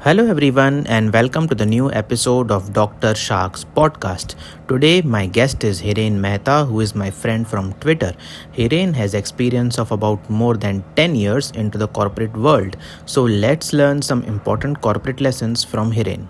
Hello, everyone, and welcome to the new episode of Dr. Shark's podcast. Today, my guest is Hiren Mehta, who is my friend from Twitter. Hiren has experience of about more than 10 years into the corporate world. So, let's learn some important corporate lessons from Hiren.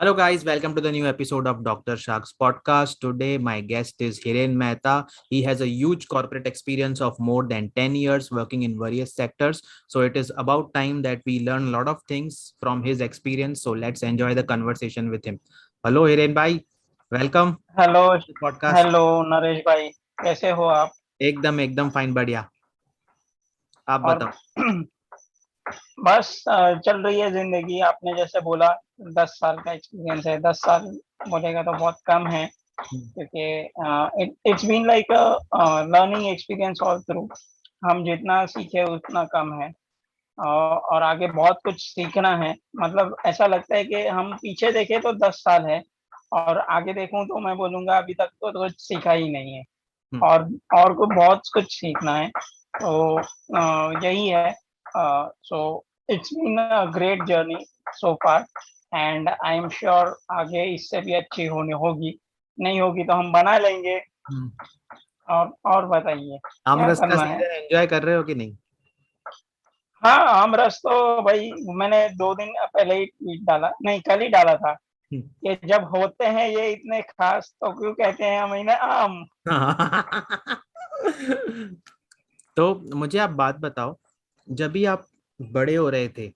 Hello, guys. Welcome to the new episode of Dr. Shark's podcast. Today, my guest is Hiren Mehta. He has a huge corporate experience of more than 10 years working in various sectors. So, it is about time that we learn a lot of things from his experience. So, let's enjoy the conversation with him. Hello, Hiren Bhai. Welcome hello to the podcast. Hello Naresh भाई, कैसे हो आप? एकदम एकदम fine बढ़िया. आप और बताओ. बस चल रही है जिंदगी। आपने जैसे बोला 10 साल का एक्सपीरियंस है। 10 साल बोलेगा तो बहुत कम है, क्योंकि it's been like learning experience all through. हम जितना सीखे उतना कम है। और आगे बहुत कुछ सीखना है। मतलब ऐसा लगता है कि हम पीछे देखें तो 10 साल है, और आगे देखूं तो मैं बोलूंगा अभी तक तो कुछ सीखा ही नहीं है। और और को बहुत कुछ सीखना है। तो यही है। So it's been a great journey so far, and I am sure आगे इससे भी अच्छी होने होगी। नहीं होगी तो हम बना लेंगे। और बताइए क्या आमरस का करना है? सीजन एंजॉय कर रहे हो कि नहीं? हाँ, आमरस तो भाई मैंने 2 दिन पहले ही ट्वीट डाला, नहीं कल ही डाला था कि जब होते हैं ये इतने खास तो क्यों कहते हैं हम इन्हें आम। तो मुझे आप बात बताओ, जब भी आप बड़े हो रहे थे,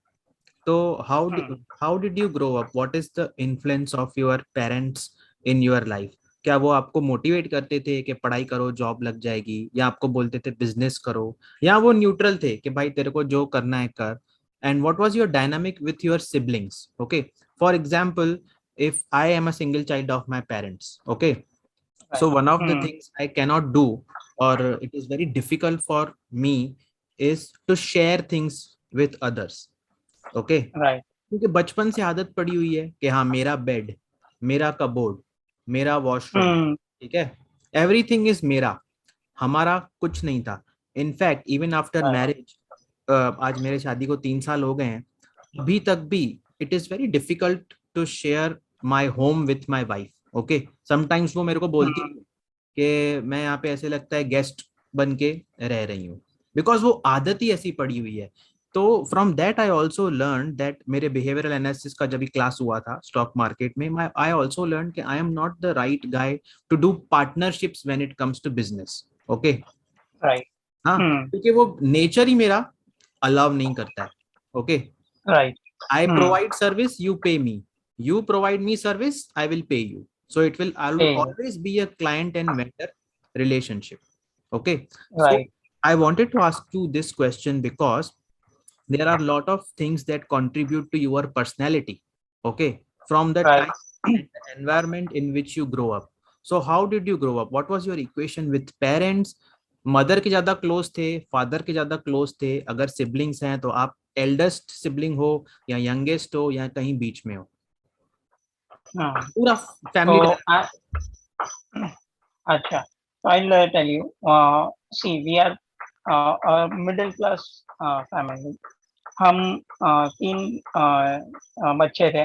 तो hmm. How did you grow up? What is the influence of your parents in your life? क्या वो आपको मोटिवेट करते थे कि पढ़ाई करो जॉब लग जाएगी, या आपको बोलते थे बिजनेस करो, या वो न्यूट्रल थे कि भाई तेरे को जो करना है कर? And what was your dynamic with your siblings? Okay, for example, if I am a single child of my parents, okay, so right. one of the hmm. things I cannot do, or it is very difficult for me, is to share things with others. Okay, right. क्योंकि बचपन से आदत पड़ी हुई है कि हाँ, मेरा बेड, मेरा कबोर्ड, मेरा वॉशरूम, हम्म। ठीक है, एवरीथिंग इज मेरा. हमारा कुछ नहीं था. In fact even after right. Marriage, आज मेरे शादी को 3 साल हो गए हैं, अभी तक भी it is very difficult to share my home with my wife. Okay, sometimes वो मेरे को बोलती हम्म। है कि मैं यहाँ पे ऐसे लगता है गेस्ट बन के रह रही हूँ, बिकॉज वो आदत ही ऐसी पड़ी हुई है. तो from that I also learn that, मेरे बिहेवियरल एनालिसिस का जब भी क्लास हुआ था स्टॉक मार्केट में, आई ऑल्सो लर्न कि I am not the right guy to do partnerships when it comes to business. Okay, right. हाँ, हम्म। क्योंकि वो नेचर ही मेरा अलाउ नहीं करता है. Okay, right. I hmm. provide service, you pay me. You provide me service, I will pay you. So I will A, always be a client and vendor relationship. Okay. So right. I wanted to ask you this question because there are a lot of things that contribute to your personality. Okay. From the right. time and the environment in which you grow up. So how did you grow up? What was your equation with parents? Mother के ज्यादा close थे, father के ज्यादा close थे? अगर siblings हैं तो आप एल्डेस्ट सिबलिंग हो, या यंगेस्ट हो, या कहीं बीच में हो? हाँ। पूरा तो फैमिली आ, डायनामिक. अच्छा, तो I will tell you. See we are middle class family. हम 3 बच्चे थे।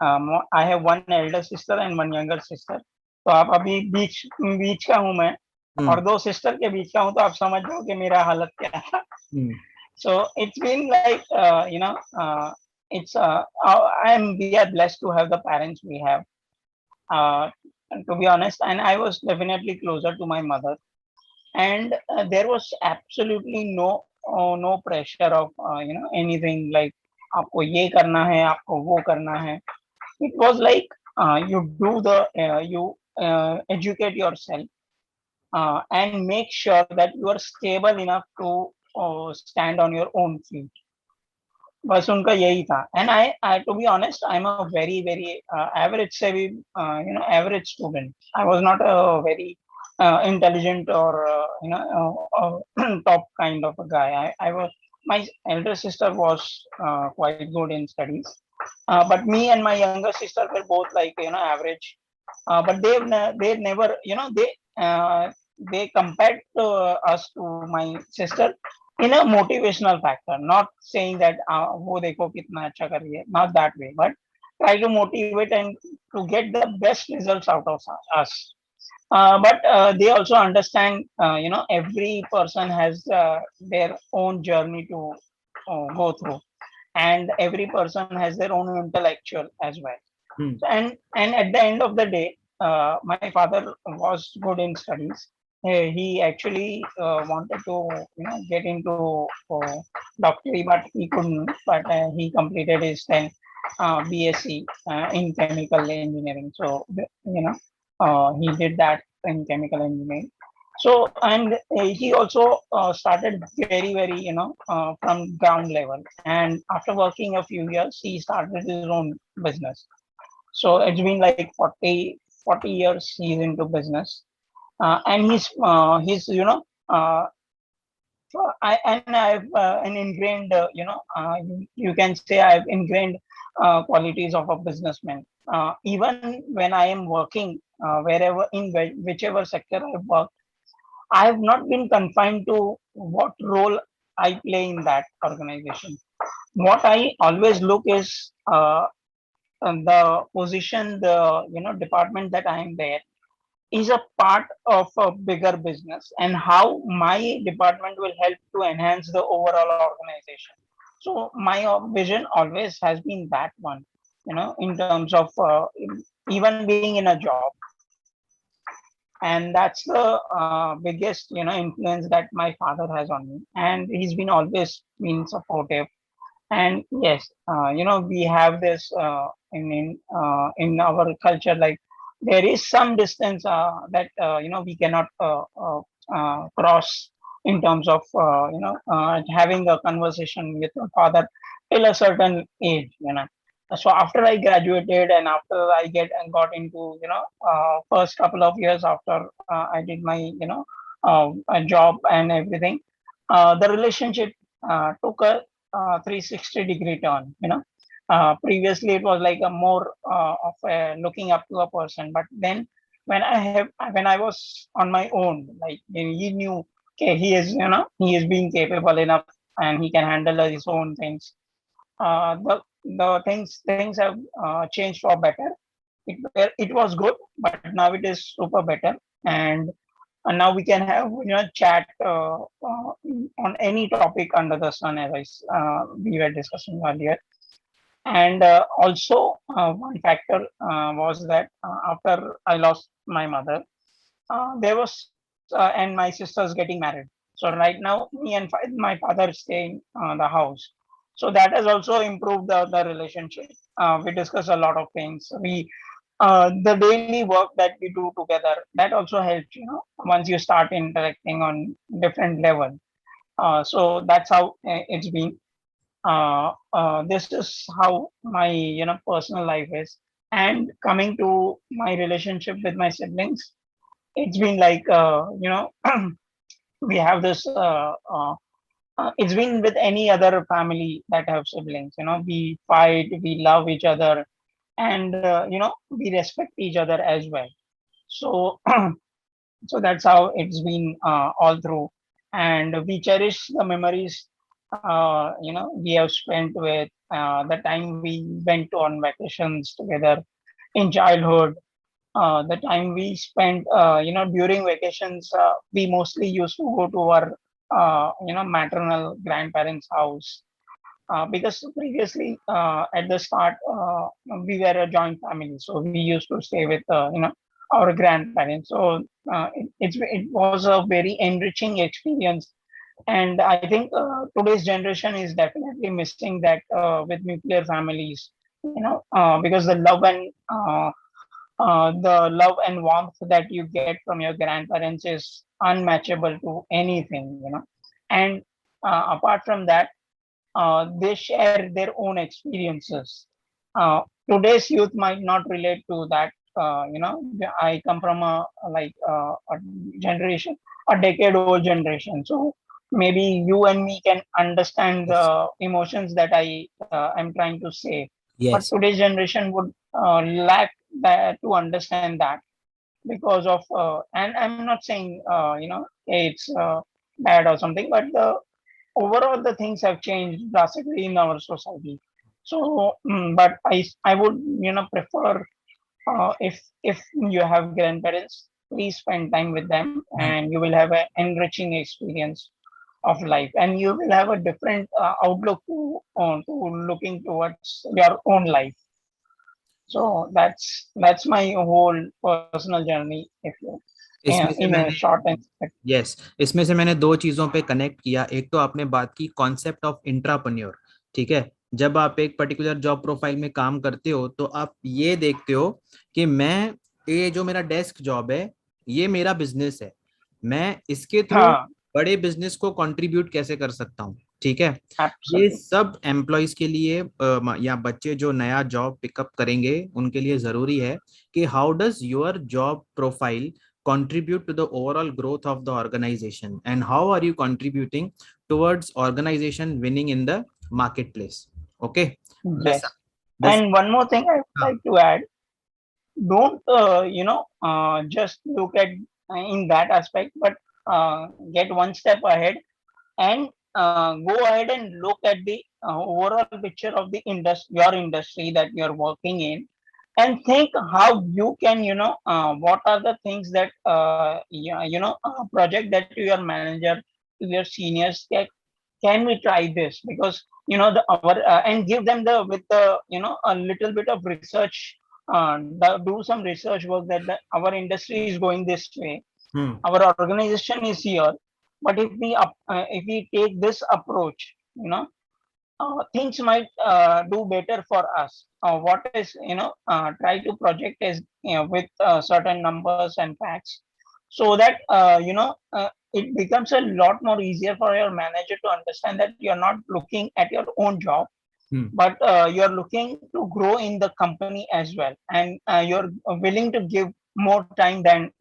I have one elder sister and one younger sister. तो आप अभी बीच बीच का हूँ मैं, और हम्म. 2 सिस्टर के बीच का हूँ, तो आप समझ जाओ कि मेरा हालत क्या है। हम्म. So it's been like, it's we are blessed to have the parents we have. Uh, to be honest, and I was definitely closer to my mother, and there was absolutely no pressure of anything like आपको ये करना है, आपको वो करना है. It was like you educate yourself and make sure that you are stable enough to stand on your own feet. बस उनका यही था। And I to be honest I am a very average से भी average student. I was not a very intelligent और top kind of a guy. I was My elder sister was quite good in studies, but me and my younger sister were both like average. But they never they compared us to my sister in a motivational factor, not saying that wo dekho kitna acha kar rahi hai, not that way, but try to motivate and to get the best results out of us. But they also understand, every person has their own journey to go through, and every person has their own intellectual as well. Hmm. And at the end of the day, my father was good in studies. He actually wanted to get into doctorate, but he couldn't. But he completed his 10 BSc in chemical engineering. So he did that in chemical engineering. So, and he also started very very from ground level, and after working a few years he started his own business. So it's been like 40 years he's into business. And he's so I've an ingrained, you can say I've ingrained qualities of a businessman. Even when I am working, wherever in whichever sector I work, I have not been confined to what role I play in that organization. What I always look is the position, the department that I am there is a part of a bigger business, and how my department will help to enhance the overall organization. So my vision always has been that one, in terms of even being in a job. And that's the biggest influence that my father has on me, and he's been always been supportive. And yes, we have this in our culture, like there is some distance that we cannot cross in terms of having a conversation with your father till a certain age. So after I graduated, and after I get and got into first couple of years after I did my a job and everything, the relationship took a 360-degree turn. Previously it was like a more of a looking up to a person, but then when I was on my own, like he knew, okay, he is being capable enough, and he can handle his own things. The things have changed for better. It was good, but now it is super better. And now we can have chat on any topic under the sun, as we were discussing earlier. And also, one factor was that after I lost my mother, there was and my sister's getting married. So right now, me and my father is staying the house. So that has also improved the relationship. We discuss a lot of things. The daily work that we do together, that also helps. Once you start interacting on different level. So that's how it's been. This is how my personal life is. And coming to my relationship with my siblings, it's been like we have this it's been with any other family that have siblings. We fight, we love each other, and we respect each other as well. So so that's how it's been all through. And we cherish the memories we have spent with the time we went on vacations together in childhood. The time we spent during vacations, we mostly used to go to our maternal grandparents house, because previously at the start we were a joint family, so we used to stay with our grandparents. So it was a very enriching experience. And I think today's generation is definitely missing that with nuclear families, because the love and warmth that you get from your grandparents is unmatchable to anything. And apart from that, they share their own experiences. Today's youth might not relate to that. I come from a generation, a decade-old generation. So maybe you and me can understand Yes. the emotions that I am trying to say. But Yes. today's generation would lack that to understand that, because of and I'm not saying hey, it's bad or something, but overall the things have changed drastically in our society. So, but I would prefer, if you have grandparents, please spend time with them, Hmm. and you will have an enriching experience of life, and you will have a different outlook to looking towards your own life. So that's my whole personal journey, if you इसमें in से a मैंने short and yes इसमें से मैंने दो चीजों पे connect किया। एक तो आपने बात की कॉन्सेप्ट ऑफ इंट्राप्रन्योर। ठीक है, जब आप एक पर्टिकुलर जॉब प्रोफाइल में काम करते हो तो आप ये देखते हो कि मैं, ये जो मेरा डेस्क जॉब है, ये मेरा बिजनेस है, मैं इसके थ्रू हाँ, बड़े बिजनेस को कंट्रीब्यूट कैसे कर सकता हूँ। ठीक है, ये absolutely. सब एम्प्लॉयज के लिए या बच्चे जो नया जॉब पिकअप करेंगे उनके लिए जरूरी है कि how does your job profile contribute to the overall growth of the organization, and how are you contributing towards organization winning in the marketplace. Okay, this Yes. this And one more thing I would हाँ, like to add, don't just look at in that aspect, but get one step ahead, and go ahead and look at the overall picture of the your industry that you're working in, and think how you can, what are the things that project that your manager, your seniors can we try this, because the our and give them the with the a little bit of research, do some research work that our industry is going this way, hmm, our organization is here, but if we take this approach, things might do better for us. What is, try to project is, with certain numbers and facts, so that it becomes a lot more easier for your manager to understand that you're not looking at your own job, hmm, but you're looking to grow in the company as well, and you're willing to give more time than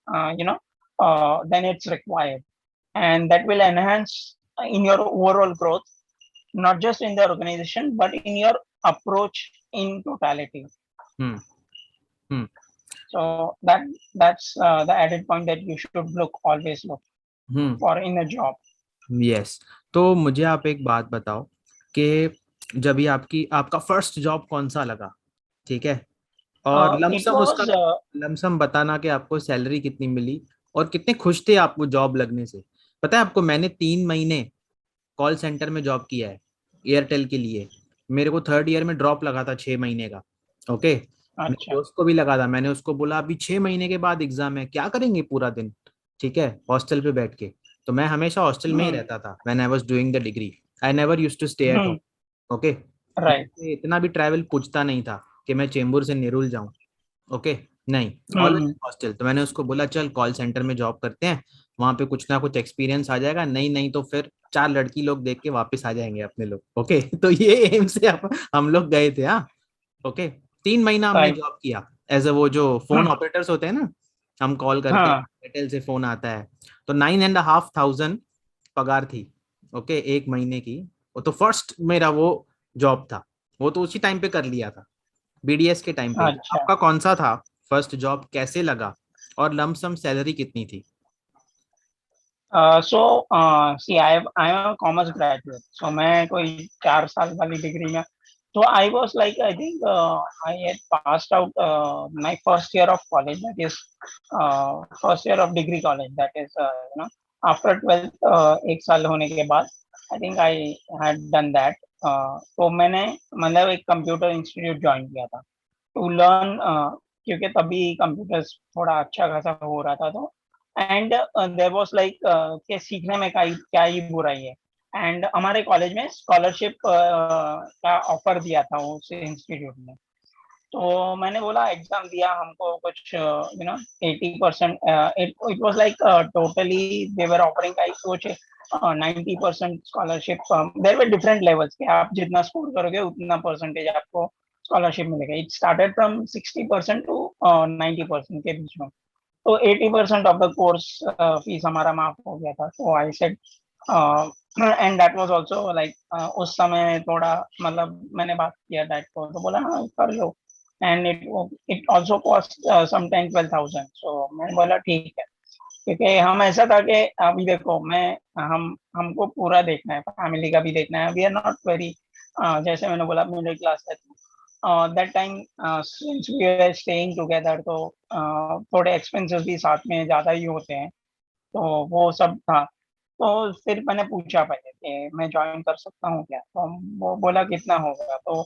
it's required, and that will enhance in your overall growth, not just in the organization but in your approach in totality. hmm, hmm, So that's the added point that you should always look hmm, for in a job. Yes. तो मुझे आप एक बात बताओ कि जब ये आपका फर्स्ट जॉब कौन सा लगा। ठीक है, और It लमसम उसका was लमसम बताना कि आपको सैलरी कितनी मिली और कितने खुश थे आपको जॉब लगने से। पता है आपको, मैंने 3 महीने कॉल सेंटर में जॉब किया है एयरटेल के लिए। मेरे को थर्ड ईयर में ड्रॉप लगा था 6 महीने का। ओके, मेरे अच्छा. दोस्त को भी लगा था। मैंने उसको बोला अभी 6 महीने के बाद एग्जाम है, क्या करेंगे पूरा दिन। ठीक है, हॉस्टल पे बैठ के। तो मैं हमेशा हॉस्टल में ही Hmm. रहता था when I was doing the degree. I never used to stay at home. Hmm. Okay, Right. मुझे इतना भी ट्रैवल पूछता नहीं था कि मैं चेंबूर से नेरुल जाऊं। ओके, नहीं, ऑलवेज Hmm. हॉस्टल। तो मैंने उसको बोला चल कॉल सेंटर में जॉब करते हैं, वहां पे कुछ ना कुछ एक्सपीरियंस आ जाएगा, नहीं नहीं तो फिर चार लड़की लोग देख के वापस आ जाएंगे अपने लोग। ओके तो ये एम से हम लोग गए थे। हाँ, ओके, 3 महीना हमने Right. जॉब किया एज अ वो जो फोन ऑपरेटर्स होते हैं ना, हम कॉल करते हैं, हाँ. एयरटेल से फोन आता है। तो 9,500 पगार थी। ओके, एक महीने की। वो तो फर्स्ट मेरा वो जॉब था, वो तो उसी टाइम पे कर लिया था, बीडीएस के टाइम पे। अच्छा. आपका कौन सा था फर्स्ट जॉब, कैसे लगा, और लमसम सैलरी कितनी थी। See, I am a commerce graduate. So मैं कोई 4 साल वाली डिग्री में, so I was like, I think I had passed out my first year of college, that is first year of degree college, that is after 12th, एक साल होने के बाद I think I had done that. तो मैंने मतलब एक computer institute join किया था टू लर्न, क्योंकि तभी कंप्यूटर्स थोड़ा अच्छा खासा हो रहा था, तो एंड देयर वाज लाइक कि सीखने में क्या ही बुराई है, एंड हमारे कॉलेज में स्कॉलरशिप का ऑफर दिया था उस इंस्टीट्यूट ने। तो मैंने बोला एग्जाम दिया, हमको कुछ 80%, it it was like totally they were offering like कुछ 90% scholarship. There were different levels के आप जितना स्कोर करोगे उतना परसेंटेज आपको स्कॉलरशिप मिलेगा। इट स्टार्टेड फ्रॉम 60% टू 90% के बीच में। तो 80% ऑफ द कोर्स फीस हमारा माफ हो गया था। तो I said, and that was also like उस समय थोड़ा मतलब मैंने बात किया डैड को, तो बोला हाँ कर लो, and it also cost some 10-12 thousand. So मैंने बोला ठीक है। क्योंकि हम ऐसा था कि अभी देखो मैं हमको पूरा देखना है, फैमिली का भी देखना है, वी आर नॉट वेरी, जैसे मैंने बोला मिडिल क्लास है, that time since we are staying together, तो थोड़े एक्सपेंसेस भी साथ में ज़्यादा ही होते हैं, तो वो सब था। तो फिर मैंने पूछा पहले कि मैं ज्वाइन कर सकता हूँ क्या, तो वो बोला कितना होगा। तो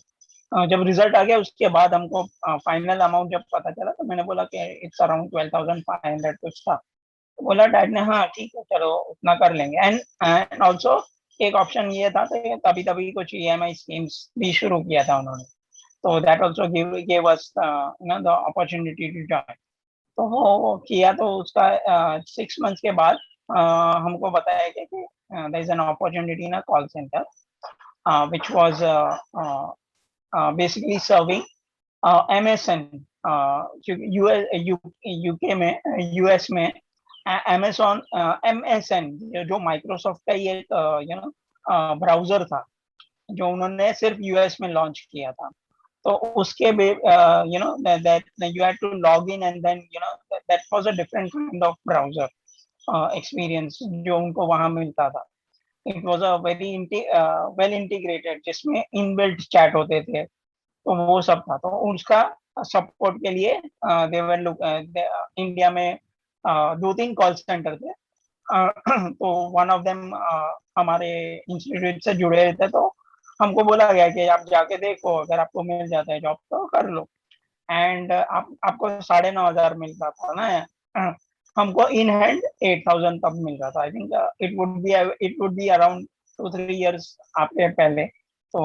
जब रिजल्ट आ गया उसके बाद हमको फाइनल अमाउंट जब पता चला, तो मैंने बोला कि इट्स अराउंड 12,500 कुछ था। तो बोला डैड ने, हाँ ठीक है चलो उतना कर लेंगे। एंड एंड ऑल्सो एक ऑप्शन ये था कि तभी तभी कुछ ईएमआई स्कीम्स भी शुरू किया था उन्होंने, तो that also give us the opportunity to join. तो वो किया, तो उसका 6 मंथ्स के बाद हमको बताया गया कि there is an opportunity in a call centre which was basically serving MSN, US UK में, यूएस में अमेजोन एमएसएन, जो माइक्रोसॉफ्ट का ही एक ब्राउजर था जो उन्होंने सिर्फ यूएस में लॉन्च किया था। तो उसके that you had to log in and then that was a different kind of browser experience जो उनको वहां मिलता था। It was a very well integrated, जिसमें इनबिल्ट चैट होते थे, तो वो सब था। तो उसका सपोर्ट के लिए देवर लोग इंडिया में 2-3 कॉल सेंटर थे। तो वन ऑफ देम हमारे इंस्टीट्यूट से जुड़े रहते, तो हमको बोला गया कि आप जाके देखो, अगर आपको मिल जाता है जॉब तो कर लो। एंड आपको 9,500 मिलता था ना, हमको इन हैंड 8,000 तब मिल रहा था। I think it would be around 2-3 years आपके पहले। तो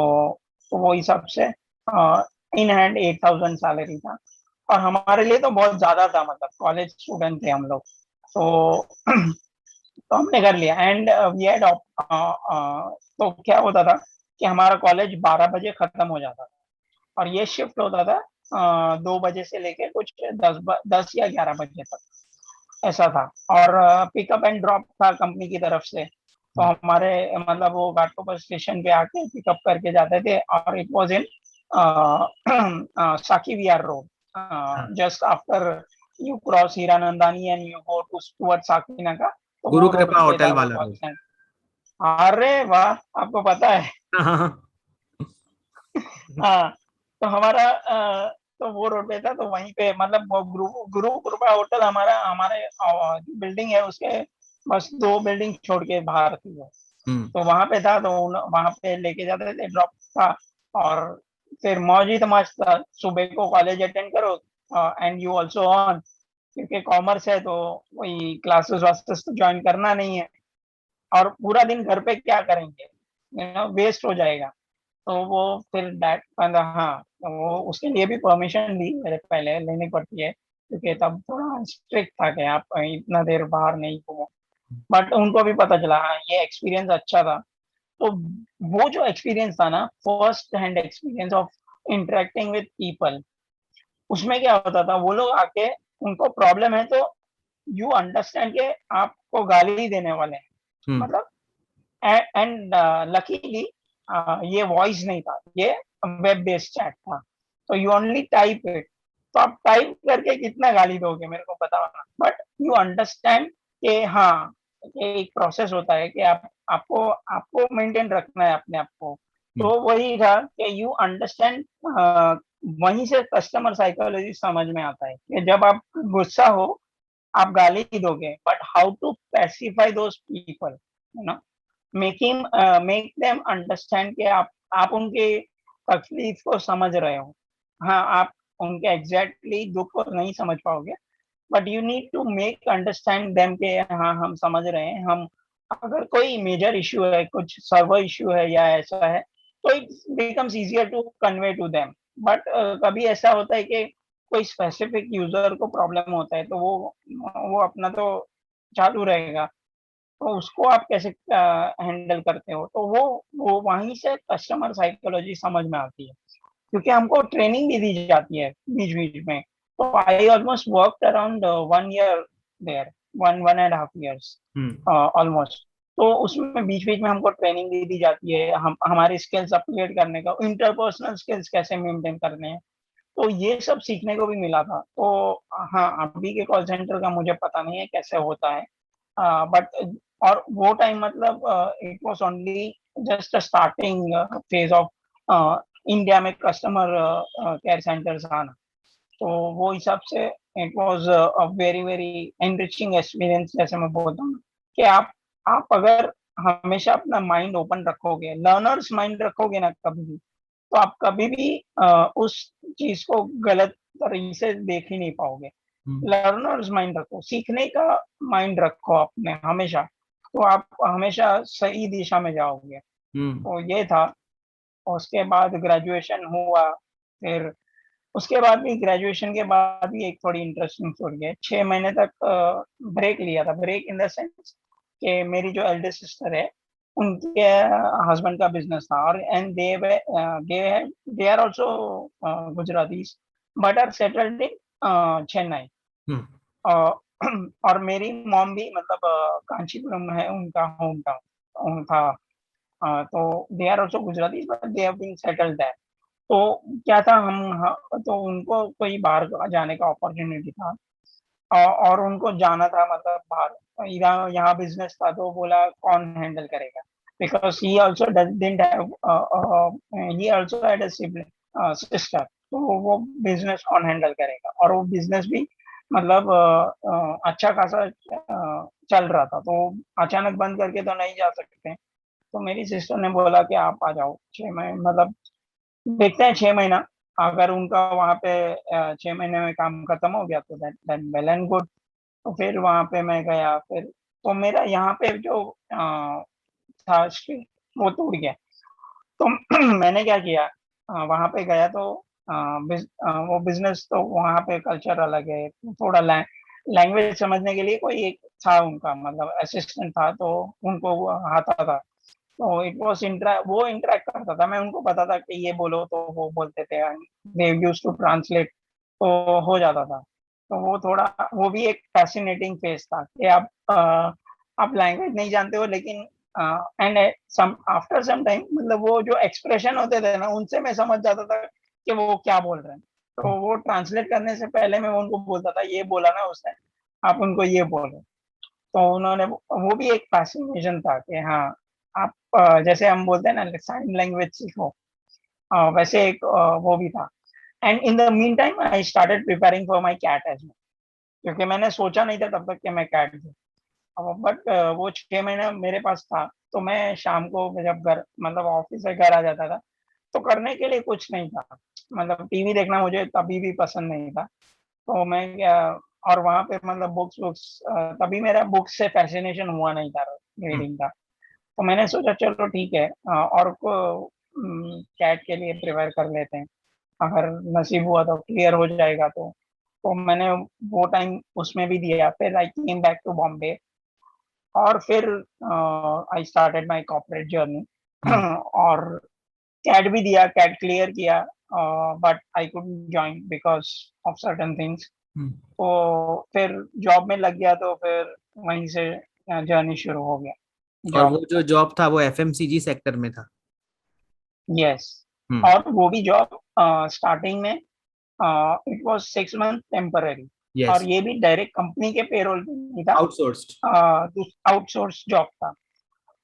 वो हिसाब से इन हैंड 8,000 सैलरी था, और हमारे लिए तो बहुत ज्यादा था, मतलब कॉलेज स्टूडेंट थे हम लोग। तो तो हमने कर लिया। एंड वी हैड, तो क्या होता था कि हमारा कॉलेज 12 बजे खत्म हो जाता था, और ये शिफ्ट होता था 2 बजे से लेके कुछ 10 या 11 बजे तक, ऐसा था। और पिकअप एंड ड्रॉप था कंपनी की तरफ से, तो हमारे मतलब वो घाटकोपर स्टेशन पे आके पिकअप करके जाते थे, और it was in Saki Vihar road, just after you cross Hiranandani and you go toward Sakinaka, तो गुरु वो रोड कृपा पे था होटल वो वाला कॉल रोड। सेंटर। अरे वाह, आपको पता है। हाँ हाँ हाँ। हाँ, तो हमारा तो वो रोड पे था, तो वहीं पे मतलब वो गुरु गुरु कृपा होटल हमारा, हमारे बिल्डिंग है उसके बस 2 बिल्डिंग छोड़ के बाहर थी वो। हम्म। तो वहां पे था, तो वहां पे लेके जाते थे, ड्रॉप था। और फिर मौज ही तमाश था, सुबह को कॉलेज अटेंड करो, एंड यू ऑल्सो ऑन, क्योंकि कॉमर्स है तो वही क्लासेस वासेस तो ज्वाइन करना नहीं है, और पूरा दिन घर पे क्या करेंगे, वेस्ट हो जाएगा। तो वो फिर डैड कहता, हाँ, तो वो उसके लिए भी परमिशन ली मेरे पहले लेनी पड़ती है, क्योंकि तब थोड़ा स्ट्रिक्ट था कि आप इतना देर बाहर नहीं घूमो। बट उनको भी पता चला, हाँ ये एक्सपीरियंस अच्छा था। तो वो जो एक्सपीरियंस था ना, first hand experience of interacting with people, उसमें क्या होता था, वो लोग आके उनको प्रॉब्लम है, तो यू अंडरस्टैंड के आपको गाली देने वाले हैं, हम्म। मतलब। एंड लकीली ये वॉइस नहीं था, ये वेब बेस्ड चैट था, तो यू ओनली टाइप इट। तो आप टाइप करके कितना गाली दोगे मेरे को पता होना, बट यू अंडरस्टैंड कि हाँ, ये एक प्रोसेस होता है कि आपको आपको मेंटेन रखना है अपने आप को। हम्म। तो वही था कि यू अंडरस्टैंड, वहीं से कस्टमर साइकोलॉजी समझ में आता है कि जब आप गुस्सा हो आप गाली दोगे, but how to pacify those people, you know, make them understand कि आप उनके तकलीफ को समझ रहे हो। हाँ, आप उनके एग्जैक्टली दुख को नहीं समझ पाओगे, but you need to make understand them के हाँ हम समझ रहे हैं। हम अगर कोई मेजर इश्यू है, कुछ सर्वर इश्यू है या ऐसा है, तो it becomes easier to convey to them. But कभी ऐसा होता है कि कोई स्पेसिफिक यूजर को प्रॉब्लम होता है, तो वो अपना तो चालू रहेगा, तो उसको आप कैसे हैंडल करते हो, तो वो वहीं से कस्टमर साइकोलॉजी समझ में आती है, क्योंकि हमको ट्रेनिंग भी दी जाती है बीच बीच में। तो I almost work around 1 year there, 1.5 years hmm. Almost. तो उसमें बीच बीच में हमको ट्रेनिंग भी दी जाती है, हम हमारे स्किल्स अपग्रेड करने का, इंटरपर्सनल स्किल्स कैसे मेंटेन करने हैं, तो ये सब सीखने को भी मिला था। तो हाँ, अभी के कॉल सेंटर का मुझे पता नहीं है कैसे होता है, बट और वो टाइम मतलब it was only just a starting phase of India में कस्टमर केयर सेंटर्स आना। तो वो हिसाब से it was a very very enriching experience. जैसे मैं बोलता हूँ कि आप अगर हमेशा अपना माइंड ओपन रखोगे, लर्नर्स माइंड रखोगे ना कभी भी, तो आप कभी भी उस चीज को गलत तरीके से देख ही नहीं पाओगे। लर्नर्स माइंड रखो, सीखने का माइंड रखो अपने हमेशा, तो आप हमेशा सही दिशा में जाओगे। तो ये था। उसके बाद ग्रेजुएशन हुआ। फिर उसके बाद भी, ग्रेजुएशन के बाद भी एक थोड़ी इंटरेस्टिंग स्टोरी है। 6 महीने तक ब्रेक लिया था। ब्रेक इन द सेंस कि मेरी जो एल्डर सिस्टर है, उनके हस्बैंड का बिजनेस था, और and they are also Gujaratis but are settled in Chennai. और मेरी मॉम भी मतलब कांचीपुरम है उनका होम टाउन था। तो they are also Gujarati but they have been settled there. तो क्या था, तो उनको कोई बाहर जाने का अपॉर्चुनिटी था, और उनको जाना था मतलब बाहर। यहाँ यहाँ बिजनेस था, तो बोला कौन हैंडल करेगा, because he also didn't have, he also had a sister. तो वो बिजनेस कौन हैंडल करेगा, और वो बिजनेस भी मतलब अच्छा खासा चल रहा था। तो अचानक बंद करके तो नहीं जा सकते। तो मेरी सिस्टर ने बोला कि आप आ जाओ 6 महीने, मतलब देखते हैं 6 महीना। अगर उनका वहाँ पे 6 महीने में काम खत्म हो गया तो देन वेल एंड गुड। तो फिर वहाँ पे मैं गया। फिर तो मेरा यहाँ पे जो था स्किल, वो टूट गया। तो मैंने क्या किया, वहाँ पे गया तो वो बिजनेस, तो वहाँ पे कल्चर अलग है। थोड़ा लैंग्वेज समझने के लिए कोई एक था उनका, मतलब असिस्टेंट था, तो उनको वो आता था। तो इट वाज वो इंटरेक्ट करता था, मैं उनको बताता कि ये बोलो, तो वो बोलते थे, दे यूज्ड टू ट्रांसलेट, तो हो जाता था। तो वो थोड़ा, वो भी एक फैसिनेटिंग फेज था कि आप लैंग्वेज नहीं जानते हो, लेकिन and some after some time, मतलब वो जो एक्सप्रेशन होते थे ना, उनसे मैं समझ जाता था कि वो क्या बोल रहे हैं। तो वो ट्रांसलेट करने से पहले मैं उनको बोलता था, ये बोला ना उसने, आप उनको ये बोलो। तो उन्होंने, वो भी एक फैसिनेशन था कि हाँ, आप जैसे हम बोलते हैं ना साइन लैंग्वेज सीखो, वैसे एक वो भी था। And in the mean time I started preparing for my CAT as well, क्योंकि मैंने सोचा नहीं था तब तक कि मैं कैट दूँ। बट वो 6 महीने मेरे पास था। तो मैं शाम को जब घर, मतलब ऑफिस से घर आ जाता था, तो करने के लिए कुछ नहीं था, मतलब टीवी देखना मुझे तभी भी पसंद नहीं था। तो मैं क्या, और वहाँ पे मतलब बुक्स बुक्स तभी मेरा बुक्स से फैसिनेशन हुआ नहीं था रीडिंग का। तो मैंने सोचा चलो ठीक है, और को कैट के लिए प्रिपेयर कर लेते हैं, अगर नसीब हुआ तो क्लियर हो जाएगा। तो मैंने वो टाइम उसमें भी दिया। फिर आई केम बैक टू बॉम्बे, और फिर I started my corporate journey. और कैट भी दिया, कैट क्लियर किया, but I couldn't join because of certain things. तो फिर जॉब में लग गया, तो फिर वहीं से जर्नी शुरू हो गया और जॉब वो जो का। जॉब था वो एफएमसीजी सेक्टर में था। यस। हम्म। और वो भी जॉब स्टार्टिंग में इट वाज 6 मंथ टेम्पररी, और यस। ये भी डायरेक्ट कंपनी के पेरोल पे नहीं था, आउटसोर्स्ड। आउटसोर्स जॉब था।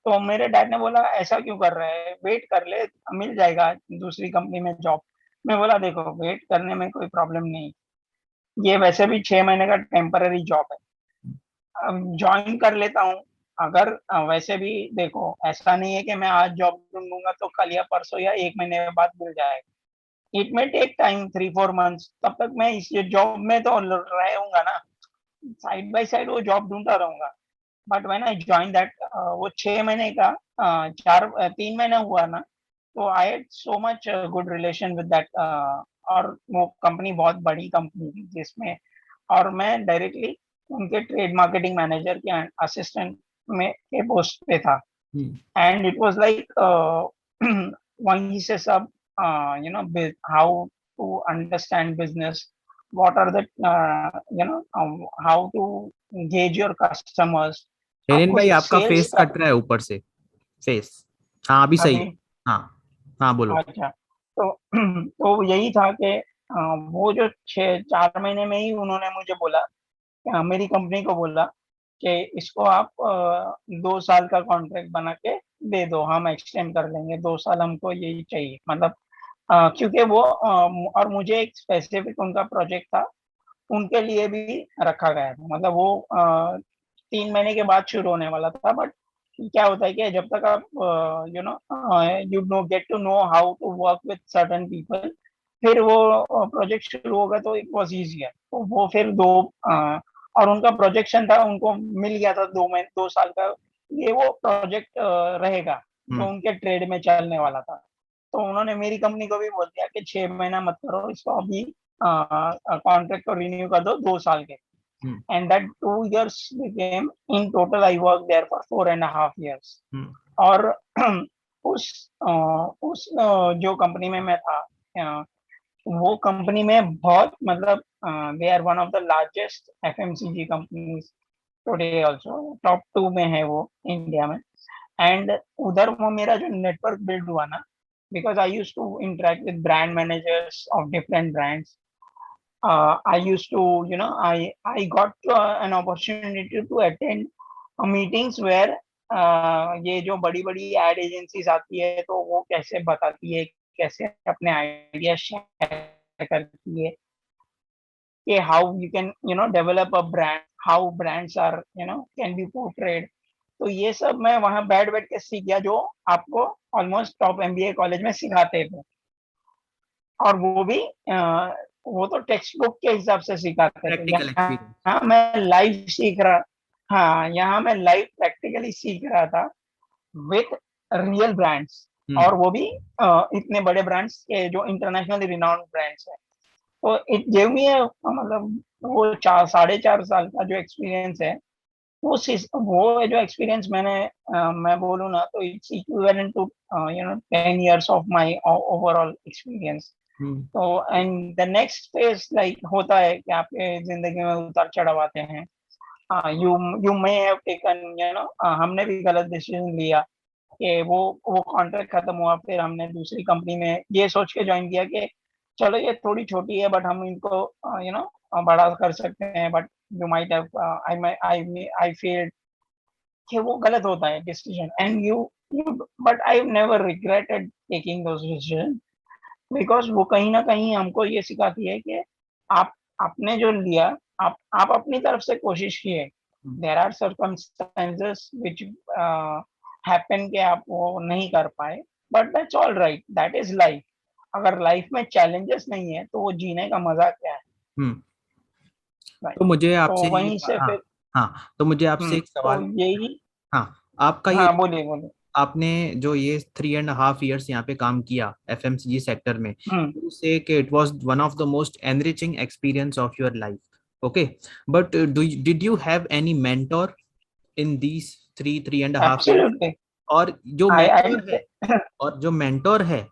तो मेरे डैड ने बोला ऐसा क्यों कर रहे हैं, वेट कर ले, मिल जाएगा दूसरी कंपनी में जॉब। मैं बोला देखो, वेट करने में कोई प्रॉब्लम नहीं, ये वैसे भी 6 महीने का टेम्पररी जॉब है, ज्वाइन कर लेता हूँ। अगर वैसे भी देखो, ऐसा नहीं है कि मैं आज जॉब ढूंढूंगा तो कल या परसों या 1 महीने बाद मिल जाएगा। It may take time, 3-4 months, तब तक मैं इस जॉब में तो रहूंगा ना, साइड बाय साइड वो जॉब ढूंढता रहूंगा। But when I join that, वो 6 महीने का 3 महीना हुआ ना, तो I had so much good relation with that. और वो कंपनी बहुत बड़ी कंपनी थी जिसमें, और मैं डायरेक्टली उनके ट्रेड मार्केटिंग मैनेजर के असिस्टेंट में के पोस्ट पे था। एंड इट वाज लाइक वहीं से सब, you know, how to understand business, what are the, you know, how to gauge your customers, Hiren आपको भाई आपका सेल्स फेस का। कट रहा है ऊपर से। फेस। हाँ अभी सही अभी है। हाँ। हाँ बोलो। अच्छा। तो तो यही था कि वो जो 6-4 महीने में ही उन्होंने मुझे बोला, मेरी कंपनी को बोला कि इसको आप 2 साल का कॉन्ट्रैक्ट बना के दे दो, हम एक्सटेंड कर लेंगे, 2 साल हमको यही चाहिए, मतलब क्योंकि वो और मुझे एक स्पेसिफिक उनका प्रोजेक्ट था, उनके लिए भी रखा गया था, मतलब वो 3 महीने के बाद शुरू होने वाला था। बट क्या होता है कि जब तक आप get to know how to work with certain people, फिर वो प्रोजेक्ट शुरू होगा तो इट वाज इजियर। तो वो फिर और उनका प्रोजेक्शन था, उनको मिल गया था 2 साल का, ये वो प्रोजेक्ट रहेगा जो उनके ट्रेड में चलने वाला था। तो उन्होंने मेरी कंपनी को भी बोल दिया कि 6 महीना मत करो इसको, अभी कॉन्ट्रैक्ट को रिन्यू कर दो 2 साल के। And that 2 years became, in total I worked there for 4.5 years. और जो कंपनी में मैं था, वो कंपनी में बहुत, मतलब they are one of the largest FMCG companies today also, top 2 में है वो इंडिया में। एंड उधर वो मेरा जो नेटवर्क बिल्ड हुआ ना, because I used to interact with brand managers of different brands. I used to, I got an opportunity to attend meetings where ये जो बड़ी-बड़ी एड एजेंसीज आती है, तो वो कैसे बताती है, कैसे अपने आइडिया शेयर करती है, कि how you can develop a brand, how brands are can be portrayed. तो ये सब मैं वहाँ बैठ बैठ के सीख गया, जो आपको ऑलमोस्ट टॉप एमबीए कॉलेज में सिखाते थे। और वो तो टेक्स्ट बुक के हिसाब से सिखाते थे, प्रैक्टिकल एक्सपीरियंस। यहाँ मैं लाइव सीख रहा। हाँ, यहाँ मैं लाइव प्रैक्टिकली सीख रहा था विथ रियल ब्रांड्स, और वो भी इतने बड़े ब्रांड्स के जो इंटरनेशनली रिनाउंड ब्रांड्स है। तो इट गेव मी, मतलब वो 4 साढ़े 4 साल का जो एक्सपीरियंस है, वो जो एक्सपीरियंस मैं बोलूँ ना, तो it's equivalent to 10 years of my overall experience. तो and the next phase, like होता है कि आपके जिंदगी में उतार चढ़ाव आते हैं। You you may have taken, हमने भी गलत डिसीजन लिया कि वो कॉन्ट्रैक्ट खत्म हुआ, फिर हमने दूसरी कंपनी में ये सोच के ज्वाइन किया कि चलो ये थोड़ी छोटी है, बट हम इनको बड़ा कर सकते हैं। But you might have, I feel कि वो गलत होता है decision, and you but I never regretted taking those decision, because वो कहीं ना कहीं हमको ये सिखाती है कि आप आपने जो लिया, आप अपनी तरफ से कोशिश किए। There are circumstances which happen कि आप वो नहीं कर पाए, but that's all right, that is life. अगर लाइफ में चैलेंजेस नहीं है तो वो जीने का मजा क्या है, राइट? तो मुझे तो आपसे ये वहीं से हाँ फिर हाँ, तो मुझे आपसे एक तो सवाल। यही। हाँ, आपका ये, हाँ, बोलिए बोलिए। आपने जो ये 3.5 years यहाँ पे काम किया एफएमसीजी सेक्टर में, हम्म यू से कि it was one of the most enriching experience of your life, okay, but did you have any mentor in these 3.5 years? Absolutely. और जो आई मेंटोर है, आई और जो मेंटोर है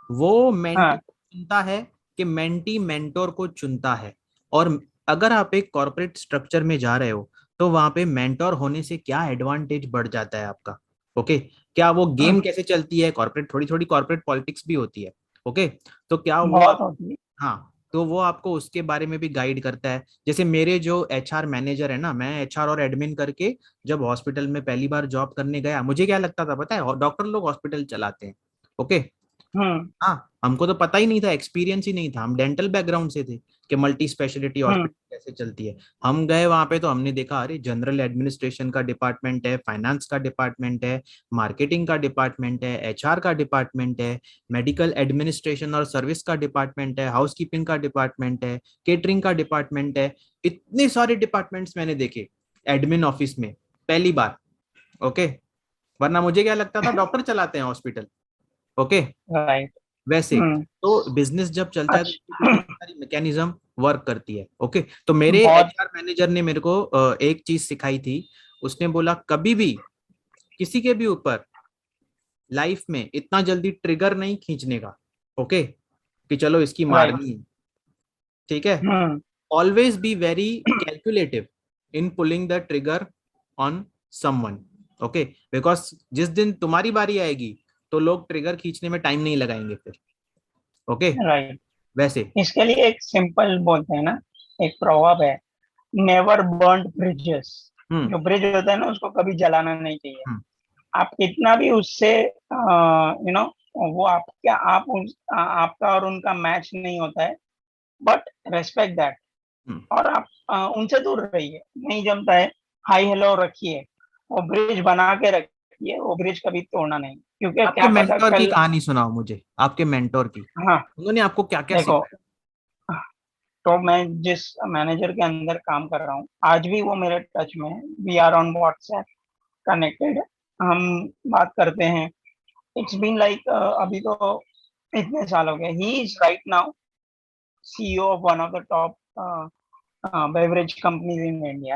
वो मेंटी हाँ, को चुनता है कि मेंटी मेंटोर को चुनता है? और अगर आप एक कॉर्पोरेट स्ट्रक्चर में जा रहे हो तो वहां पे मेंटोर होने से क्या एडवांटेज बढ़ जाता है आपका? ओके, क्या वो गेम कैसे चलती है कॉर्पोरेट, थोड़ी थोड़ी कॉर्पोरेट पॉलिटिक्स भी होती है, ओके, तो क्या वो बहुत आप, होती है। हाँ, तो वो आपको उसके बारे में भी गाइड करता है? जैसे मेरे जो एचआर मैनेजर है ना, मैं एचआर और एडमिन करके जब हॉस्पिटल में पहली बार जॉब करने गया, मुझे क्या लगता था पता है? डॉक्टर लोग हॉस्पिटल चलाते हैं, ओके, हम्म हाँ, हमको तो पता ही नहीं था, एक्सपीरियंस ही नहीं था, हम डेंटल बैकग्राउंड से थे कि मल्टी स्पेशलिटी हम्म हॉस्पिटल कैसे चलती है। हम गए वहां पे तो हमने देखा, अरे जनरल एडमिनिस्ट्रेशन का डिपार्टमेंट है, फाइनेंस का डिपार्टमेंट है, मार्केटिंग का डिपार्टमेंट है, एचआर का डिपार्टमेंट है, मेडिकल एडमिनिस्ट्रेशन और सर्विस का डिपार्टमेंट है, हाउसकीपिंग का डिपार्टमेंट है, केटरिंग का डिपार्टमेंट है। इतने सारे डिपार्टमेंट्स मैंने देखे एडमिन ऑफिस में पहली बार, ओके, वरना मुझे क्या लगता था डॉक्टर चलाते हैं हॉस्पिटल, ओके, राइट। वैसे। हम्म तो बिजनेस जब चलता है तो उसके पीछे अच्छा। बहुत सारी मैकेनिज्म वर्क करती है, ओके। तो मेरे बहुत। एचआर मैनेजर ने मेरे को एक चीज सिखाई थी, उसने बोला कभी भी किसी के भी ऊपर लाइफ में इतना जल्दी ट्रिगर नहीं खींचने का, ओके, कि चलो इसकी राइट। मारनी है, ठीक है, hmm always be very calculative in pulling the trigger on someone, okay, because जिस दिन तुम्हारी बारी आएगी तो लोग ट्रिगर खींचने में टाइम नहीं लगाएंगे फिर, ओके। राइट। वैसे। इसके लिए एक सिंपल बोलते हैं ना, एक प्रोवर्ब है, नेवर बर्न ब्रिजेस। हम्म। जो ब्रिज होता है ना, उसको कभी जलाना नहीं चाहिए। हम्म। आप कितना भी उससे वो आपका आपका और उनका मैच नहीं होता है, बट रेस्पेक्ट दैट। हम्म। और आप उनसे दूर रहिए, नहीं जमता है, हाई हेलो रखिए, वो ब्रिज बना के रखिए, वो ब्रिज कभी तोड़ना नहीं, क्योंकि आपके क्या पता मेंटोर की कल। कहानी सुनाओ मुझे, आपके मेंटोर की। हाँ, उन्होंने आपको क्या क्या देखो, सिखाया? तो मैं जिस मैनेजर के अंदर काम कर रहा हूँ, आज भी वो मेरे टच में है। We are on WhatsApp connected, हम बात करते हैं। इट्स बीन लाइक, अभी तो इतने साल हो गए। He is right now CEO of one of the top beverage companies in India.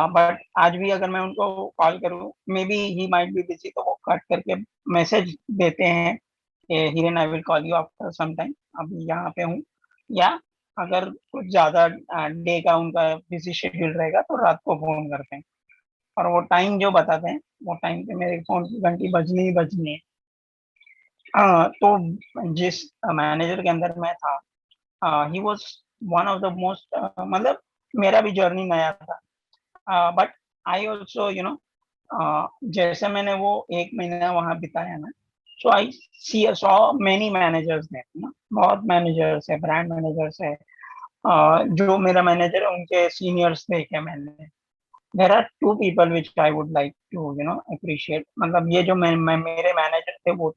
बट आज भी अगर मैं उनको कॉल करूँ, maybe he might be busy, तो वो कट करके मैसेज देते हैं कि Hiren, I will call you after some time, अभी यहाँ पे हूँ। या अगर कुछ ज्यादा डे का उनका बिजी शेड्यूल रहेगा तो रात को फोन करते हैं, और वो टाइम जो बताते हैं, वो टाइम पे मेरे फोन की घंटी बजनी ही बजनी है। तो जिस मैनेजर के अंदर मैं था, he was one of the most, मतलब मेरा भी जर्नी नया था, बट आई ऑल्सो जैसे मैंने वो एक महीना वहां बिताया ना, सो आई सी सॉ मेनी मैनेजर्स ने ना, बहुत मैनेजर्स है, ब्रांड मैनेजर्स है, जो मेरा मैनेजर है उनके सीनियर्स देखे मैंने। There are two people which I would like to appreciate. मतलब ये जो मैं मेरे मैनेजर थे, वो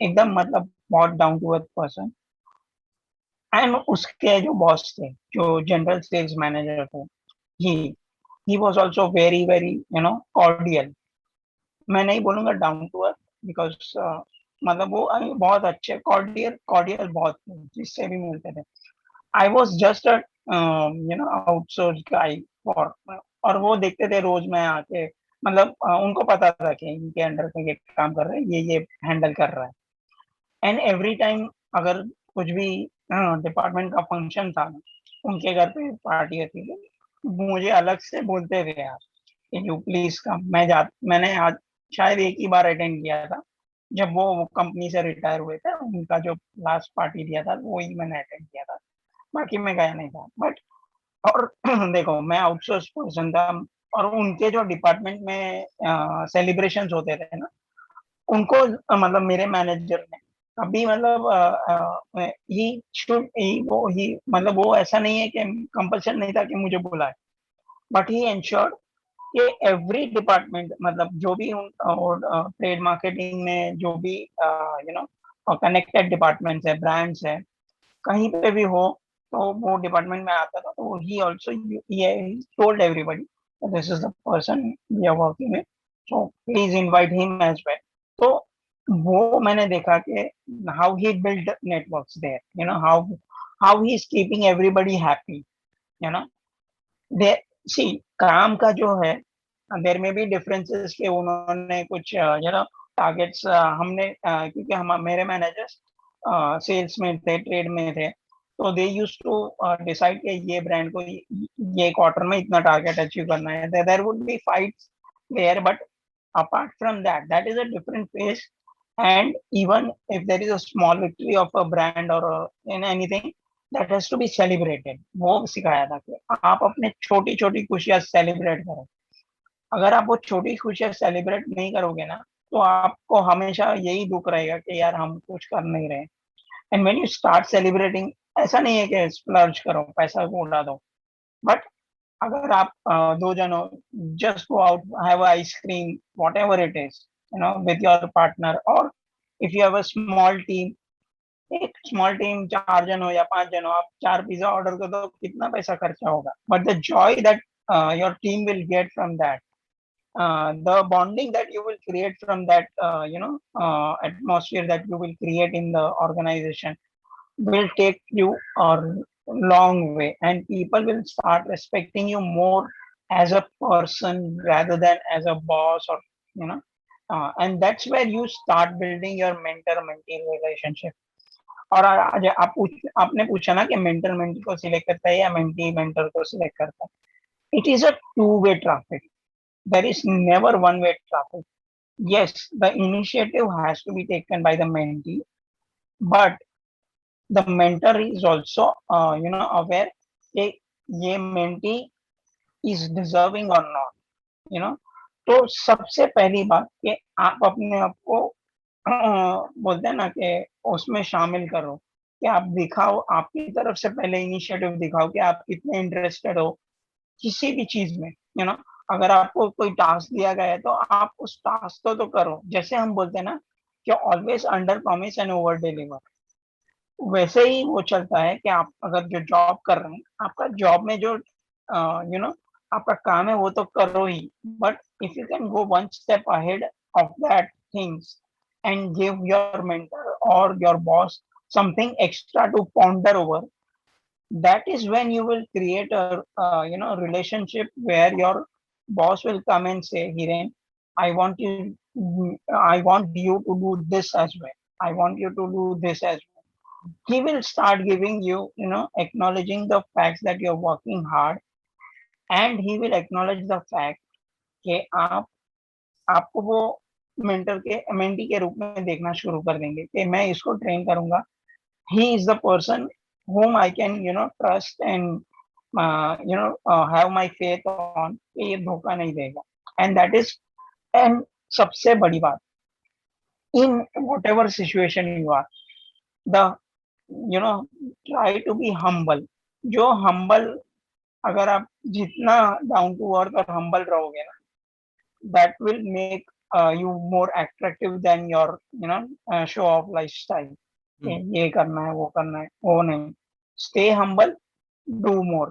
एकदम, मतलब बहुत down to earth person. And उसके जो बॉस थे, जो जनरल सेल्स मैनेजर थे, he he was also very very cordial. मैं नहीं बोलूंगा डाउन टू अर्थ, बिकॉज मतलब वो बहुत अच्छे, कॉर्डियल कॉर्डियल बहुत थे, जिससे भी मिलते थे। I was just a outsource गाई फॉर। और वो देखते थे रोज मैं आके, मतलब उनको पता था कि इनके अंडर पे ये काम कर रहे हैं, ये हैंडल कर रहा है। एंड एवरी टाइम अगर कुछ भी डिपार्टमेंट का फंक्शन था ना, उनके घर पे पार्टी होती थी, मुझे अलग से बोलते थे यार कि यू प्लीज कम। मैंने आज शायद एक ही बार अटेंड किया था, जब वो कंपनी से रिटायर हुए थे, उनका जो लास्ट पार्टी दिया था वो ही मैंने अटेंड किया था। बाकी मैं गया नहीं था, बट और देखो, मैं आउटसोर्स पर्सन था, और उनके जो डिपार्टमेंट में सेलिब्रेशंस होते थे ना, उनको मतलब मेरे मैनेजर ने कभी, मतलब ही शुड ही वो ही मतलब वो ऐसा नहीं है कि कंपल्सन नहीं था कि मुझे बुलाए, बट ही इंश्योर्ड कि एवरी डिपार्टमेंट, मतलब जो भी ट्रेड मार्केटिंग में जो भी कनेक्टेड डिपार्टमेंट्स है, ब्रांड्स है, कहीं पे भी हो, तो वो डिपार्टमेंट में आता था, तो he also told everybody, this is the person we are working with, so please invite him as well. तो वो मैंने देखा कि how he build networks there, how he is keeping everybody happy, you know they see. काम का जो है, देर में भी डिफरेंसेस के उन्होंने कुछ टारगेट्स, हमने क्योंकि हम मेरे मैनेजर्स सेल्स में थे, ट्रेड में थे, तो दे यूज टू डिसाइड कि ये ब्रांड को ये क्वार्टर में इतना टारगेट अचीव करना है। There would be fights there, but apart from that, that is a different phase. And even if there is a small victory of a brand or in anything, that has to be celebrated. वो सिखाया था कि आप अपने छोटी छोटी खुशियां celebrate करो। अगर आप वो छोटी खुशियां सेलिब्रेट नहीं करोगे ना, तो आपको हमेशा यही दुख रहेगा कि यार हम कुछ कर नहीं रहे। And when you start celebrating, ऐसा नहीं है कि स्प्लर्ज करो, पैसा को उड़ा दो, बट अगर आप दो जन हो, just go out, have ice cream, whatever it is, with your partner, और if you have a small team, एक स्मॉल टीम, 4 जन हो या 5 जन हो, आप 4 पिज्जा ऑर्डर कर दो, कितना पैसा खर्चा होगा, but the Joy that your team will get from that, the bonding that you will create from that, atmosphere that you will create in the organization, will take you a long way, and people will start respecting you more as a person rather than as a boss, or you know and that's where you start building your mentor mentee relationship. और आज आपने पूछा ना कि mentor mentee को select करता है या मेंटी मेंटर को सिलेक्ट करता है, it is a two way traffic, there is never one way traffic. Yes, the initiative has to be taken by the mentee, but the mentor is also aware कि ये mentee is deserving or not, you know. तो सबसे पहली बात कि आप अपने आप को बोलते हैं ना कि उसमें शामिल करो, कि आप दिखाओ, आपकी तरफ से पहले इनिशिएटिव दिखाओ कि आप कितने इंटरेस्टेड हो किसी भी चीज में, अगर आपको कोई टास्क दिया गया है तो आप उस टास्क को तो करो। जैसे हम बोलते हैं ना कि always under promise and over deliver, वैसे ही वो चलता है कि आप अगर जो जॉब कर रहे हैं, आपका जॉब में जो आपका काम है वो तो करो ही, but if you can go one step ahead of that things and give your mentor और your boss something extra to ponder over, that is when you will create a relationship where your boss will come and say, Hiren, I want you to do this as well, I want you to do this as well. He will start giving you, acknowledging the facts that you're working hard, and he will acknowledge the fact कि आप आपको वो mentee के रूप में देखना शुरू कर देंगे कि मैं इसको ट्रेन करूंगा, he is the person whom I can trust and have my faith on कि ये धोखा नहीं देगा। And that is, and सबसे बड़ी बात, in whatever situation you are, the you know try to be humble। जो humble, अगर आप जितना डाउन टू अर्थ और हम्बल रहोगे ना, that will make you more attractive than your show off lifestyle। ये करना है वो करना है वो नहीं, stay humble, do more।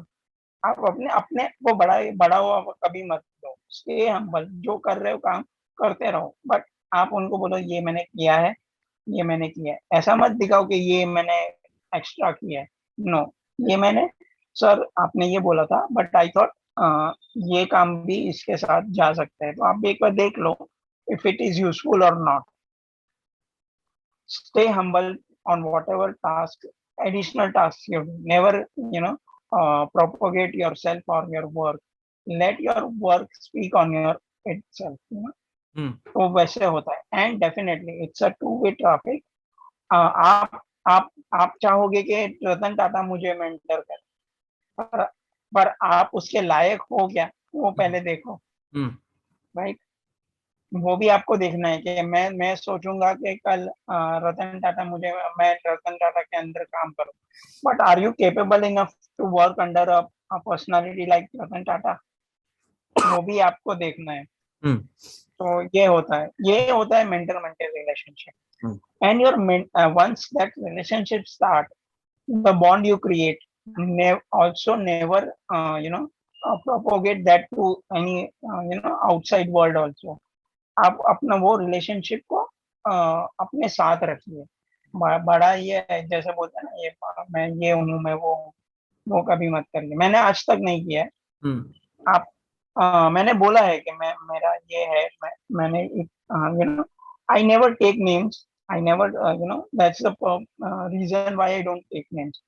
आप अपने अपने को बड़ा हुआ कभी मत दो, स्टे हम्बल, जो कर रहे हो काम करते रहो, बट आप उनको बोलो ये मैंने किया है, ये मैंने किया है, ऐसा मत दिखाओ कि ये मैंने एक्स्ट्रा किया है। नो, ये मैंने, सर आपने ये बोला था बट आई थॉट ये काम भी इसके साथ जा सकता है, तो आप एक बार देख लो इफ इट इज यूजफुल और not. stay humble on whatever task, additional tasks you do. Never, propagate yourself or your work. Let your work speak on your itself। तो वैसे होता है, and definitely it's a two way traffic. आप आप आप चाहोगे कि रतन टाटा मुझे मेंटर करे, पर आप उसके लायक हो क्या, वो पहले देखो, राइट। वो भी आपको देखना है कि मैं सोचूंगा कि कल रतन टाटा मुझे, मैं रतन टाटा के अंदर काम करूं, but are you capable enough to work under a personality like Ratan Tata, वो भी आपको देखना है। तो ये होता है mentor mentor relationship. And your once that relationship start, the bond you create, also never propagate that to any outside world also। आप अपना वो रिलेशनशिप को अपने साथ रखिए। बड़ा ये है, जैसे बोलते हैं ना, ये मैं ये हूँ मैं वो कभी मत करिए। मैंने आज तक नहीं किया है। आप मैंने बोला है कि मेरा ये है, मैंने I never take names, I never that's the reason why I don't take names,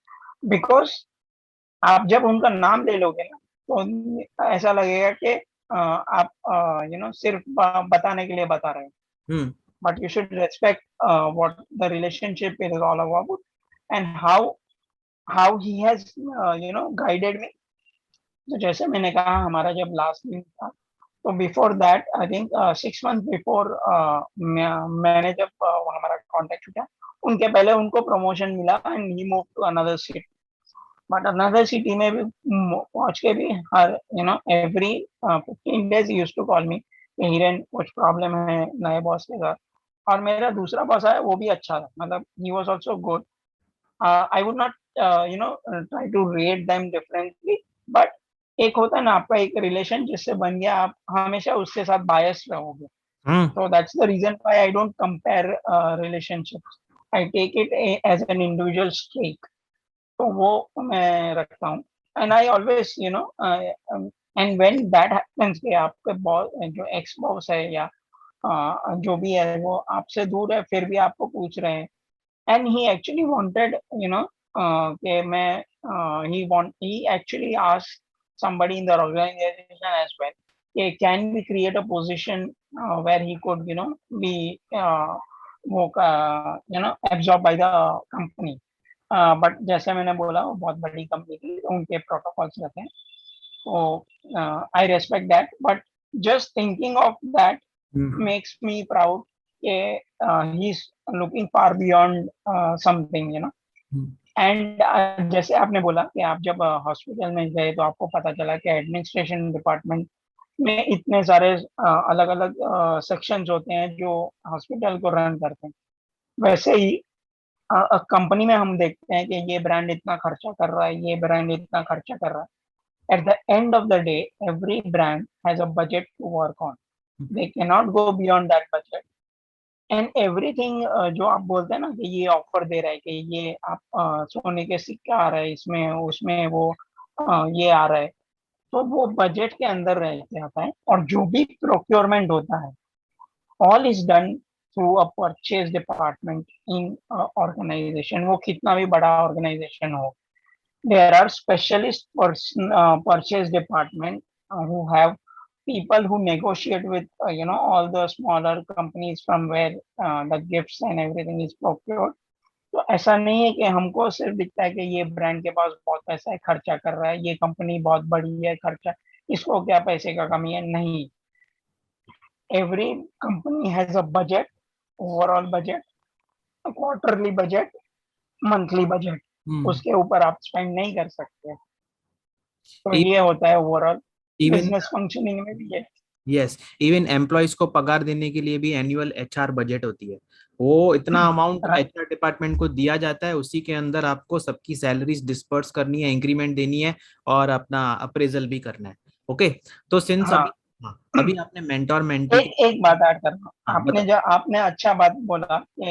because आप जब उनका नाम ले लोगे ना तो ऐसा लगेगा कि आप सिर्फ बताने के लिए बता रहे हैं, but you should respect what the relationship is all about and how he has guided मी। तो जैसे मैंने कहा, हमारा जब लास्ट मीट था, तो before that I think 6 month before मैंने जब हमारा कॉन्टेक्ट हुआ, उनके पहले उनको प्रमोशन मिला and he move to another city. But another city में भी पहुंच के भी हर every 15 days use to call me, Hiren कुछ प्रॉब्लम है नए बॉस के साथ। और मेरा दूसरा बॉस है, वो भी अच्छा था, मतलब he was also good. I would not try to rate them differently, but एक होता है ना आपका एक रिलेशन जिससे बन गया, आप हमेशा उसके साथ बायस रहोगे। So that's the reason why I don't compare relationships. I take it as an individual streak. तो वो मैं रखता हूँ। And I always and when that happens कि आपके बॉस जो एक्स बॉस है या जो भी है वो आपसे दूर है, फिर भी आपको पूछ रहे हैं, एंड ही एक्चुअली वांटेड कि मैं he actually asked somebody in the organization as well, can we create a position where he could be वो absorbed by the company। But जैसे मैंने बोला वो बहुत बड़ी कंपनी थी, तो उनके प्रोटोकॉल्स रहते हैं, तो आई respect that, but just thinking of that hmm makes me proud कि he's looking far beyond something, you know. Hmm and जैसे आपने बोला कि आप जब हॉस्पिटल में गए तो आपको पता चला कि एडमिनिस्ट्रेशन डिपार्टमेंट में इतने सारे अलग अलग सेक्शंस होते हैं जो हॉस्पिटल को रन करते हैं। वैसे ही कंपनी में हम देखते हैं कि ये ब्रांड इतना खर्चा कर रहा है, ये ब्रांड इतना खर्चा कर रहा है। At the end of the day every brand has a budget to work on, they can not go beyond that budget. And everything जो आप बोलते हैं ना कि ये ऑफर दे रहा है कि ये आप सोने के सिक्का आ रहा है इसमें, उसमें वो ये आ रहा है, तो वो बजट के अंदर रह जाता है। और जो भी प्रोक्योरमेंट होता है, all is done through a purchase department in organization, वो कितना भी बड़ा ऑर्गेनाइजेशन हो। There are specialist purchase department who have people who negotiate with all the smaller companies from where the gifts and everything is procured. तो ऐसा नहीं है कि हमको सिर्फ दिखता है कि ये ब्रांड के पास बहुत पैसा है, खर्चा कर रहा है, ये कंपनी बहुत बड़ी है, खर्चा, इसको क्या पैसे का कमी है, नहीं। Every company has a budget, overall budget, quarterly budget, monthly budget, hmm उसके ऊपर आप स्पेंड नहीं कर सकते। तो ये इवन होता है ओवरऑल इवन बिजनेस फंक्शनिंग में भी है। यस, इवन एम्प्लॉयज को पगार देने के लिए भी एनुअल एचआर बजट होती है। वो इतना अमाउंट राइट। एचआर डिपार्टमेंट को दिया जाता है, उसी के अंदर आपको सबकी सैलरीज डिस्पर्स करनी है, इंक्रीमेंट देनी है और अपना अप्रेजल भी करना है। ओके, तो सिंस हाँ। अभी, हाँ, अभी आपने मेंटोर मेंटी के, एक एक बात ऐड करना, हाँ आपने बताओ। जो आपने अच्छा बात बोला कि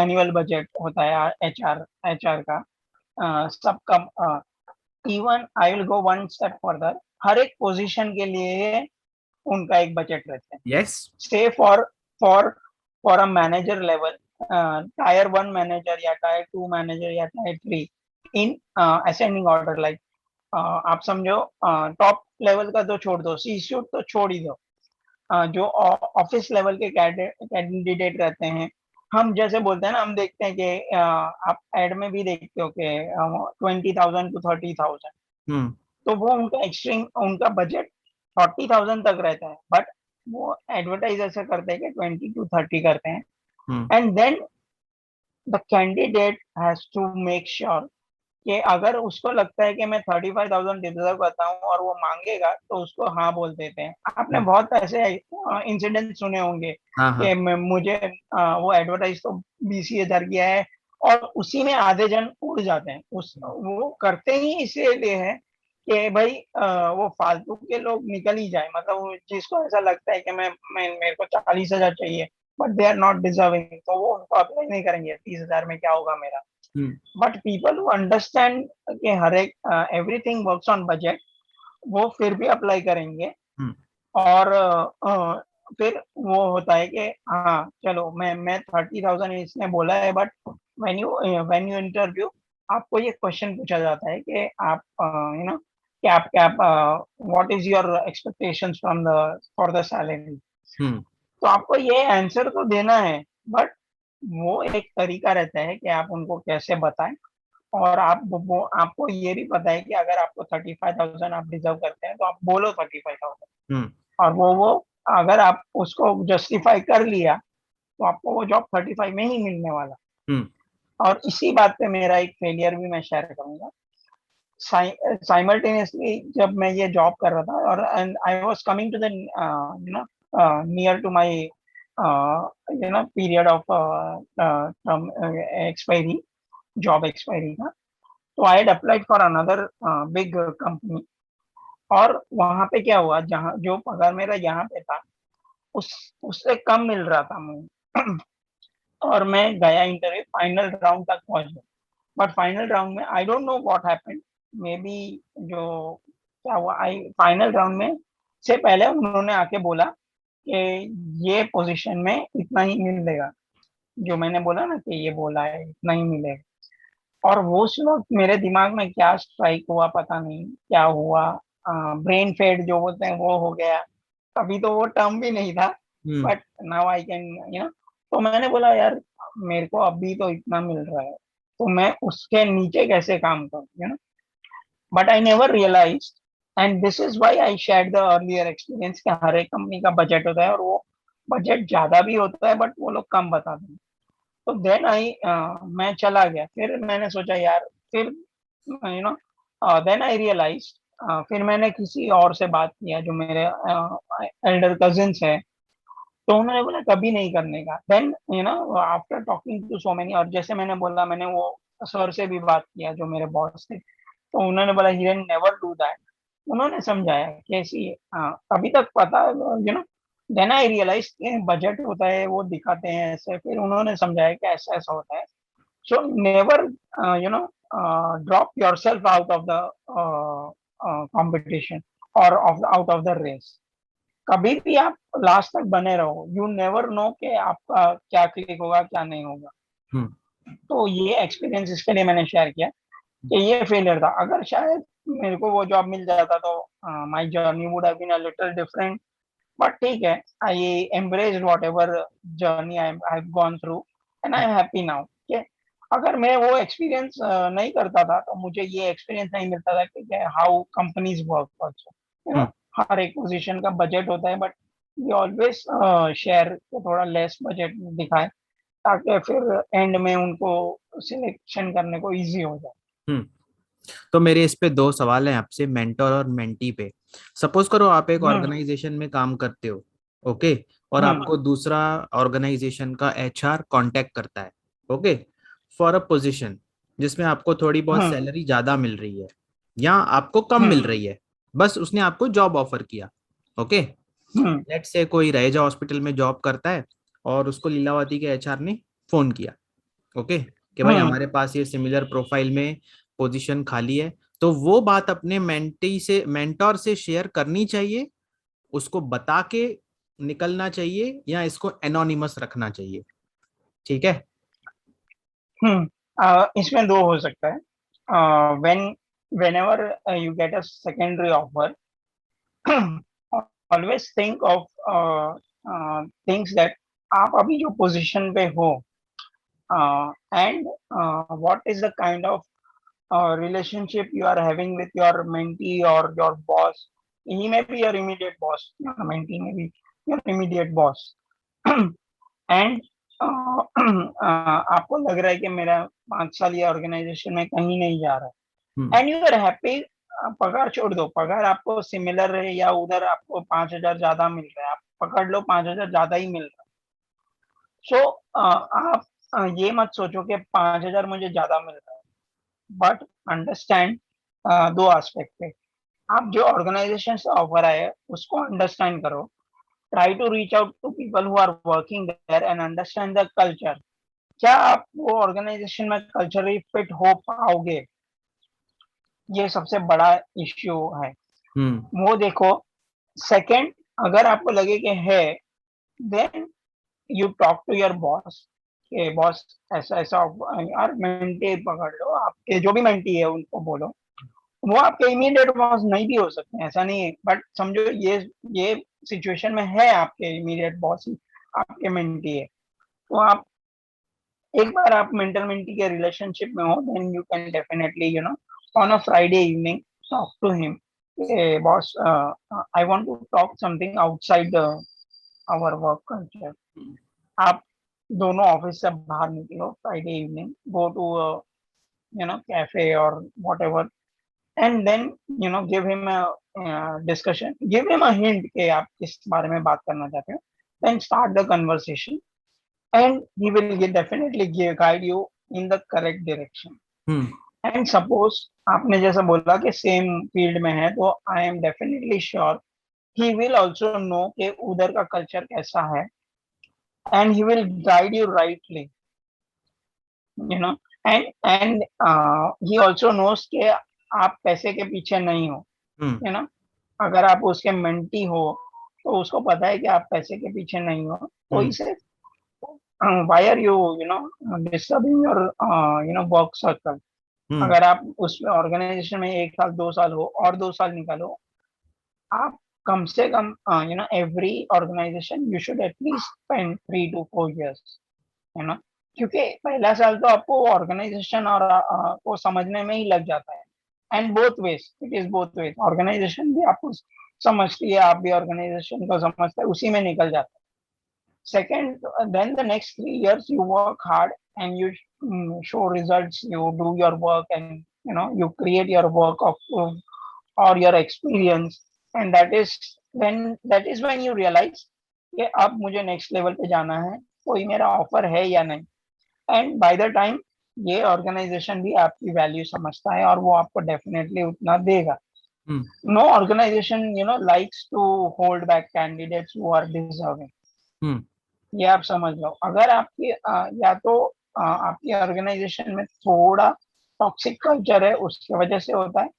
एनुअल बजट होता है एचआर एचआर का, सबका। Even I will go one step further, हर एक पोजीशन के लिए उनका एक बजट रहता है। यस। से for for a manager level, tier one manager या टायर टू मैनेजर या tier three, in ascending order, like आप समझो, टॉप लेवल का तो छोड़ दो, सी शूट तो छोड़ ही दो, जो ऑफिस लेवल के कैंडिडेट रहते हैं, हम जैसे बोलते हैं ना, हम देखते हैं कि आप एड में भी देखते हो कि 20,000 to 30,000, हम्म तो वो उनका एक्सट्रीम, उनका बजट 40,000 तक रहता है, बट वो एडवर्टाइज ऐसा करते हैं कि 20 to 30 करते हैं। Hmm and then the candidate has to make sure कि अगर उसको लगता है कि मैं 35,000 डिजर्व करता हूँ और वो मांगेगा, तो उसको हाँ बोल देते हैं। आपने हम्म, बहुत ऐसे इंसिडेंट सुने होंगे हाँ हाँ। कि मुझे वो एडवर्टाइज तो 20,000 किया है, और उसी में आधे जन उड़ जाते हैं। उस वो करते ही इसलिए है कि भाई वो फालतू के लोग निकल ही जाए, मतलब जिसको ऐसा लगता है कि मैं मेरे को 40,000 चाहिए, but they are not deserving, तो वो उनको अप्लाई नहीं करेंगे, 30,000 में क्या होगा मेरा। हम्म बट पीपल हु अंडरस्टैंड कि हर एक एवरीथिंग वर्क्स ऑन बजट, वो फिर भी अप्लाई करेंगे। हम्म और फिर वो होता है कि हाँ चलो, मैं 30,000 इसने बोला है, बट व्हेन यू इंटरव्यू, आपको ये क्वेश्चन पूछा जाता है कि आप कि आप what is your expectations from the for the salary. Hmm तो आपको ये आंसर तो देना है, बट वो एक तरीका रहता है कि आप उनको कैसे बताएं। और आप वो आपको ये भी पता है कि अगर आपको 35,000 आप डिजर्व करते हैं, तो आप बोलो 35,000, हम्म और वो अगर आप उसको जस्टिफाई कर लिया, तो आपको वो जॉब 35 में ही मिलने वाला। हम्म और इसी बात पे मेरा एक फेलियर भी मैं शेयर करूंगा। साइमल्टेनियसली जब मैं ये जॉब कर रहा था, और and I was coming to the near to my period of expiry, job expiry का, तो I had applied for another big company. और वहां पे क्या हुआ, जहाँ जो पगार मेरा यहाँ पे था, उस उससे कम मिल रहा था मुझे। और मैं गया इंटरव्यू, फाइनल राउंड तक पहुंच गया, बट फाइनल राउंड में I don't know what happened, may be जो क्या हुआ, आई फाइनल राउंड में से पहले उन्होंने आके बोला कि ये पोजीशन में इतना ही मिलेगा, जो मैंने बोला ना कि ये बोला है इतना ही मिलेगा। और वो उस वक्त मेरे दिमाग में क्या स्ट्राइक हुआ पता नहीं क्या हुआ, ब्रेन फेड जो बोलते हैं वो हो गया। अभी तो वो टर्म भी नहीं था, हम्म बट नाउ आई कैन तो मैंने बोला यार, मेरे को अभी तो इतना मिल रहा है, तो मैं उसके नीचे कैसे काम करूँ, but I never realize, and this is why I share the earlier experience कि हर एक कंपनी का बजट होता है और वो बजट ज्यादा भी होता है बट वो लोग कम बताते हैं। तो देन मैं चला गया, फिर मैंने सोचा यार, फिर you know then I realize, फिर मैंने किसी और से बात किया जो मेरे एल्डर कजिन्स है, तो उन्होंने बोला कभी नहीं करने का। Then after talking to so many, और जैसे मैंने बोला, मैंने वो सर से भी बात किया जो मेरे बॉस थे, तो उन्होंने बोला हिरेन नेवर डू दैट। उन्होंने समझाया कैसी, अभी तक पता, देन आई रियलाइज कि बजट होता है वो दिखाते हैं ऐसे, फिर उन्होंने समझाया कि ऐसा ऐसा होता है। So never drop your self out of the competition और आउट ऑफ द रेस। कभी भी आप लास्ट तक बने रहो, यू नेवर नो कि आपका क्या क्लिक होगा क्या नहीं होगा। हम्म। तो ये एक्सपीरियंस इसके लिए मैंने शेयर किया कि ये फेलियर था। अगर शायद मेरे को वो जॉब मिल जाता तो my journey would have been a little different, but ठीक है, I embraced whatever journey I have gone through, and I am happy now कि अगर मैं वो एक्सपीरियंस नहीं करता था तो मुझे ये एक्सपीरियंस नहीं मिलता था कि हाउ कंपनीज वर्क ऑल्सो, हम्म। हर एक पोजीशन का बजट होता है, बट वी ऑलवेज शेयर को थोड़ा लेस बजट दिखाए ताकि फिर एंड में उनको सिलेक्शन करने को इजी हो जाए। हम्म। तो मेरे इस पे दो सवाल हैं आपसे, मेंटर और मेंटी पे। सपोज करो आप एक हम्म। ऑर्गेनाइजेशन में काम करते हो, ओके, और हम्म। आपको दूसरा ऑर्गेनाइजेशन का एचआर कांटेक्ट करता है, ओके, फॉर अ पोजीशन जिसमें आपको थोड़ी बहुत हम्म। सैलरी ज्यादा मिल रही है या आपको कम मिल हम्म। रही है, बस उसने आपको जॉब ऑफर किया, ओके। हम्म। लेट्स से कोई रहेजा हॉस्पिटल में जॉब करता है और उसको लीलावती के एचआर ने फोन किया, ओके, कि भाई हम्म। हमारे पास ये सिमिलर प्रोफाइल में पोजीशन खाली है। तो वो बात अपने मेंटी से, मेंटोर से शेयर करनी चाहिए, उसको बता के निकलना चाहिए, या इसको एनोनिमस रखना चाहिए? ठीक है। इसमें दो हो सकता है। When whenever you get a secondary offer, always think of things that आप अभी जो पोजीशन पे हो, and what is the kind of relationship you are having with your mentee or your boss. He may be your immediate boss, your mentee may be your immediate boss. And आपको लग रहा है कि मेरा 5 साल ये ऑर्गेनाइजेशन में कहीं नहीं जा रहा हम्म। है, एंड यू आर हैप्पी। पगार छोड़ दो, पगार आपको सिमिलर है या उधर आपको 5,000 ज्यादा मिल रहा है, आप पकड़ लो 5,000 ज्यादा ही मिल रहा है। सो आप ये मत सोचो कि 5,000 मुझे ज्यादा मिल रहा है, बट अंडरस्टैंड दो एस्पेक्ट पे। आप जो ऑर्गेनाइजेशन से ऑफर आए उसको अंडरस्टैंड करो, try to reach out to people who are working there and understand the culture. क्या आप वो ऑर्गेनाइजेशन में कल्चरली फिट हो पाओगे, ये सबसे बड़ा इश्यू है, हम्म। वो देखो। सेकंड, अगर आपको लगे कि है, then you talk to your boss कि बॉस ऐसा ऐसा यार, मेंटी पकड़ लो, आपके जो भी मेंटी है उनको बोलो। वो आपके इमीडिएट बॉस नहीं भी हो सकते हैं, ऐसा नहीं है, बट समझो ये सिचुएशन में है, आपके इमीडिएट बॉस ही आपके मेंटी है। तो आप एक बार आप मेंटर मेंटी के रिलेशनशिप में हो, then you can definitely on a Friday evening talk to him, boss I want to talk something outside our work culture. आप दोनों ऑफिस से बाहर निकलो Friday evening, go to cafe और whatever, and then give him a discussion, give him a hint कि आप किस बारे में बात करना चाहते हो, then start the conversation, and he will definitely guide you in the correct direction. Hmm. And suppose आपने जैसा बोला कि सेम फील्ड में है, तो I am definitely sure he will also know कि उधर का कल्चर कैसा है, and he will guide you rightly, you know and he also knows कि आप पैसे के पीछे नहीं हो, हम्म। अगर आप उसके मेंटी हो तो उसको पता है कि आप पैसे के पीछे नहीं हो, तो हम्म। इसे why are you disturbing your work circle। हम्म। अगर आप उस ऑर्गेनाइजेशन में 1 साल 2 साल हो और 2 साल निकालो, आप कम से कम every organization you should at least spend 3 to 4 years, है ना। क्योंकि पहला साल तो आपको ऑर्गेनाइजेशन और को समझने में ही लग जाता है, and both ways, it is both ways, organization भी आपको समझती है, आप भी ऑर्गेनाइजेशन को समझते हैं, उसी में निकल जाता है. Second, then the next 3 years you work hard and you show results. You do your work, and you create your work of or your experience, and that is when you realize कि अब मुझे next level पे जाना है, कोई मेरा offer है या नहीं. एंड बाय द टाइम ये ऑर्गेनाइजेशन भी आपकी वैल्यू समझता है और वो आपको डेफिनेटली उतना देगा. Hmm. No organisation likes to hold back candidates who are deserving. Hmm. ये आप समझ लो. अगर आपकी या तो आपकी ऑर्गेनाइजेशन में थोड़ा टॉक्सिक कल्चर है, उसकी वजह से होता है,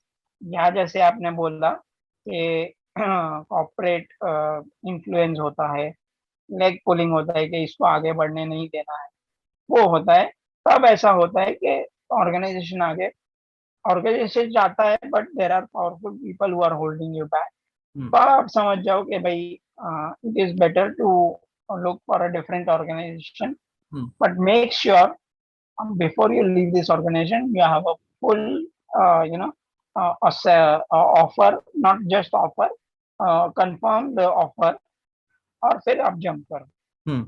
या जैसे आपने बोला कि कॉर्पोरेट इन्फ्लुएंस होता है, लेग पुलिंग होता है कि इसको आगे बढ़ने नहीं देना है, वो होता है. तब ऐसा होता है कि ऑर्गेनाइजेशन आगे ऑर्गेनाइजेशन जाता है, but there are powerful people who are holding you back. Hmm. तो आप समझ जाओ कि भाई it is better to look for a different organization, hmm. but make sure before you leave this organization you have a full you know offer, not just offer, confirm the offer, और फिर आप jump करो. हम्म.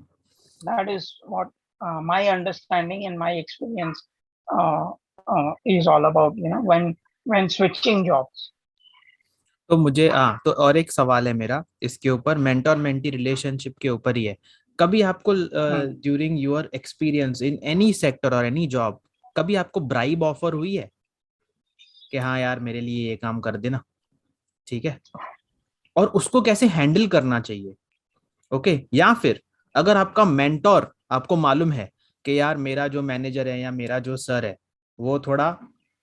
That is what my understanding and my experience uh, is all about, when switching jobs. तो मुझे तो और एक सवाल है मेरा इसके ऊपर, मेंटोर मेंटी रिलेशनशिप के ऊपर ही है. कभी आपको Hmm. During your experience in any sector और एनी जॉब, कभी आपको ब्राइब ऑफर हुई है कि हाँ यार मेरे लिए ये काम कर देना, ठीक है, और उसको कैसे हैंडल करना चाहिए? ओके. या फिर अगर आपका मेंटोर, आपको मालूम है कि यार मेरा जो मैनेजर है या मेरा जो सर है वो थोड़ा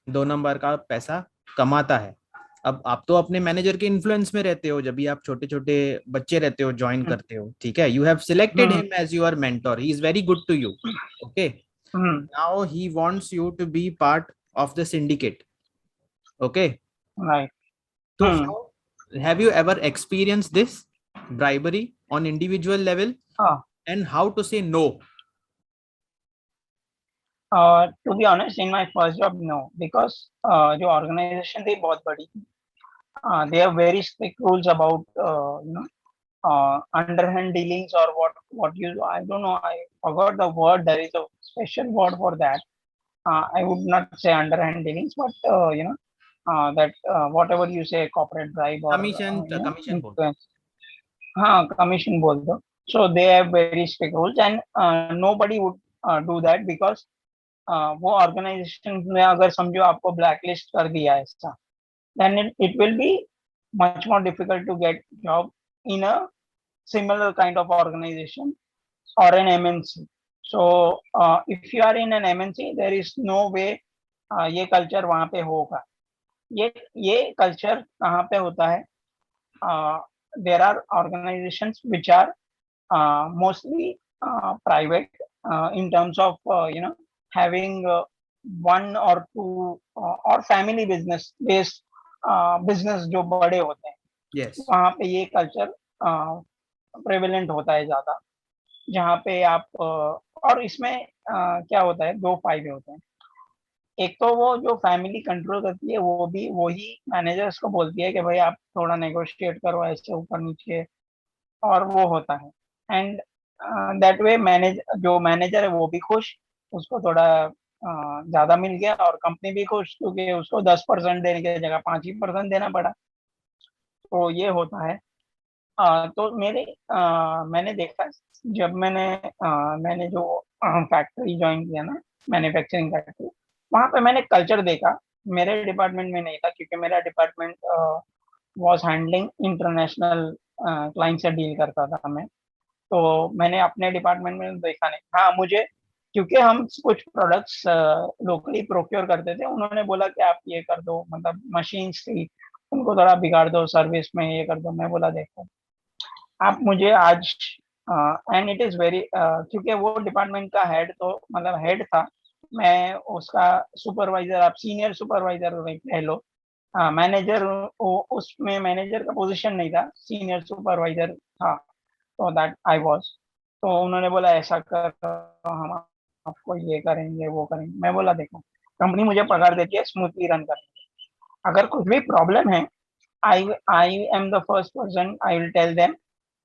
2 नंबर का पैसा कमाता है, अब आप तो अपने मैनेजर के इन्फ्लुएंस में रहते हो, जब भी आप छोटे छोटे बच्चे रहते हो ज्वाइन Hmm. करते हो, ठीक है, you have selected Hmm. Him as your mentor, he is very good to you. Okay. Hmm. Now he wants you to be part of the syndicate. Okay. Right. तो Hmm. How have you ever experience this bribery on individual level, Ah. and how to say no? To be honest, in my first job, no, because जो organization थी बहुत बड़ी थी. They have very strict rules about underhand dealings, or what you, I don't know, I forgot the word. There is a special word for that. I would not say underhand dealings, but that whatever you say, corporate bribe or commission बोल. influence. हाँ, commission बोल दो. So they have very strict rules, and nobody would do that, because वो organisation में अगर समझो आपको black list कर दिया है ऐसा, then it will be much more difficult to get job in a similar kind of organization or an MNC. So if you are in an MNC, there is no way ये culture वहाँ पे होगा. ये culture कहाँ पे होता है? There are organizations which are mostly private, in terms of having one or two or family business based business जो बड़े होते हैं, Yes. वहाँ पे ये कल्चर प्रेवलेंट होता है ज़्यादा. जहाँ पे आप और इसमें क्या होता है, दो फायदे होते हैं. एक तो वो जो फैमिली कंट्रोल करती है, वो भी वही मैनेजर्स को बोलती है कि भाई आप थोड़ा नेगोशिएट करो ऐसे ऊपर नीचे, और वो होता है. एंड दैट वे मैनेज जो मैनेजर है वो भी खुश, उसको थोड़ा ज़्यादा मिल गया, और कंपनी भी खुश क्योंकि उसको 10% देने की जगह 5% देना पड़ा. तो ये होता है. तो मैंने देखा, जब मैंने जो फैक्ट्री ज्वाइन किया ना, मैन्युफैक्चरिंग फैक्ट्री, वहाँ पे मैंने कल्चर देखा. मेरे डिपार्टमेंट में नहीं था, क्योंकि मेरा department was handling international client से डील करता था मैं. तो मैंने अपने डिपार्टमेंट में देखा नहीं. हाँ, मुझे, क्योंकि हम कुछ प्रोडक्ट्स लोकली प्रोक्योर करते थे, उन्होंने बोला कि आप ये कर दो, मतलब मशीन्स थी, उनको थोड़ा बिगाड़ दो सर्विस में, ये कर दो. मैं बोला देखो, आप मुझे आज, एंड इट इज़ वेरी, क्योंकि वो डिपार्टमेंट का हेड, तो मतलब हेड था, मैं उसका सुपरवाइजर, आप सीनियर सुपरवाइजर कह लो. मैनेजर, उसमें मैनेजर का पोजीशन नहीं था, सीनियर सुपरवाइजर था. तो दैट आई वाज. तो उन्होंने बोला ऐसा करो, हम आपको ये करेंगे वो करेंगे। मैं बोला देखो, कंपनी मुझे पगार देती है स्मूथली रन करने के लिए। अगर कुछ भी प्रॉब्लम है, I I am the first person, I will tell them,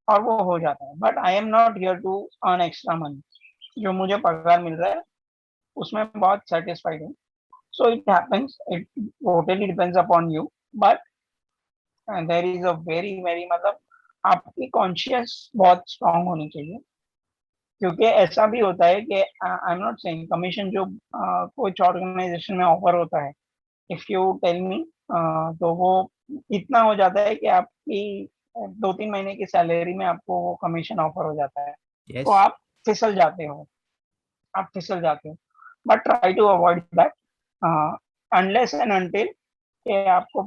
और वो हो जाता है। But I am not here to earn extra money. जो मुझे पगार मिल रहा है उसमें बहुत सेटिस्फाइड हूँ। So it happens, it totally depends upon you. But there is a very very, मतलब आपकी कॉन्शियस बहुत स्ट्रांग होनी चाहिए। क्योंकि ऐसा भी होता है कि I am not saying commission जो कुछ ऑर्गेनाइजेशन में ऑफर होता है, इफ यू टेल मी, तो वो इतना हो जाता है कि आपकी 2-3 महीने की सैलरी में आपको वो कमीशन ऑफर हो जाता है। तो यस, आप फिसल जाते हो, आप फिसल जाते हो। But try to avoid that, unless and until कि आपको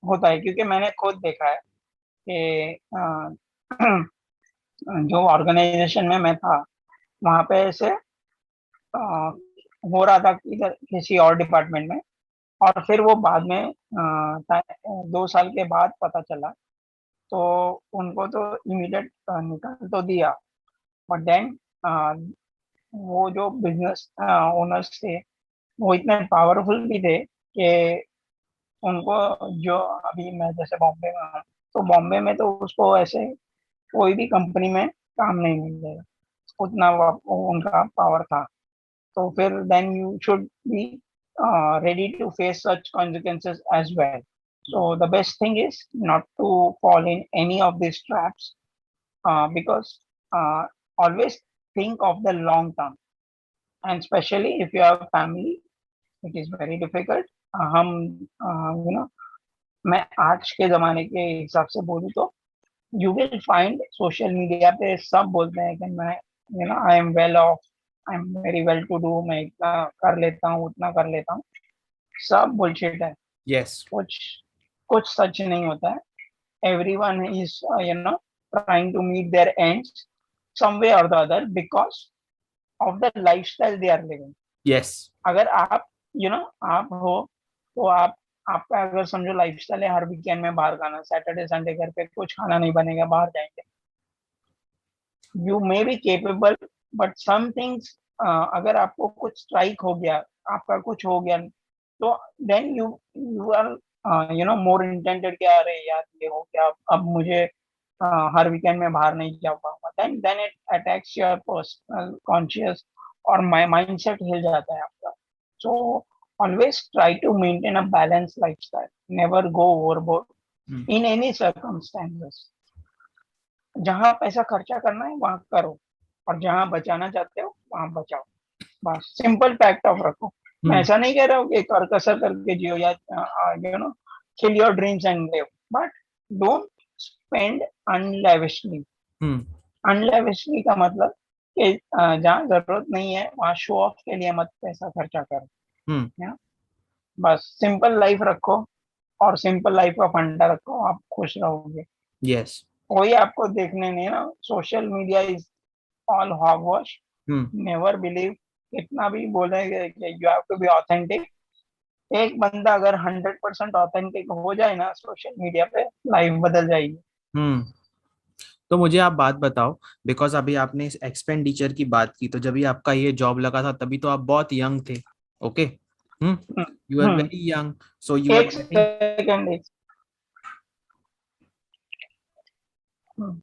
होता है। क्योंकि मैंने खुद देखा है कि जो ऑर्गेनाइजेशन में मैं था, वहाँ पे ऐसे अ, हो रहा था इधर किसी और डिपार्टमेंट में, और फिर वो बाद में 2 साल के बाद पता चला। तो उनको तो इमीडिएट निकाल तो दिया। बट देन वो जो बिजनेस ओनर्स थे, वो इतने पावरफुल भी थे कि उनको, जो अभी मैं जैसे बॉम्बे में हूँ, तो बॉम्बे में तो उसको ऐसे कोई भी कंपनी में काम नहीं मिलेगा, उतना उनका पावर था। तो फिर then you should be ready to face such consequences as well. So the best thing is not to fall in any of these traps, because always think of the long term, and especially if you have a family, it is very difficult. हम मैं आज के ज़माने के हिसाब से बोलूँ तो you will find social media पे सब बोलते हैं कि मैं, I am well off, I am very well to do, मैं इतना कर लेता हूँ, उतना कर लेता हूँ। सब बुलशिट है। यस, कुछ कुछ सच नहीं होता है। Everyone is trying to meet their ends some way or the other because of the lifestyle they are living. Yes, अगर आप आप हो, तो आपका अगर समझो लाइफस्टाइल है हर वीकेंड में बाहर खाना, सैटरडे संडे घर पे कुछ खाना नहीं बनेगा, बाहर जाएंगे, you may be capable. But some things, अगर आपको कुछ स्ट्राइक हो गया, आपका कुछ हो गया, तो then you you are more intended कि अरे यार ये हो गया, अब मुझे हर वीकेंड में बाहर नहीं जा पाऊंगा। Then it attacks your personal conscious, और माइंड सेट हिल जाता है आपका। So always try to maintain a balance lifestyle, never go overboard in any circumstances. जहाँ पैसा खर्चा करना है वहां करो, और जहाँ बचाना चाहते हो वहां बचाओ। बस सिंपल फैक्ट ऑफ रखो। मैं ऐसा नहीं कह रहा हूँ कि कर कसर करके जियो, या kill your dreams and live, but don't spend unlavishly. Unlavishly का मतलब कि जहाँ जरूरत नहीं है वहां शो ऑफ के लिए मत पैसा खर्चा करो। या बस सिंपल लाइफ रखो, और सिंपल लाइफ का फंडा रखो, आप खुश रहोगे। यस, कोई आपको देखने नहीं ना, social media is all hogwash. Never believe, कितना भी बोले कि you have to be authentic. एक बंदा अगर 100% ऑथेंटिक हो जाए ना सोशल मीडिया पे, लाइफ बदल जाएगी। हम्म। तो मुझे आप बात बताओ, बिकॉज अभी आपने इस एक्सपेंडिचर की बात की, तो जब भी आपका ये जॉब लगा था तभी तो आप बहुत यंग थे। Okay. Hmm. Hmm, you are hmm, very young, so you are एक गेटिंग। सेकंड, एक hmm,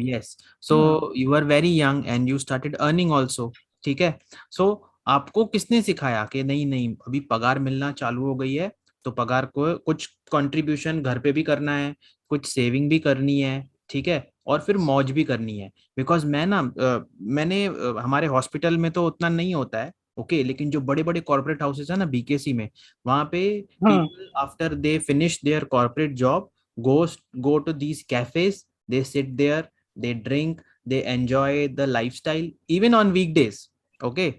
yes, so hmm, you are very young and you started earning also. ठीक है। सो आपको किसने सिखाया कि नहीं नहीं अभी पगार मिलना चालू हो गई है, तो पगार को कुछ कंट्रीब्यूशन घर पे भी करना है, कुछ सेविंग भी करनी है, ठीक है, और फिर मौज भी करनी है। बिकॉज मैंने हमारे हॉस्पिटल में तो उतना नहीं होता है। ओके, लेकिन जो बड़े बड़े कॉर्पोरेट हाउसेस है ना बीकेसी में, वहाँ पे hmm, people after they finish their corporate job go to these cafes, they sit there, they drink, they enjoy the lifestyle even on weekdays. Okay,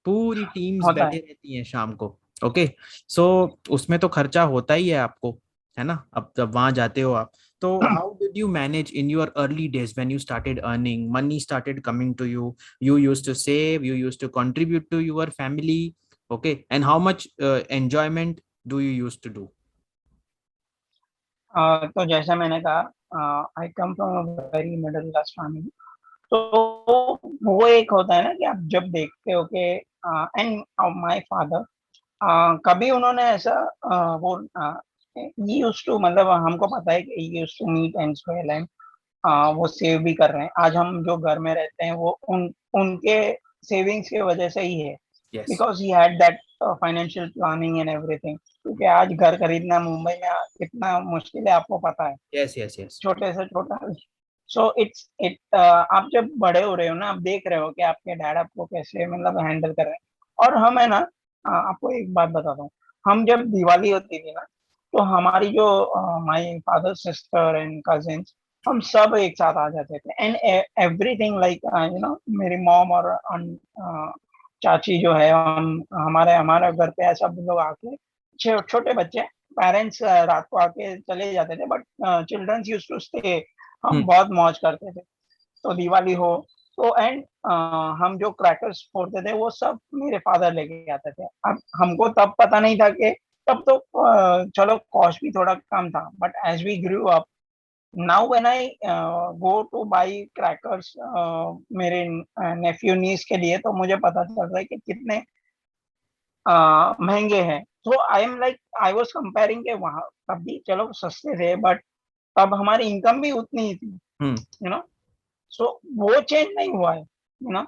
पूरी टीम्स होता बैठे है। रहती हैं शाम को। ओके, सो उसमें तो खर्चा होता ही है आपको, है ना, अब जब वहां जाते हो आप। तो how did you manage in your early days when you started earning money started coming to you? You used to save, you used to contribute to your family, okay, and how much enjoyment do you used to do? तो जैसा मैंने कहा, I come from a very middle class family. तो वो एक होता है ना कि आप जब देखते हो कि एंड माय फादर कभी उन्होंने ऐसा वो ही यूज्ड टू, मतलब हमको पता है कि he used to meet and swell एंड वो सेव भी कर रहे हैं। आज हम जो घर में रहते हैं वो उनके सेविंग्स की वजह से ही है, Yes. Because he had that financial planning and everything. क्योंकि आज घर खरीदना मुंबई में कितना मुश्किल है आपको पता है, Yes, yes, yes. छोटे से छोटा। सो इट्स इट आप जब बड़े हो रहे हो ना, आप देख रहे हो कि आपके डैड आपको कैसे मतलब हैंडल कर रहे हैं। और हम है ना, आपको एक बात बताता हूँ, हम जब दिवाली होती थी ना, तो हमारी जो my father sister and cousins, हम सब एक साथ आ जाते थे एंड एवरीथिंग लाइक मेरी मॉम और चाची जो है, हम हमारे हमारे घर पे सब लोग आके, छोटे बच्चे, पेरेंट्स रात को आके चले जाते थे, but childrens used to stay. हम Hmm. बहुत मौज करते थे। तो दिवाली हो तो एंड हम जो क्रैकर्स फोड़ते थे वो सब मेरे फादर लेके आते थे। अब हमको तब पता नहीं था कि तब तो चलो कॉस्ट भी थोड़ा कम था, but as we grew up, now when I go to buy crackers मेरे नेफ्यू नीस के लिए, तो मुझे पता चल रहा है कि कितने महंगे हैं। तो I am like, I was comparing के वहां तब भी चलो सस्ते थे, बट तब हमारी इनकम भी उतनी ही थी, Hmm. You know. सो वो चेंज नहीं हुआ है, यू नो।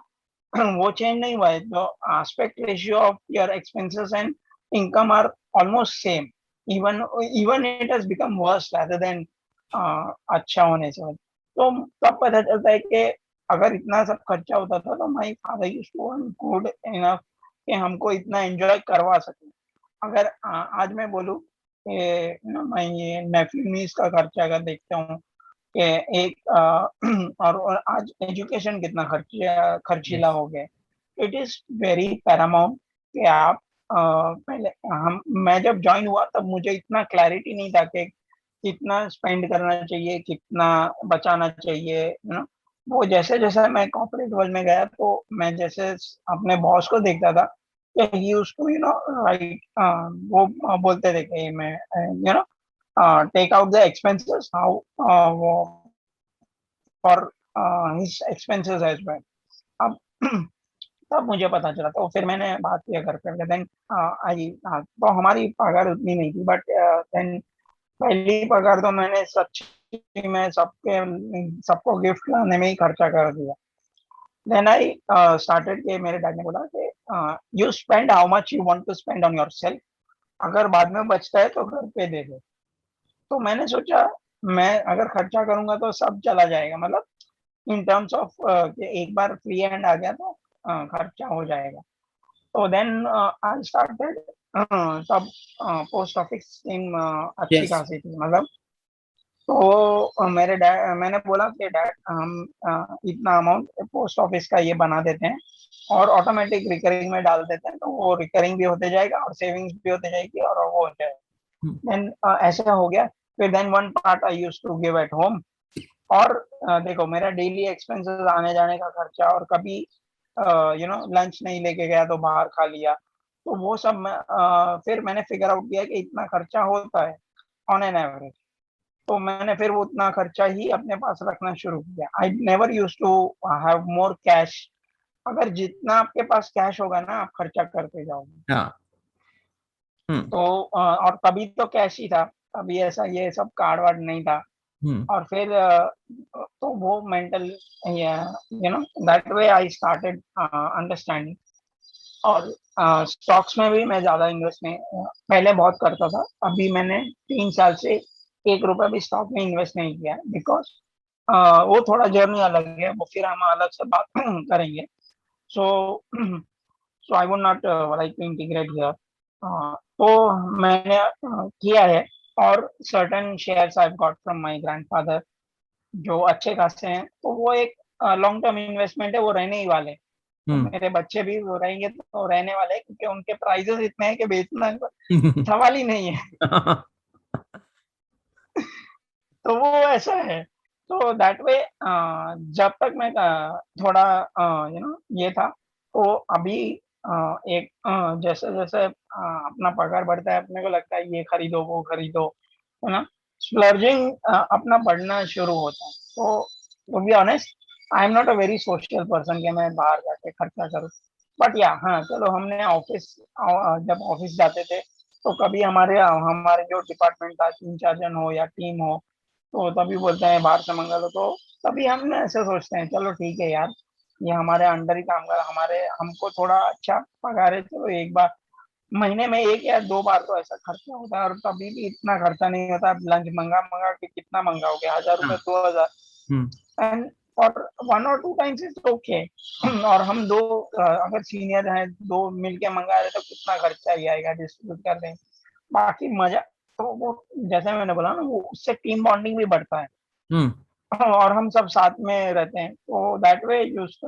वो चेंज नहीं हुआ है। The aspect ratio of your expenses and income are almost same. Even even it has become worse rather than अच्छा होने से। तो तब पता चलता है कि अगर इतना सब खर्चा होता था तो my father used to earn good enough कि हमको इतना एंजॉय करवा सके। अगर आज मैं बोलूँ कि मैं ये नेफ्यू नीस का खर्चा अगर देखता हूँ कि एक और आज एजुकेशन कितना खर्चीला Yes. हो गया। इट इज वेरी पैरामाउंट कि आप पहले हम मैं जब ज्वाइन हुआ तब मुझे इतना क्लैरिटी नहीं था कि कितना स्पेंड करना चाहिए, कितना बचाना चाहिए, वो जैसे जैसे मैं कॉर्पोरेट वर्ल्ड में गया तो मैं जैसे अपने बॉस को देखता था कि ही यूज्ड टू राइट, वो बोलते थे कि मैं take out the expenses how for his expenses as well। अब तब मुझे पता चला, तो फिर मैंने बात किया घर पे। देन आई, तो हमारी पगार उतनी नहीं थी, बट देन पहली पगार तो मैंने सच्ची में सबके सबको गिफ्ट लाने में ही खर्चा कर दिया। देन आई स्टार्टेड के मेरे डैड ने बोला कि you spend how much you want to spend on yourself, अगर बाद में बचता है तो घर पे दे दो। तो मैंने सोचा मैं अगर खर्चा करूंगा तो सब चला जाएगा, मतलब इन टर्म्स ऑफ एक बार फ्री हैंड आ गया तो खर्चा हो जाएगा। तो देन आई स्टार्टेड, तब पोस्ट ऑफिस टीम अच्छी Yes. खासी थी, मतलब। तो मेरे डैड, मैंने बोला कि डैड हम इतना अमाउंट पोस्ट ऑफिस का ये बना देते हैं और ऑटोमेटिक रिकरिंग में डाल देते हैं, तो वो रिकरिंग भी होते जाएगा और सेविंग्स भी होते जाएगी और वो हो जाएगा। Hmm. देन ऐसा हो गया। फिर then one part I used to give at home. और देखो मेरा डेली एक्सपेंसेस आने जाने का खर्चा, और कभी लंच नहीं लेके गया तो बाहर खा लिया, तो वो सब फिर मैंने फिगर आउट किया कि इतना खर्चा होता है ऑन एन एवरेज। तो मैंने फिर वो उतना खर्चा ही अपने पास रखना शुरू किया। I never use to have more cash. अगर जितना आपके पास कैश होगा ना, आप खर्चा करते जाओगे। हाँ. Hmm. तो और तभी तो कैश ही था, तभी ऐसा ये सब कार्ड वार्ड नहीं था। Hmm. और फिर तो वो mental, that way I started understanding. और स्टॉक्स में भी मैं ज्यादा इन्वेस्ट नहीं, पहले बहुत करता था। अभी मैंने 3 साल से 1 रुपया भी स्टॉक में इन्वेस्ट नहीं किया, बिकॉज वो थोड़ा जर्नी अलग है, वो फिर हम अलग से बात करेंगे। So so I would not like to integrate here. तो मैंने किया है। और certain shares I got from my grandfather जो अच्छे खासे हैं, तो वो एक लॉन्ग टर्म इन्वेस्टमेंट है, वो रहने ही वाले हैं। तो Hmm. मेरे बच्चे भी वो रहेंगे तो रहने वाले हैं, क्योंकि उनके प्राइजेस इतने हैं कि बेचना सवाल ही नहीं है। तो वो ऐसा है। तो दैट वे जब तक मैं थोड़ा ये था, तो अभी एक जैसे जैसे अपना पगार बढ़ता है, अपने को लगता है ये खरीदो वो खरीदो, है ना। स्प्लर्जिंग अपना बढ़ना शुरू होता है। तो to be honest, I am not a very social person कि मैं बाहर जाके खर्चा करूँ। बट या हाँ, चलो हमने ऑफिस, जब ऑफिस जाते थे तो कभी हमारे हमारे जो डिपार्टमेंट था, 3-4 जन हो या टीम हो, तो तभी बोलते हैं बाहर से मंगा लो। तो तभी हम ऐसे सोचते हैं चलो ठीक है यार, ये हमारे अंडर ही काम कर, हमारे हमको थोड़ा अच्छा पगार है, चलो एक बार महीने में 1 या 2 बार तो ऐसा खर्चा होता है। और तभी भी इतना खर्चा नहीं होता। लंच मंगा मंगा के कितना मंगाओगे, 1,000 रुपए, हाँ। 2,000, हम्म। एंड फॉर 1 और 2 टाइम्स इज ओके। और हम दो, अगर सीनियर हैं, दो मिलके मंगा रहे तो कितना खर्चा ही आएगा, डिस्ट्रीब्यूट कर देंगे। बाकी मजा तो वो, जैसे मैंने बोला ना, वो उससे टीम बॉन्डिंग भी बढ़ता है। हम्म। और हम सब साथ में रहते हैं, तो दैट वे यूज।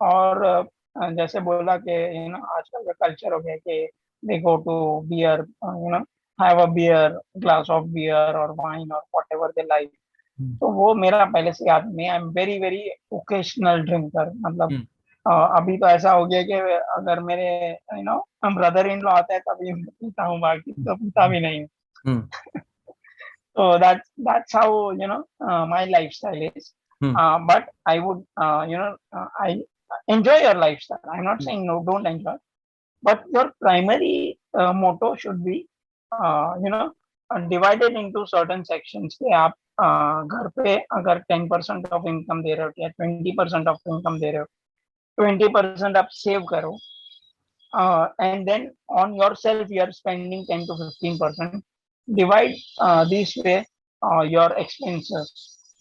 और जैसे बोला कि आजकल का कल्चर हो गया कि they go to beer, have a beer, glass of beer और वाइन और whatever they like. Hmm. तो वो मेरा पहले से याद नहीं है। I am very very occasional drinker. मतलब हम्म। अभी तो ऐसा हो गया कि अगर मेरे ब्रदर इन लॉ आता है तभी मैं पीता हूँ, बाकी तो पीता भी नहीं हूँ। हम्म। So that's how my lifestyle is. Hmm. But I would I enjoy your lifestyle. I'm not hmm. saying no, don't enjoy. But your primary motto should be divided into certain sections. कि आप घर पे अगर 10% of income दे रहे हो या 20% of income दे रहे हो, 20% आप सेव करो, and then on yourself you are spending 10 to 15%. Divide this way your expenses.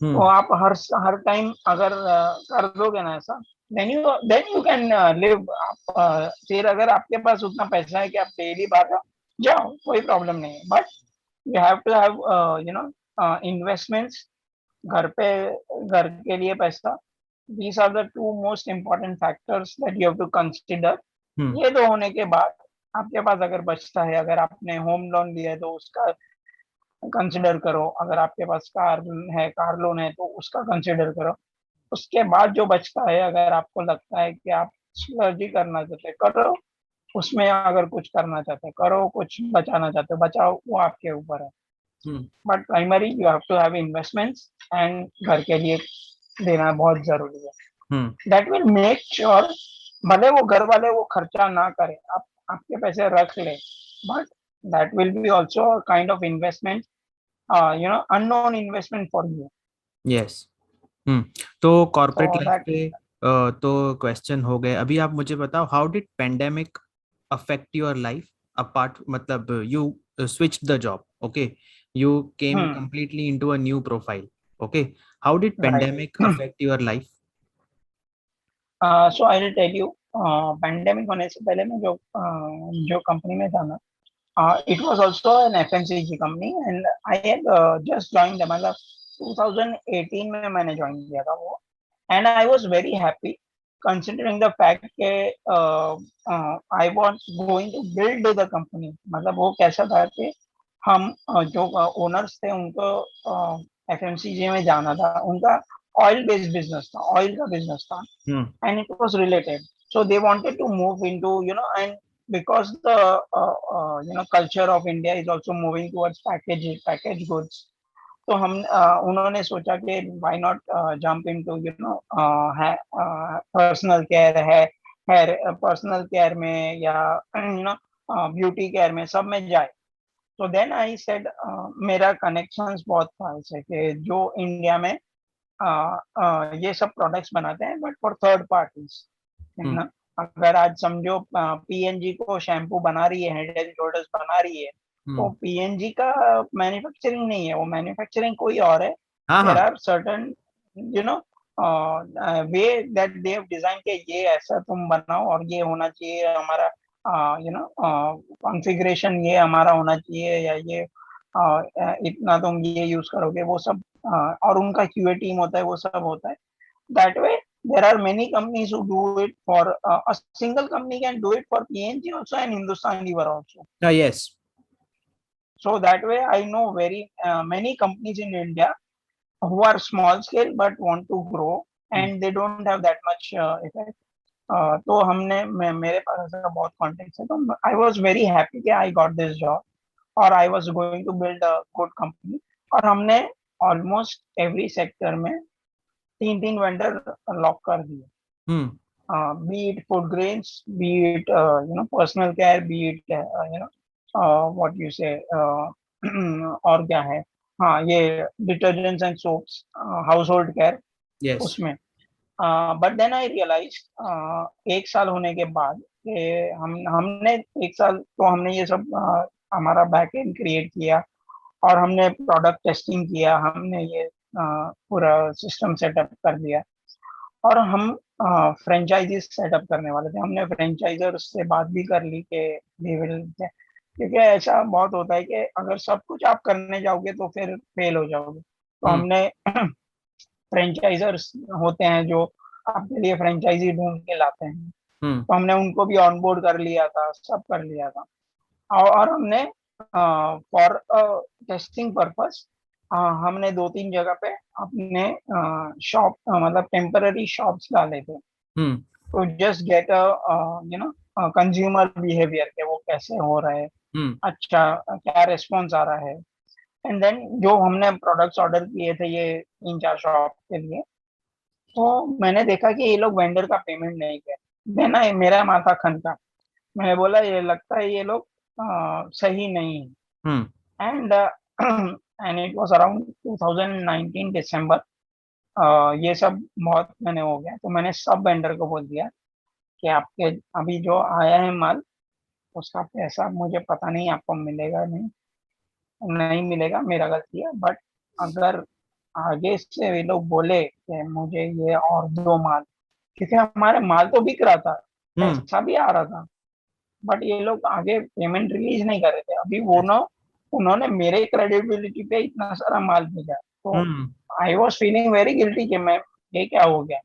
तो हम्म। आप हर टाइम अगर कर दोगे ना ऐसा, देन यू कैन लिव। आप फिर अगर आपके पास उतना पैसा है कि आप डेली बाहर जाओ, कोई प्रॉब्लम नहीं है। But you have to have investments, घर पे, घर के लिए पैसा। These are the two most important factors that you have to consider. Hmm. ये दो होने के बाद आपके पास अगर बचता है, अगर आपने होम लोन लिया है तो उसका कंसिडर करो, अगर आपके पास कार है, कार लोन है तो उसका कंसिडर करो। उसके बाद जो बचता है, अगर आपको लगता है कि आप स्प्लर्जी करना चाहते हैं, करो। उसमें अगर कुछ करना चाहते हैं करो, कुछ बचाना चाहते हो बचाओ, वो आपके ऊपर है। हम्म। But primary you have to have investments, and घर के लिए देना बहुत जरूरी है। Hmm. That will make sure, भले वो घर वाले वो खर्चा ना करें, आप आपके पैसे रख ले, but that will be also kind of investment, unknown investment for you. Yes. Hmm. तो सो कॉर्पोरेट लाइफ दैट, पे तो क्वेश्चन हो गए। अभी आप मुझे बताओ, how did pandemic affect your life? Apart मतलब you switch the job, okay, you came completely into a new profile, okay, how did right. pandemic affect your life? So I will tell you, pandemic होने से पहले मैं जो company में था ना, it was also an FMCG company, and I had just joined, मतलब 2018 में मैंने ज्वाइन किया था वो। And I was very happy considering the fact के I was going to build the company. मतलब वो कैसा था कि हम जो ओनर्स थे उनको एफएमसीजी में जाना था, उनका ऑयल बेस्ड बिजनेस था, ऑयल का बिजनेस था, हम्म। and it was related. So they wanted to move into, and because the culture of India is also moving towards package goods. तो हम उन्होंने सोचा कि why not jump into personal care है personal care में, या beauty care में, सब में जाए। तो देन आई सेड, मेरा कनेक्शंस बहुत था ऐसे कि जो इंडिया में ये सब प्रोडक्ट्स बनाते हैं, बट फॉर थर्ड पार्टीज, है हम्म। ना। अगर आज समझो पीएनजी को शैम्पू बना रही है, हेड एंड शोल्डर्स बना रही है, तो हम्म। पीएनजी का मैन्युफैक्चरिंग नहीं है, वो मैन्युफैक्चरिंग कोई और है। हाँ, देर हाँ। Are certain you know way that they have design के ये ऐसा तुम बनाओ, और ये होना चाहिए हमारा, कॉन्फ़िगरेशन ये हमारा होना चाहिए, या ये इतना तुम ये यूज करोगे, वो सब। और उनका क्यूए टीम होता है, वो सब होता है। That way there are many companies who do it for a single company can do it for PNG also and Hindustan Lever also. Yes. So that way I know very many companies in India who are small scale but want to grow, hmm. and they don't have that much effect. तो मेरे पास ऐसा बहुत contact है, तो I was very happy कि I got this job, और I was going to build a good company. और हमने ऑलमोस्ट एवरी सेक्टर में तीन तीन वेंडर लॉक कर दिए, Hmm. be it food grains, be it personal care, be it what you say, और क्या है, हाँ ये detergents and soaps, house hold care, Yes. उसमें। बट देन आई रियलाइज एक साल होने के बाद कि हमने एक साल तो हमने ये सब हमारा बैक एंड क्रिएट किया, और हमने प्रोडक्ट टेस्टिंग किया, हमने ये पूरा सिस्टम सेटअप कर दिया, और हम फ्रेंचाइजी सेटअप करने वाले थे। हमने फ्रेंचाइजर से बात भी कर ली कि we will, क्योंकि ऐसा बहुत होता है कि अगर सब कुछ आप करने जाओगे तो फिर फेल हो जाओगे। तो Hmm. हमने फ्रेंचाइजर्स होते हैं जो आपके लिए फ्रेंचाइजी ढूंढ के लाते हैं, Hmm. तो हमने उनको भी ऑनबोर्ड कर लिया था, सब कर लिया था। और हमने फॉर टेस्टिंग पर्पस हमने दो तीन जगह पे अपने शॉप, मतलब टेम्पररी शॉप्स डाले थे, Hmm. तो just get a you know consumer behaviour के वो कैसे हो रहा है, Hmm. अच्छा क्या रिस्पॉन्स आ रहा है। एंड देन जो हमने प्रोडक्ट्स ऑर्डर किए थे ये तीन चार शॉप के लिए, तो मैंने देखा कि ये लोग वेंडर का पेमेंट नहीं किया। देन मेरा माथा खनका, मैंने बोला ये लगता है ये लोग सही नहीं है। Hmm. And and it was around 2019 दिसंबर, ये सब बहुत मैंने हो गया, तो मैंने सब वेंडर को बोल दिया कि आपके अभी जो आया है माल, उसका पैसा मुझे पता नहीं आपको मिलेगा नहीं, नहीं मिलेगा, मेरा गलती है। बट अगर आगे से ये लोग बोले कि मुझे ये और दो माल, क्योंकि हमारे माल तो बिक रहा था, Hmm. पैसा भी आ रहा था, बट ये लोग आगे पेमेंट रिलीज नहीं कर रहे थे। अभी वो Yes. ना, उन्होंने मेरे क्रेडिबिलिटी पे इतना सारा माल भेजा, तो Hmm. I was feeling very guilty कि मैं, ये क्या हो गया।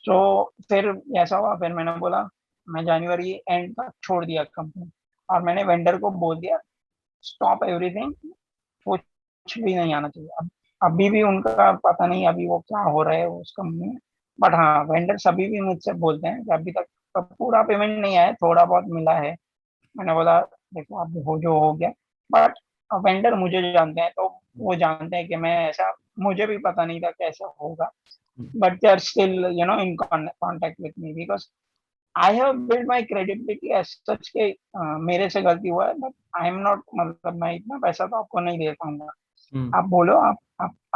तो फिर ऐसा हुआ, फिर मैंने बोला, मैं जनवरी एंड तक छोड़ दिया कंपनी, और मैंने वेंडर को बोल दिया स्टॉप एवरीथिंग, कुछ भी नहीं आना चाहिए। अब अभी भी उनका पता नहीं अभी वो क्या हो रहा है उस कंपनी में, बट हाँ वेंडर्स अभी भी मुझसे बोलते हैं कि अभी तक पूरा पेमेंट नहीं आया है, थोड़ा बहुत मिला है। मैंने बोला देखो अब हो जो हो गया, बट वेंडर मुझे जानते हैं, तो वो जानते हैं कि मैं ऐसा, मुझे भी पता नहीं था कैसे होगा, but they are still in contact with me, because I have build my credibility as such के मेरे से गलती हुआ है, बट आई एम नॉट, मतलब मैं इतना पैसा तो आपको नहीं दे पाऊंगा। Hmm. आप बोलो,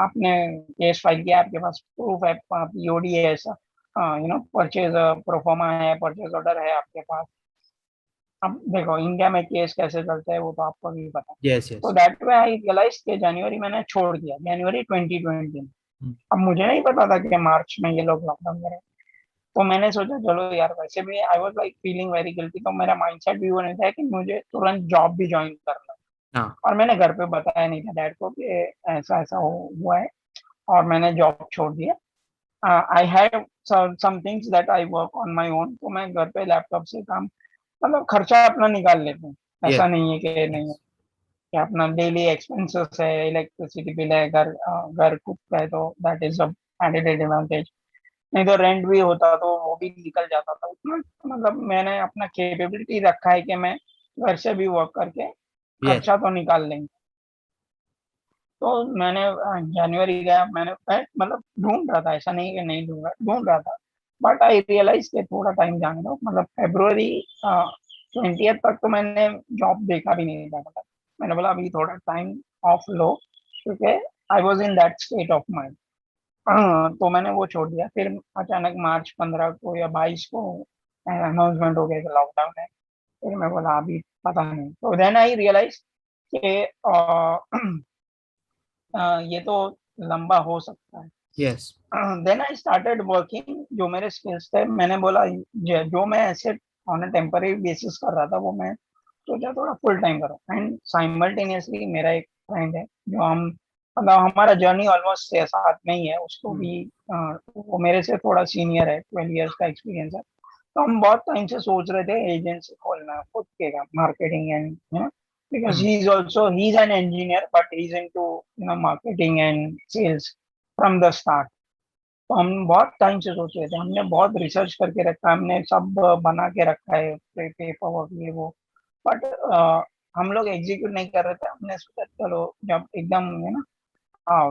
आपने केस फाइल किया, आपके पास प्रूफ है, आप ईओडी है, ऐसा परचेज प्रोफोमा है, परचेज ऑर्डर है आपके पास। अब देखो इंडिया में केस कैसे चलता है वो तो आपको भी पता है। Yes. तो Yes. That way I realize कि जनवरी मैंने छोड़ दिया, जनवरी 2020 में। Hmm. अब मुझे नहीं पता था कि मार्च में ये लोग लॉकडाउन करें, तो मैंने सोचा चलो यार, वैसे भी I was like feeling very guilty, तो मेरा माइंडसेट भी वो नहीं था कि मुझे तुरंत जॉब भी ज्वाइन करना है। Ah. और मैंने घर पे बताया नहीं था डैड को कि ऐसा ऐसा हुआ है, और मैंने जॉब छोड़ दिया। I have some things that I work on my own, तो मैं घर पे लैपटॉप से काम, मतलब खर्चा अपना निकाल लेता हूँ। Yes. ऐसा नहीं है कि नहीं है, Yes. कि अपना डेली एक्सपेंसेस है, इलेक्ट्रिसिटी बिल है, घर खुद का है, तो that is a added advantage. नहीं तो रेंट भी होता तो वो भी निकल जाता था उतना। मतलब मैंने अपना कैपेबिलिटी रखा है कि मैं घर से भी वर्क करके Yes. खर्चा तो निकाल लेंगे। तो मैंने जनवरी गया, मतलब ढूंढ रहा था, ऐसा नहीं कि नहीं ढूंढ रहा था, बट आई रियलाइज के थोड़ा टाइम जाने दो। मतलब फेब्रुवरी 20th तक तो मैंने जॉब देखा भी नहीं था, मतलब मैंने बोला अभी थोड़ा टाइम ऑफ लो, क्योंकि I was in that state of mind. तो मैंने वो छोड़ दिया। फिर अचानक मार्च 15 को या 22 को अनाउंसमेंट हो गया कि लॉकडाउन है। फिर मैं बोला अभी पता नहीं, तो देन आई रियलाइज कि ये तो लंबा हो सकता है। Yes. Then I started working, जो मेरे स्किल्स थे मैंने बोला जो मैं ऐसे ऑन अ टेम्पररी बेसिस कर रहा था, वो मैं सोचा थोड़ा फुल टाइम करो। एंड साइमल्टेनियसली मेरा एक फ्रेंड है जो हम, मतलब हमारा जर्नी ऑलमोस्ट 6 7 में ही है, उसको Hmm. भी वो मेरे से थोड़ा सीनियर है, 12 years का एक्सपीरियंस है। तो हम बहुत टाइम से सोच रहे थे एजेंसी खोलना खुद के का, marketing and because Hmm. he's an engineer but he's into marketing and sales from the start। तो हम बहुत टाइम से सोच रहे थे, हमने बहुत रिसर्च करके रखा है, हमने सब बना के रखा है, पेपर वर्क ये वो, बट हम लोग एग्जीक्यूट नहीं कर रहे थे। हमने सोचा चलो जब एकदम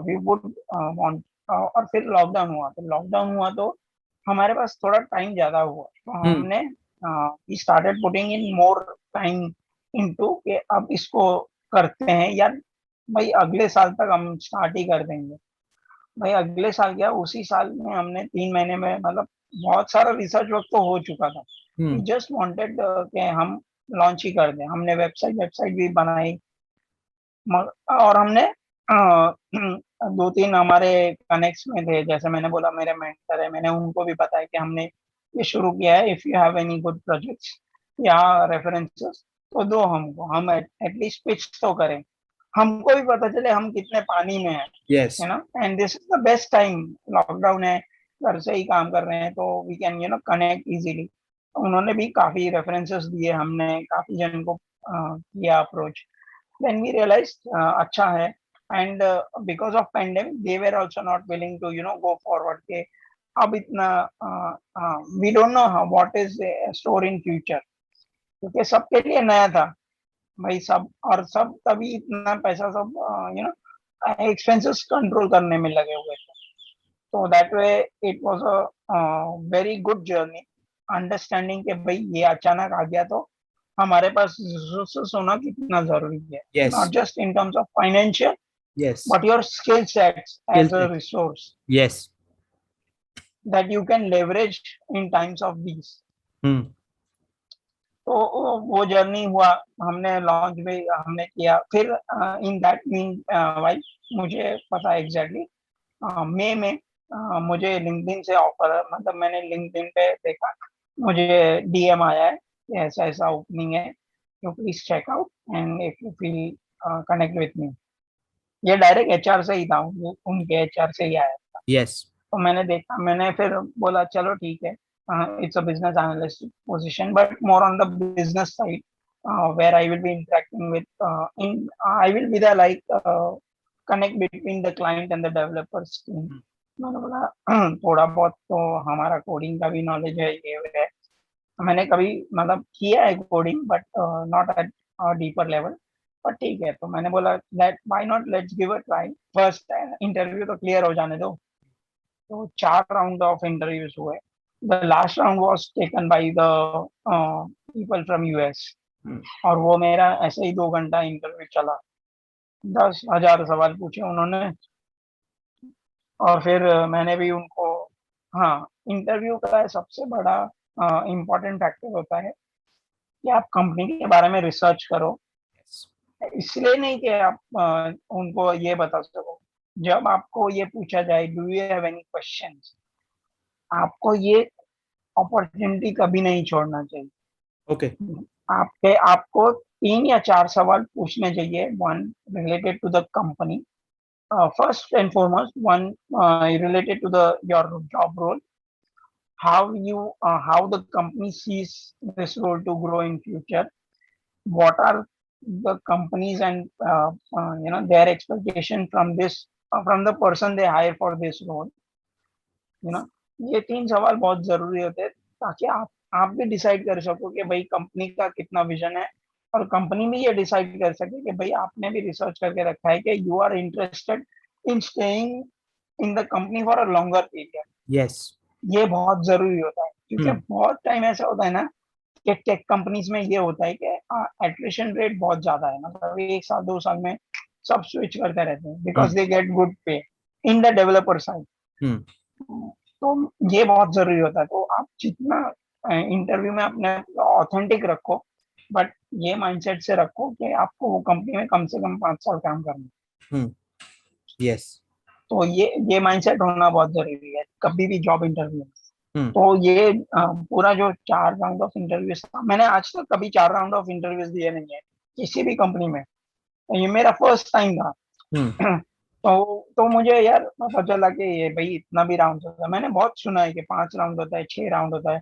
वी वुड वांट और फिर लॉकडाउन हुआ तो हमारे पास थोड़ा टाइम ज्यादा हुआ, तो हम्म हमने started putting in more time into कि अब इसको करते हैं यार, भाई अगले साल तक हम स्टार्ट ही कर देंगे। भाई अगले साल क्या, उसी साल में हमने 3 महीने में मतलब बहुत सारा रिसर्च वर्क तो हो चुका था। वी हम्म जस्ट वांटेड कि हम लॉन्च ही कर दें। हमने वेबसाइट वेबसाइट भी बनाई, और हमने अ, 2-3 हमारे कनेक्ट्स में थे, जैसे मैंने बोला मेरे मेंटर है, मैंने उनको भी बताया कि हमने ये शुरू किया है, if you have any good projects या रेफरेंसेस तो दो हमको, हम एटलीस्ट पिच तो करें, हमको भी पता चले हम कितने पानी में हैं, yes you know. And this is the best time, lockdown है, घर से ही काम कर रहे हैं, तो वी कैन कनेक्ट इजीली। उन्होंने भी काफी रेफरेंसेस दिए, हमने काफी जन को किया अप्रोच। then we realized अच्छा है, and because of pandemic they were also not willing to go forward के अब इतना we don't know what is store in future, क्योंकि सबके लिए नया था भाई, सब और सब तभी इतना पैसा सब एक्सपेंसेस कंट्रोल करने में लगे हुए थे। तो that way it was a very good journey, understanding के भाई ये अचानक आ गया तो हमारे पास रिसोर्सेस होना कितना जरूरी है, yes not just in terms of financial yes but your skill sets skill as a set resource yes that you can leverage in times of these। हम्म तो वो जर्नी हुआ, हमने लॉन्च भी हमने किया, फिर इन दैट मीन वाइल मुझे पता एग्जैक्टली मई में मुझे लिंक्डइन से ऑफर, मतलब मैंने लिंक्डइन पे देखा, मुझे डीएम आया है कि ऐसा ऐसा ओपनिंग है, you please check out and if you feel connect with me. ये डायरेक्ट एचआर से ही था, उनके एचआर से ही आया। यस तो मैंने देखा, मैंने फिर बोला चलो ठीक है, it's a business analyst position but more on the business side, where I will be interacting with in I will be the like connect between the client and the developers team. मैंने बोला थोड़ा बहुत तो हमारा coding का भी knowledge है, ये है, मैंने कभी मतलब किया है coding but not at deeper level, पर ठीक है। तो मैंने बोला that why not, let's give a try, first interview तो क्लियर हो जाने दो। तो 4 राउंड ऑफ इंटरव्यूज हुए, the last round was taken by the people from US, और वो मेरा ऐसे ही 2 घंटा इंटरव्यू चला, 10,000 सवाल पूछे उन्होंने, और फिर मैंने भी उनको, हाँ, इंटरव्यू का सबसे बड़ा इम्पोर्टेंट फैक्टर होता है कि आप कंपनी के बारे में रिसर्च करो, इसलिए नहीं कि आप उनको ये बता सको। जब आपको ये पूछा जाए do you have any questions, आपको ये अपॉर्चुनिटी कभी नहीं छोड़ना चाहिए। ओके आपके आपको 3 या 4 सवाल पूछने चाहिए, one related to the company, first and foremost, one related to the your job role, how the company sees this role to grow in future, what are the companies and their expectation from this, from the person they hire for this role, you know. ये 3 सवाल बहुत जरूरी होते हैं, ताकि आप भी decide कर सको कि भाई कंपनी का कितना विजन है, और कंपनी भी ये डिसाइड कर सके कि भाई आपने भी रिसर्च करके रखा है कि you are interested in staying in the company for a longer period. Yes ये बहुत जरूरी होता है, क्योंकि हम्म बहुत टाइम ऐसा होता है ना कि टेक कंपनीज में ये होता है कि एट्रिशन रेट बहुत ज्यादा है, मतलब 1 साल 2 साल में सब स्विच करते रहते हैं because hmm they get good पे इन द डेवलपर साइड। हम्म तो ये बहुत जरूरी होता है, तो आप जितना इंटरव्यू में अपने ऑथेंटिक रखो, बट ये माइंडसेट से रखो कि आपको वो कंपनी में कम से कम 5 साल काम करना है। हम्म यस तो ये माइंडसेट होना बहुत जरूरी है कभी भी जॉब इंटरव्यू में। हम्म तो ये पूरा जो 4 राउंड ऑफ इंटरव्यूज था, मैंने आज तक कभी 4 राउंड ऑफ इंटरव्यूज दिए नहीं है किसी भी कंपनी में, ये मेरा फर्स्ट टाइम था। हम्म तो मुझे यार पता चला कि ये भाई इतना भी राउंड होता है, मैंने बहुत सुना है कि 5 राउंड होता है, 6 राउंड होता है।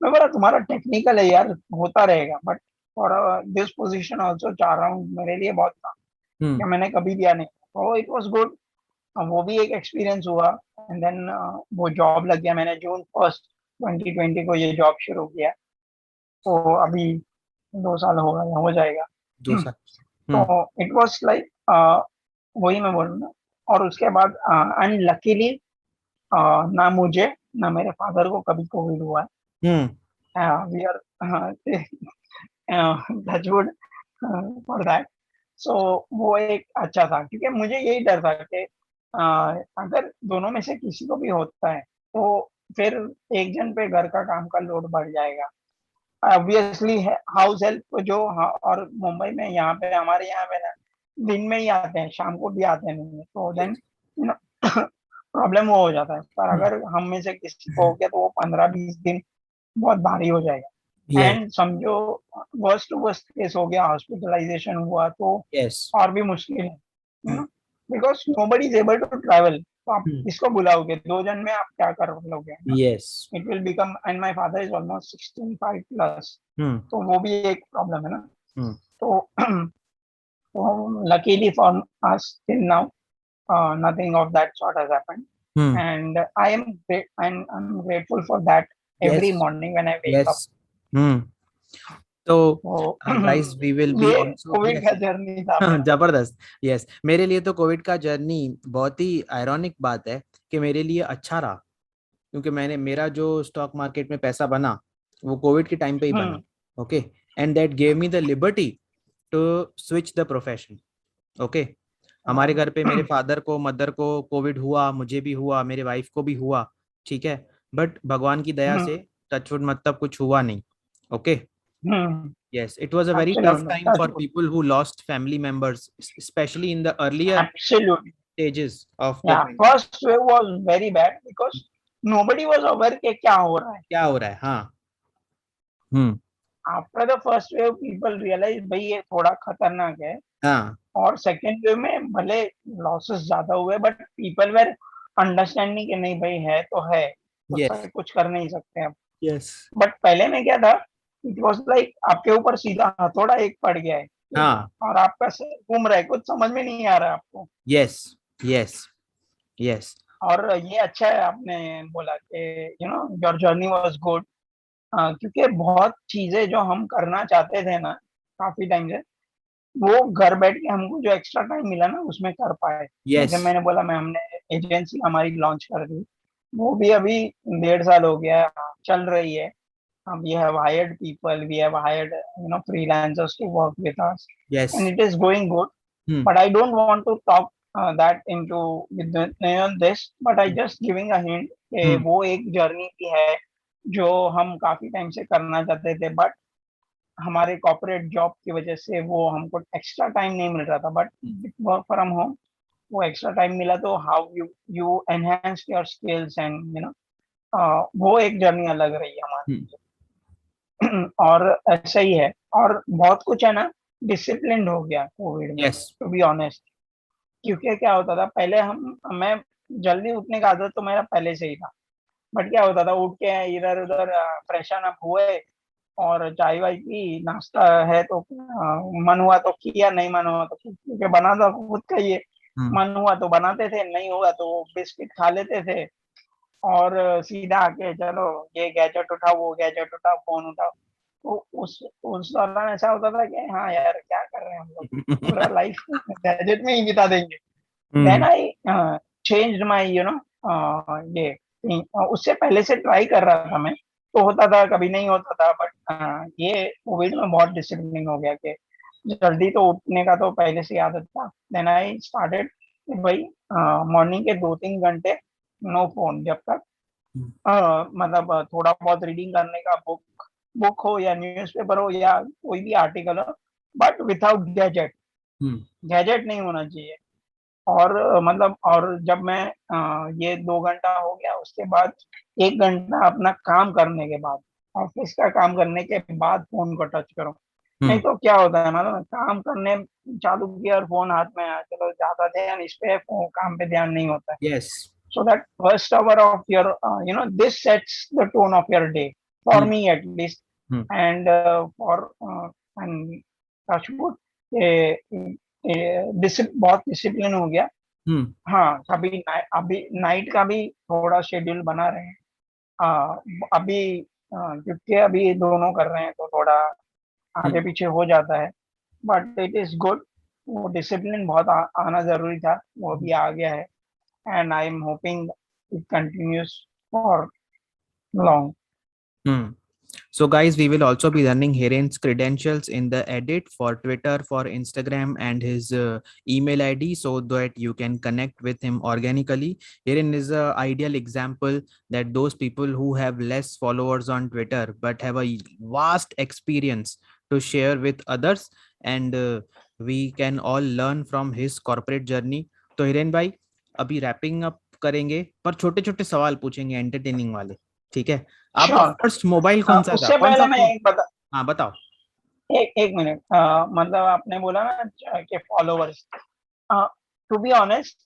मैं बोला तुम्हारा टेक्निकल है यार, होता रहेगा, but for this position also 4 round मेरे लिए बहुत था, हम्म कि मैंने कभी दिया नहीं। तो इट वॉज गुड, वो भी एक एक्सपीरियंस हुआ। एंड देन वो जॉब लग गया, मैंने June 1 2020 को ये जॉब शुरू किया, तो अभी 2 साल हो गए, हो जाएगा। दो साल तो इट वाज लाइक, वही मैं बोल रहा हूँ ना, और उसके बाद अनलकीली ना मुझे ना मेरे फादर को कभी कोविड हुआ हम्म है। We are touchwood for that. So वो एक अच्छा था, क्योंकि मुझे यही डर था कि अगर दोनों में से किसी को भी होता है तो फिर एक जन पे घर का काम का लोड बढ़ जाएगा। ऑब्वियसली हाउस हेल्प जो, हाँ, और मुंबई में यहाँ पे, हमारे यहाँ पे ना दिन में ही आते हैं, शाम को भी आते नहीं है, तो देन यू नो प्रॉब्लम वो हो जाता है। पर अगर हम में से किसी को हो गया तो वो 15-20 दिन बहुत भारी हो जाएगा। यस एंड समझो वर्स्ट टू वर्स्ट केस हो गया, हॉस्पिटलाइजेशन हुआ तो यस और भी मुश्किल है, you know, because nobody is able to travel. तो आप किसको बुलाओगे, 2 जन में आप क्या कर लोगे, है ना। Yes it will become, and my father is almost 65 plus, hmm तो वो भी एक प्रॉब्लम है ना। हम्म तो तो luckily for us till now, nothing of that sort has happened, hmm and I am great, and I'm grateful for that yes every morning when I wake yes up. हम्म तो तो गाइस वी विल बी ये also Covid yes का journey था मेरा। जबरदस्त yes मेरे लिए तो कोविड का जर्नी बहुत ही आयरॉनिक बात है कि मेरे लिए अच्छा रहा क्योंकि मेरा जो स्टॉक मार्केट में पैसा बना वो कोविड के टाइम पे ही बना hmm okay and that gave me the liberty to switch the profession okay हमारे घर पे मेरे फादर को मदर को कोविड हुआ मुझे भी हुआ मेरे वाइफ को भी हुआ ठीक है बट भगवान की दया से टचवुड मतलब कुछ हुआ नहीं okay yes it was a very tough absolutely, time that's for good, people who lost family members especially in the earlier absolutely. stages of the Yeah, pandemic first wave was very bad because nobody was aware कि क्या हो रहा है। क्या हो रहा है हाँ hmm after the first wave people realise भाई ये थोड़ा खतरनाक है। हाँ और सेकेंड वेव में भले लॉसेस ज्यादा हुए, बट पीपल वेर अंडरस्टैंडिंग कि नहीं भाई है तो है, yes उसका कुछ कर नहीं सकते अब। yes बट पहले में क्या था, इट वॉज लाइक आपके ऊपर सीधा हथौड़ा एक पड़ गया है, हाँ और आपका सर घूम रहा है, कुछ समझ में नहीं आ रहा है आपको। yes yes yes और ये अच्छा है आपने बोला कि you know your journey was good, क्योंकि बहुत चीजें जो हम करना चाहते थे ना काफी टाइम से, वो घर बैठ के हमको जो एक्स्ट्रा टाइम मिला ना उसमें कर पाए। जैसे yes मैंने बोला, मैं हमने एजेंसी हमारी लॉन्च कर दी, वो भी अभी 1.5 साल हो गया है, चल रही है। We have hired people, we have hired freelancers to work with us, and yes it is going good. hmm but I don't want to talk that into with this, but I just giving a hint कि hmm वो एक journey भी है जो हम काफी time से करना चाहते थे, बट हमारे कॉर्पोरेट जॉब की वजह से वो हमको एक्स्ट्रा टाइम नहीं मिल रहा था। बट वर्क फ्रॉम होम वो एक्स्ट्रा टाइम मिला, तो how you you enhance your skills, and वो एक जर्नी अलग रही है hmm हमारी। और ऐसा ही है, और बहुत कुछ है ना, डिसिप्लिन हो गया कोविड में, yes टू बी ऑनेस्ट। क्योंकि क्या होता था पहले, हम मैं जल्दी उठने का आदत तो मेरा पहले से ही था, बट क्या होता था, उठ के इधर उधर फ्रेशन अप हुए, और चाय वाय पी, नाश्ता है तो मन हुआ तो किया, नहीं मन हुआ तो क्योंकि बनाता खुद का ही है, hmm मन हुआ तो बनाते थे, नहीं हुआ तो वो बिस्किट खा लेते थे। और सीधा आके चलो ये गैजेट उठाओ, वो गैजेट उठाओ, फोन उठाओ। तो उस दौरान ऐसा होता था कि हाँ यार क्या कर रहे हैं हम लोग, पूरा लाइफ गैजेट में ही बिता देंगे। Then hmm I changed my ये thing। उससे पहले से ट्राई कर रहा था मैं, तो होता था कभी नहीं होता था, बट ये कोविड में बहुत डिसिप्लिन हो गया कि जल्दी तो उठने का तो पहले से ही आदत था। देन आई स्टार्टेड भाई मॉर्निंग के 2-3 घंटे नो फोन, जब तक मतलब थोड़ा बहुत रीडिंग करने का, बुक बुक हो या न्यूज़पेपर हो या कोई भी आर्टिकल हो, but without gadget. hmm gadget नहीं होना चाहिए। और मतलब, और जब मैं ये 2 घंटा हो गया, उसके बाद 1 घंटा अपना काम करने के बाद, ऑफिस का काम करने के बाद फोन को टच करो। नहीं hmm तो क्या होता है, मतलब काम करने चालू किया और फोन हाथ में आया, चलो ज्यादा ध्यान इस पे, काम पे ध्यान नहीं होता है। yes So that first hour of your, this sets the tone of your day, for hmm me at least. hmm And for and touch wood, बहुत डिसिप्लिन हो गया। hmm हाँ, अभी नाइट का भी थोड़ा शेड्यूल बना रहे हैं। अभी क्योंकि अभी दोनों कर रहे हैं तो थोड़ा आगे hmm पीछे हो जाता है, बट इट इज गुड। वो डिसिप्लिन बहुत आना जरूरी था, वो भी आ गया है, and I am hoping it continues for long. Hmm. So, guys, we will also be running Hiren's credentials in the edit for Twitter, for Instagram, and his email ID so that you can connect with him organically. Hiren is a ideal example that those people who have less followers on Twitter but have a vast experience to share with others, and we can all learn from his corporate journey. तो हिरेन भाई अभी wrapping up करेंगे पर छोटे छोटे सवाल पूछेंगे entertaining वाले, ठीक है? आपका श्योर. फर्स्ट मोबाइल कौन सा था, उससे कौन सा पहले मैं फोन? एक बता, हाँ बताओ। एक मिनट. मतलब आपने बोला ना कि followers, to be honest,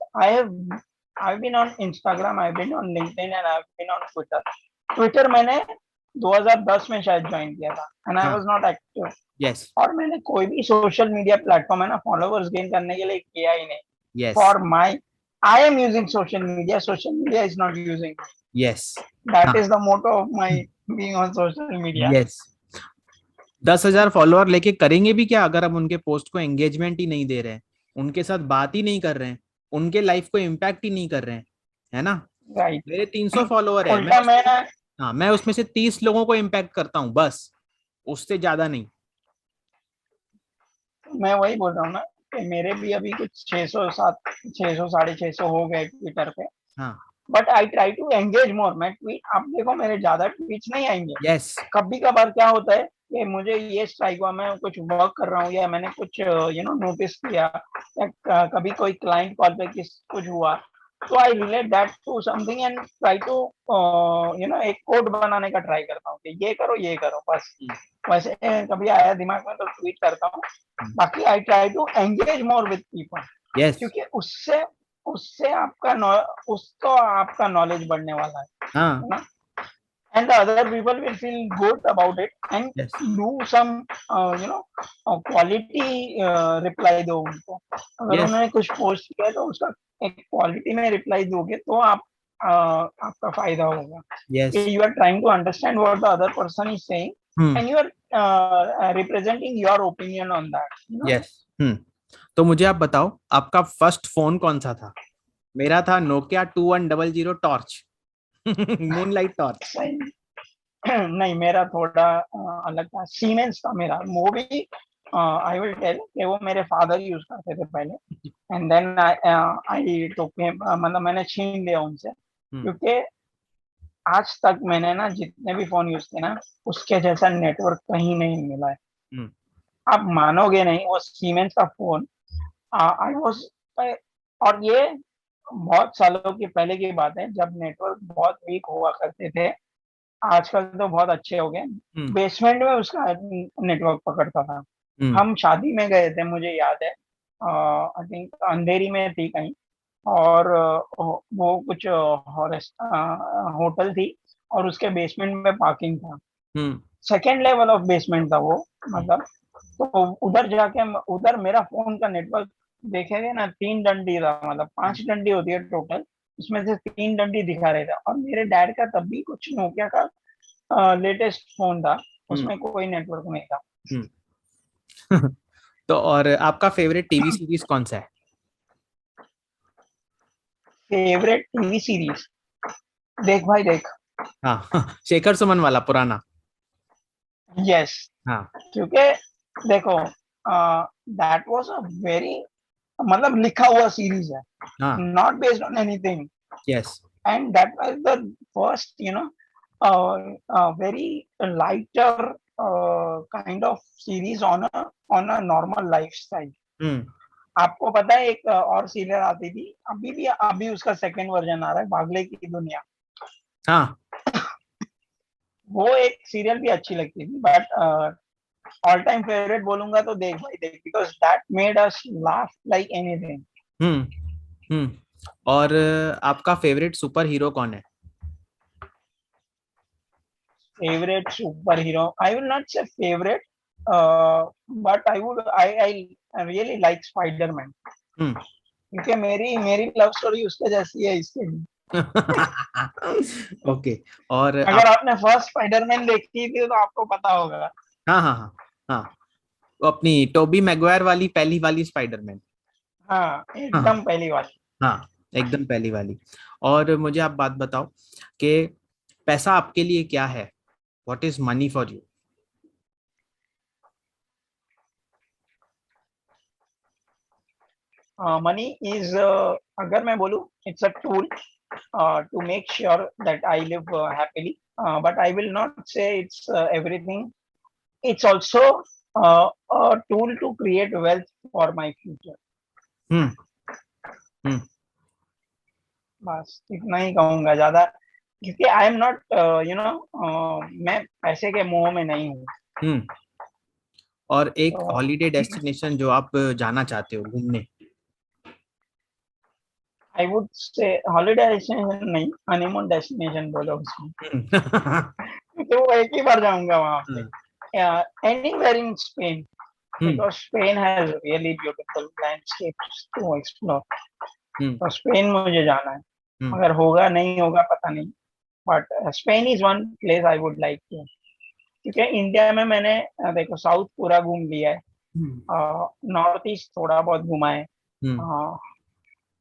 I've been on Instagram, I've been on LinkedIn and I've been on Twitter. Twitter मैंने 2010 में शायद ज्वाइन किया था, एंड आई हाँ। Was not active. यस। और मैंने कोई भी सोशल मीडिया प्लेटफॉर्म है ना फॉलोवर्स गेन करने के लिए किया ही नहीं. Yes. For my, I am using social media is not using. Yes. That हाँ। Is the motto of my being on social media. Yes. 10,000 follower लेके करेंगे भी क्या अगर हम उनके पोस्ट को एंगेजमेंट ही नहीं दे रहे हैं, उनके साथ बात ही नहीं कर रहे हैं, उनके लाइफ को इम्पैक्ट ही नहीं कर रहे हैं, है ना? राइट. मेरे 300 फॉलोअर है, मैं उल्टा उसमें, मैं हाँ मैं उसमें से 30 लोगों को इम्पैक्ट करता हूँ बस, उससे ज्यादा नहीं। मैं वही बोल रहा हूँ ना कि मेरे भी अभी कुछ 600 7 600 650 हो गए ट्विटर पे. हाँ। But I try to engage more. मैं ट्वीट, आप देखो मेरे ज्यादा ट्वीट्स नहीं आएंगे. यस। कभी कभार क्या होता है कि मुझे ये स्ट्राइक हुआ, मैं कुछ वर्क कर रहा हूँ या मैंने कुछ नोटिस किया, या कभी कोई क्लाइंट कॉल पे किस कुछ हुआ, तो I relate that to something and try to एक कोड बनाने का ट्राई करता हूँ कि ये करो बस. वैसे कभी आया दिमाग में तो ट्वीट करता हूँ. बाकी I try to engage more with people, yes. क्योंकि उससे उससे आपका नॉलेज बढ़ने वाला हाँ। है ना. And the other people will feel good about it and yes. do some quality reply दो उनको. अगर यस। उन्होंने कुछ पोस्ट किया है तो उसका एक क्वालिटी में रिप्लाई दोगे तो आपका फायदा होगा. Yes. You are trying to understand what the other person is saying hmm. and you are representing your opinion on that. Yes. तो मुझे आप बताओ आपका फर्स्ट फोन कौन सा था? मेरा था नोकिया 2100 टॉर्च, मूनलाइट टॉर्च। सही. नहीं, मेरा थोड़ा अलग था. सीमेंस था मेरा. वो भी आई विल टेल कि वो मेरे फादर यूज करते थे पहले, and then I took him, मतलब मैंने छीन लिया उनसे, क्योंकि आज तक मैंने ना जितने भी फोन यूज किए ना, उसके जैसा नेटवर्क कहीं नहीं मिला है. आप मानोगे नहीं, वो सीमेंस का फोन, आई वाज, और ये बहुत सालों की पहले की बात है जब नेटवर्क बहुत वीक हुआ करते थे. आजकल तो बहुत अच्छे हो गए. बेसमेंट में उसका नेटवर्क पकड़ता था. हम शादी में गए थे, मुझे याद है, आई थिंक अंधेरी में थी कहीं, और वो कुछ होटल थी और उसके बेसमेंट में पार्किंग था. सेकेंड लेवल ऑफ बेसमेंट था वो, मतलब. तो उधर जाके उधर मेरा फोन का नेटवर्क देखेंगे ना, 3 डंडी था, मतलब 5 डंडी होती है टोटल, उसमें से 3 डंडी दिखा रहे थे. और मेरे डैड का तब भी कुछ नोकिया का लेटेस्ट फोन था, उसमें कोई नेटवर्क नहीं था. तो और आपका फेवरेट टीवी सीरीज कौन सा है? फेवरेट टीवी सीरीज, देख भाई देख. हाँ, शेखर सुमन वाला पुराना। यस. हाँ। क्योंकि देखो, दैट वाज अ वेरी, मतलब लिखा हुआ सीरीज है, हाँ। Not based on anything. Yes. And that was the first, very lighter kind of series on a normal lifestyle. आपको पता है एक और सीरियल आती थी, अभी उसका सेकंड वर्जन आ रहा है, भागले की दुनिया. हाँ। वो एक सीरियल भी अच्छी लगती थी, बट ऑल टाइम फेवरेट बोलूंगा तो देख भाई देख, because that made us laugh like anything. और आपका फेवरेट सुपर हीरो कौन है? Favorite superhero, I will not say favorite, but I really like Spider-Man, क्योंकि मेरी मेरी लव स्टोरी उसके जैसी है इसके लिए. ओके। और अगर आपने फर्स्ट स्पाइडरमैन देखी थी तो आपको पता होगा. हाँ हाँ हाँ हाँ, अपनी टोबी मैगवायर वाली पहली वाली स्पाइडरमैन। हाँ हाँ एकदम पहली बार। हाँ, एकदम पहली वाली। और मुझे आप बात बताओ कि पैसा आपके लिए क्या है? What is money for you? Money is, अगर मैं बोलूँ, it's a tool to make sure that I live happily. But I will not say it's everything. It's also a tool to create wealth for my future. हम्म। हम्म। बस इतना ही कहूंगा ज्यादा, क्योंकि आई am not मैं पैसे के मोह में नहीं हूँ। हम्म। और एक तो हॉलीडे डेस्टिनेशन जो आप जाना चाहते हो घूमने? I would say holiday destination नहीं, हनीमून डेस्टिनेशन बोलो उसको। हम्म। तो वो एक ही बार जाऊंगा वहां पे, anywhere in Spain, hmm. because Spain has really beautiful landscapes to explore. हम्म। तो स्पेन मुझे जाना है, हम्म। अगर होगा नहीं होगा पता नहीं, but Spain is one place I would like to. क्योंकि इंडिया में मैंने देखो साउथ पूरा घूम लिया है, नॉर्थ ईस्ट थोड़ा बहुत घुमा है, हम्म। अ,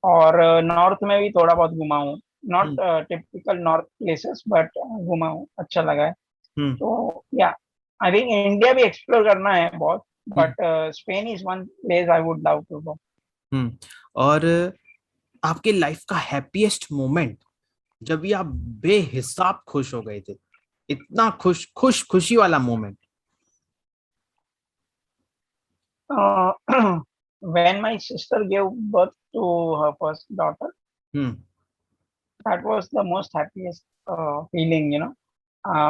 और नॉर्थ में भी थोड़ा बहुत घुमा हूँ। Not hmm. Typical north places but घुमा हूँ, अच्छा लगा है। हम्म। तो या आई थिंक इंडिया भी एक्सप्लोर करना है बहुत, हम्म। But Spain is one place I would love to go. Hmm. और आपके लाइफ का हैप्पीएस्ट मोमेंट, जब भी आप बेहिसाब खुश हो गए थे, इतना खुशी वाला moment? Uh, when my sister gave birth to her first daughter, hmm. that was the most happiest feeling,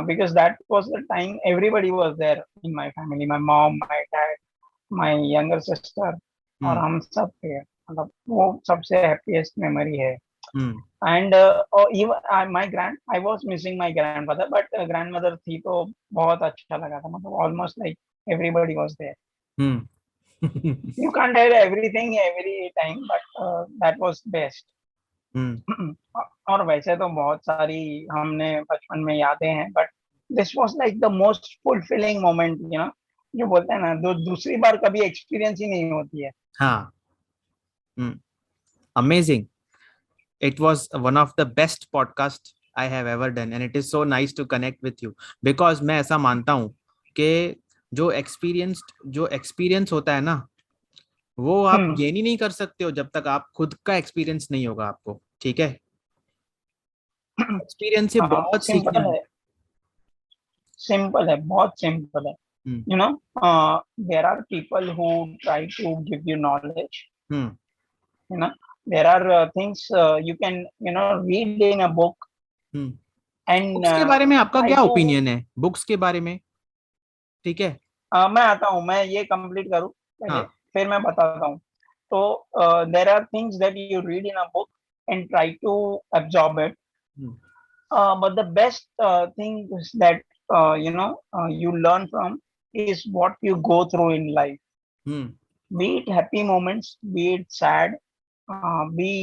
because that was the time everybody was there in my family, my mom, my dad, my younger sister, और हम्म। हम सब थे, मतलब वो सबसे happiest memory है। हम्म। And even my I was missing my grandfather, but grandmother थी तो बहुत अच्छा लगा था, मतलब almost like everybody was there. Hmm. You can't have everything every time, but that was best. हम्म। और वैसे तो बहुत सारी हमने बचपन में यादें हैं, but this was like the most fulfilling moment, जो बोलते हैं ना, दूसरी बार कभी एक्सपीरियंस ही नहीं होती है। हाँ। हम्म। Amazing. It was one of the best podcast I have ever done and it is so nice to connect with you because मैं ऐसा मानता हूँ कि जो एक्सपीरियंस होता है ना, वो आप हम्म। गेन ही नहीं कर सकते हो जब तक आप खुद का एक्सपीरियंस नहीं होगा आपको, ठीक है? एक्सपीरियंस से हाँ बहुत सीखने सिंपल है, मिलता सिंपल है, बहुत सिंपल है। है। Hmm. You know there are people who try to give you knowledge, hmm. you know there are things you can read in a book hmm. and books के बारे में आपका try क्या to ओपिनियन है, books के बारे में? ठीक है। मैं आता हूँ, मैं ये कंप्लीट करूँ पहले, हाँ। फिर मैं बताता हूँ। तो there are things that you read in a book and try to absorb it, hmm. but the best things that you learn from is what you go through in life, hmm. be it happy moments, be it sad, be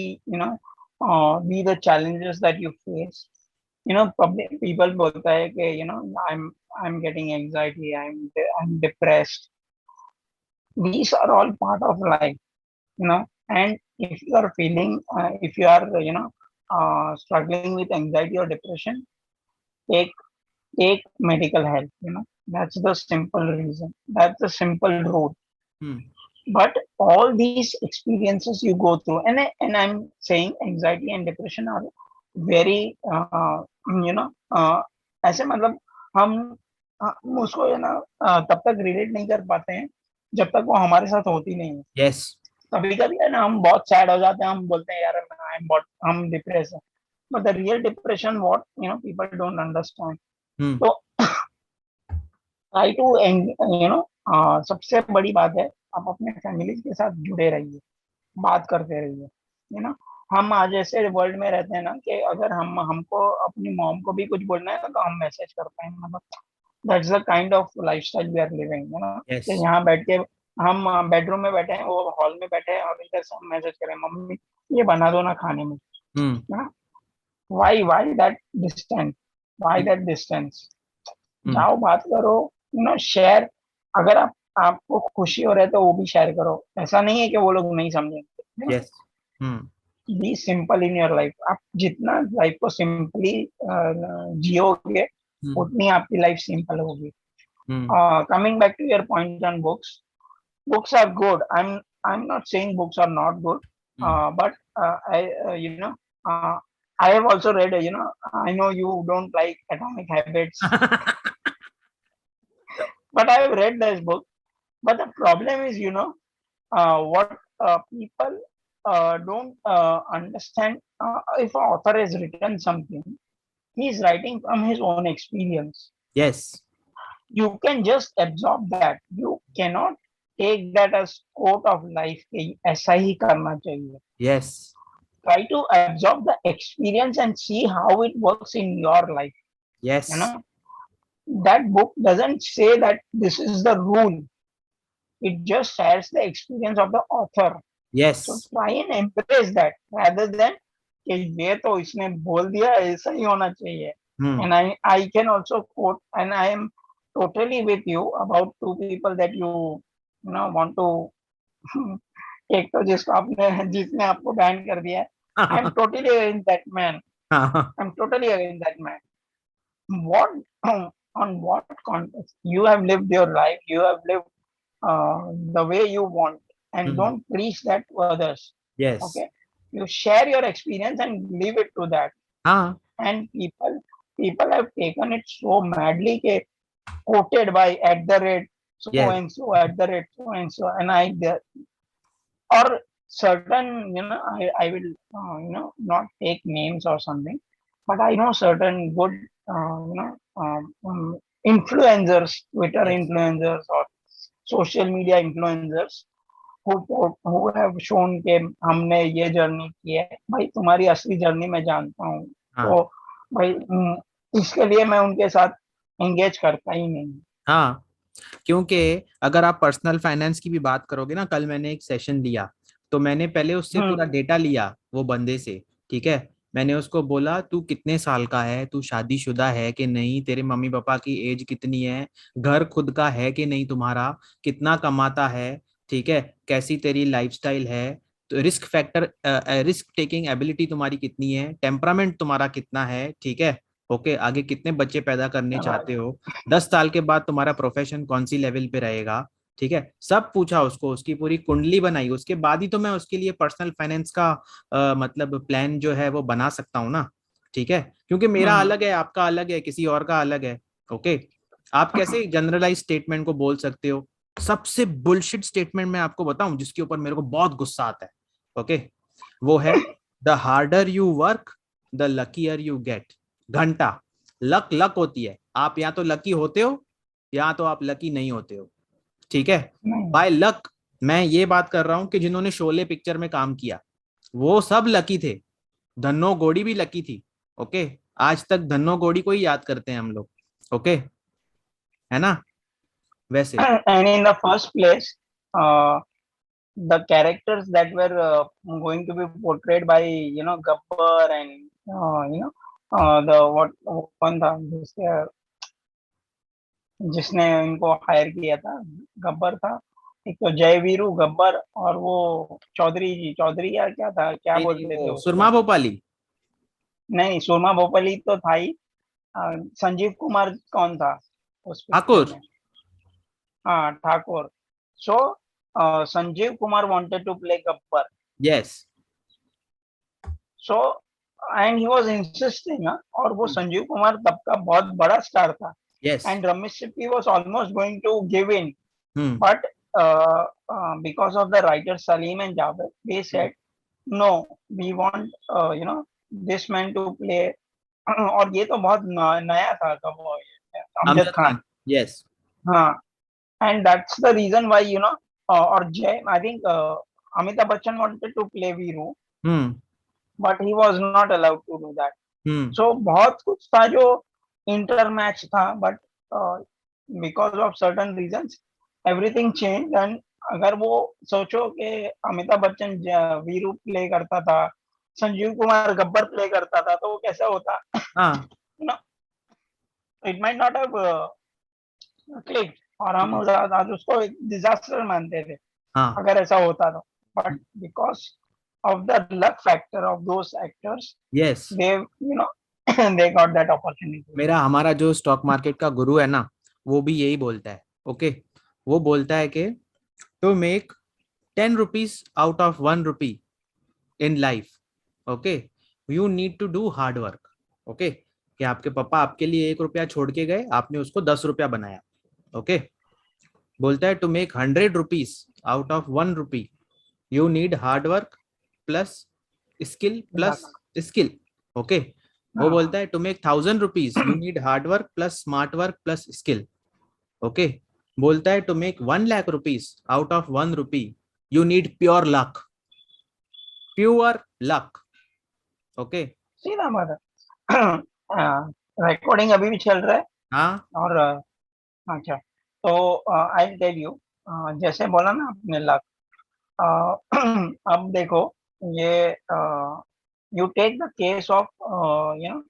the challenges that you face. Public people बोलता है कि I'm getting anxiety, I'm depressed. These are all part of life, and if you are feeling, if you are struggling with anxiety or depression, take take medical help. That's the simple reason, that's the simple rule. Hmm. But all these experiences you go through, and I'm saying anxiety and depression are very you know ऐसे, मतलब हम उसको तब तक relate नहीं कर पाते हैं जब तक वो हमारे साथ होती नहीं है। यस। कभी कभी है ना, हम बहुत सैड हो जाते हैं, हम बोलते हैं यार हम डिप्रेस हैं, but the real depression what people don't understand. Hmm. तो ट्राई टू सबसे बड़ी बात है, आप अपने फैमिली के साथ जुड़े रहिए, बात करते रहिए। हम आज ऐसे वर्ल्ड में रहते हैं ना, कि अगर हमको अपनी मॉम को भी कुछ बोलना है तो हम मैसेज करते हैं, मतलब that's the kind of lifestyle we are living, yes. कि यहाँ बैठ के हम बेडरूम में बैठे हैं, वो हॉल में बैठे हैं, और इधर से हम मैसेज करें, मम्मी ये बना दो ना खाने में, hmm. Why that distance, why that distance? Hmm. जाओ बात करो, शेयर। अगर आप आपको खुशी हो रहा है तो वो भी शेयर करो, ऐसा नहीं है कि वो लोग नहीं समझेंगे। Yes. Hmm. Be simple in your life, आप जितना लाइफ को सिंपली जियोगे हम्म। उतनी आपकी लाइफ सिंपल होगी। हम्म। Coming back to your point on books, books are good. I'm not saying books are not good, hmm. but I uh, I have also read. I know you don't like Atomic Habits, but I have read this book. But the problem is, what people don't understand. If an author has written something, he is writing from his own experience. Yes. You can just absorb that. You cannot take that as quote of life कि ऐसा ही करना चाहिए. Yes. Try to absorb the experience and see how it works in your life. Yes. You know, that book doesn't say that this is the rule. It just shares the experience of the author. Yes. So try and embrace that rather than कि ये तो इसने बोल दिया ऐसा ही होना चाहिए. हम्म। And I can also quote, and I am totally with you about two people that want to एक तो जिसने आपको बैन कर दिया है. I am totally against that man. हाँ। I'm totally against that man. What on what context you have lived your life? You have lived the way you want, and hmm. don't preach that to others. Yes. Okay, you share your experience and leave it to that. हाँ। And people have taken it so madly ke quoted by at the rate so yes. and so, at the rate so and so, and or certain, I will not take names or something, but I know certain good influencers, Twitter yes. influencers or social media influencers who have shown कि हमने ये journey की है. भाई तुम्हारी असली journey मैं जानता हूँ, हाँ। तो भाई इसके लिए मैं उनके साथ एंगेज करता ही नहीं. हाँ, क्योंकि अगर आप पर्सनल फाइनेंस की भी बात करोगे ना, कल मैंने एक सेशन लिया, तो मैंने पहले उससे पूरा हम्म. डेटा लिया वो बंदे से। ठीक है। मैंने उसको बोला तू कितने साल का है, तू शादीशुदा है कि नहीं, तेरे मम्मी पापा की एज कितनी है, घर खुद का है कि नहीं तुम्हारा, कितना कमाता है, ठीक है, कैसी तेरी लाइफस्टाइल है, तो risk factor, risk taking ability तुम्हारी कितनी है, टेम्परामेंट तुम्हारा कितना है, ठीक है, ओके, आगे कितने बच्चे पैदा करने चाहते हो, 10 साल के बाद तुम्हारा प्रोफेशन कौन सी लेवल पे रहेगा, ठीक है, सब पूछा उसको, उसकी पूरी कुंडली बनाई, उसके बाद ही तो मैं उसके लिए पर्सनल फाइनेंस का मतलब प्लान जो है वो बना सकता हूँ ना। ठीक है, क्योंकि मेरा हम्म. अलग है, आपका अलग है, किसी और का अलग है। ओके। आप कैसे जनरलाइज स्टेटमेंट को बोल सकते हो? सबसे बुलशिट स्टेटमेंट मैं आपको बताऊं जिसके ऊपर मेरे को बहुत गुस्सा आता है, ओके, वो है the harder you work the luckier you get. घंटा। लक लक होती है, आप या तो लकी होते हो या तो आप लकी नहीं होते हो। ठीक है। नहीं. बाय लक मैं ये बात कर रहा हूं कि जिन्होंने शोले पिक्चर में काम किया वो सब लकी थे। धन्नो गोड़ी भी लकी थी। ओके। आज तक धन्नो गोड़ी को ही याद करते हैं हम लोग। ओके। है ना? वैसे। And in the first place, uh, the characters that were going to be portrayed by Gabbar and the what कौन था जिसने इनको हायर किया था. गब्बर था, एक तो जय वीरू गब्बर, और वो चौधरी जी, चौधरी या क्या था, क्या नहीं नहीं, बोलते थे वो उसको. सुरमा भोपाली। नहीं, सुरमा भोपाली तो था ही. संजीव कुमार कौन था उस पिक्चर ठाकुर। में? हाँ, Thakur. So Sanjeev Kumar wanted to play Gabbar. Yes. So and he was insisting. और वो संजीव कुमार तब का बहुत बड़ा स्टार था. Yes. And Ramesh Sippy was almost going to give in, hmm. but because of the writers Salim and Javed, they said no, we want this man to play. और ये तो बहुत नया था कब वो अमजद अमजद खान. खान। यस। हाँ. And that's the reason why or Jay, I think Amitabh Bachchan wanted to play Viru, hmm. but he was not allowed to do that. Hmm. So बहुत कुछ था जो इंटर मैच था, but because of certain reasons everything changed. And अगर वो सोचो कि Amitabh Bachchan Veeru play करता था, संजीव कुमार गब्बर प्ले करता था, तो वो कैसा होता. हाँ। you know it might not have clicked. और हम आज उसको एक डिजास्टर मानते थे हाँ अगर ऐसा होता तो, but because of the luck factor of those actors, yes. they, they got that opportunity. मेरा हमारा जो स्टॉक मार्केट का गुरु है ना, वो भी यही बोलता है। ओके, वो बोलता है कि to make 10 rupees out of 1 rupee in life, okay, you need to do hard work. Okay, कि आपके पापा आपके लिए 1 रुपया छोड़ के गए, आपने उसको 10 रुपया बनाया। ओके, बोलता है to make 100 rupees out of 1 rupee, you need hard work plus skill plus Luck. Skill. Okay, वो हाँ, बोलता है to make 1000 rupees you need hard work plus smart work plus skill. Okay, बोलता है to make 1 lakh rupees out of 1 rupee, you need pure luck, pure luck. Okay. सीधा बात है। Recording अभी भी चल रहा है। हाँ और अच्छा, तो आई टेल यू, जैसे बोला ना आपने लक, अब देखो, ये you take the case of you know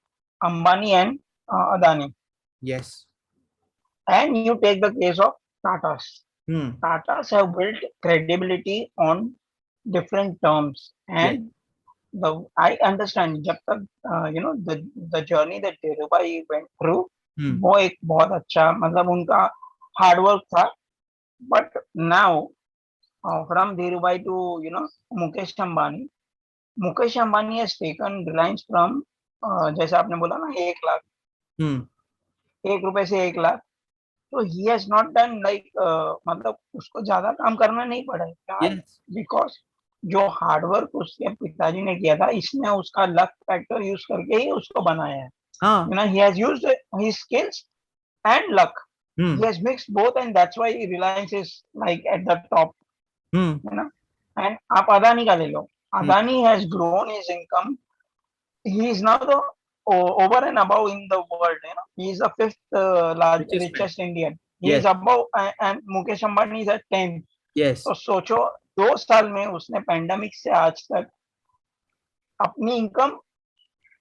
Ambani and Adani, yes. and you take the case of Tatas. Hmm. Tatas have built credibility on different terms, yes. and the I understand जब तक the journey that Dhirubhai went through, हम्म। वो एक बहुत अच्छा, मतलब उनका hard work था, but now from Dhirubhai to Mukesh Ambani, Mukesh Ambani has taken Reliance from जैसे आपने बोला ना 1 लाख, हम्म। 1 रुपए से 1 लाख, तो he has not done like, मतलब उसको ज्यादा काम करना नहीं पड़ा है क्या, यस। बिकॉज जो हार्डवर्क उसके पिताजी ने किया था, इसने उसका लक फैक्टर यूज करके ही उसको बनाया है। हाँ। He has used his skills and luck, hmm. he has mixed both, and that's why Reliance is like at the top, hmm. you know. And आप अदानी का ले लो, hmm. Adani has grown his income, he is now the over and above in the world, he is the fifth richest man. richest Indian, he is yes. above, and Mukesh Ambani is at 10th. Yes. तो सोचो, 2 साल में उसने pandemic से आज तक अपनी income,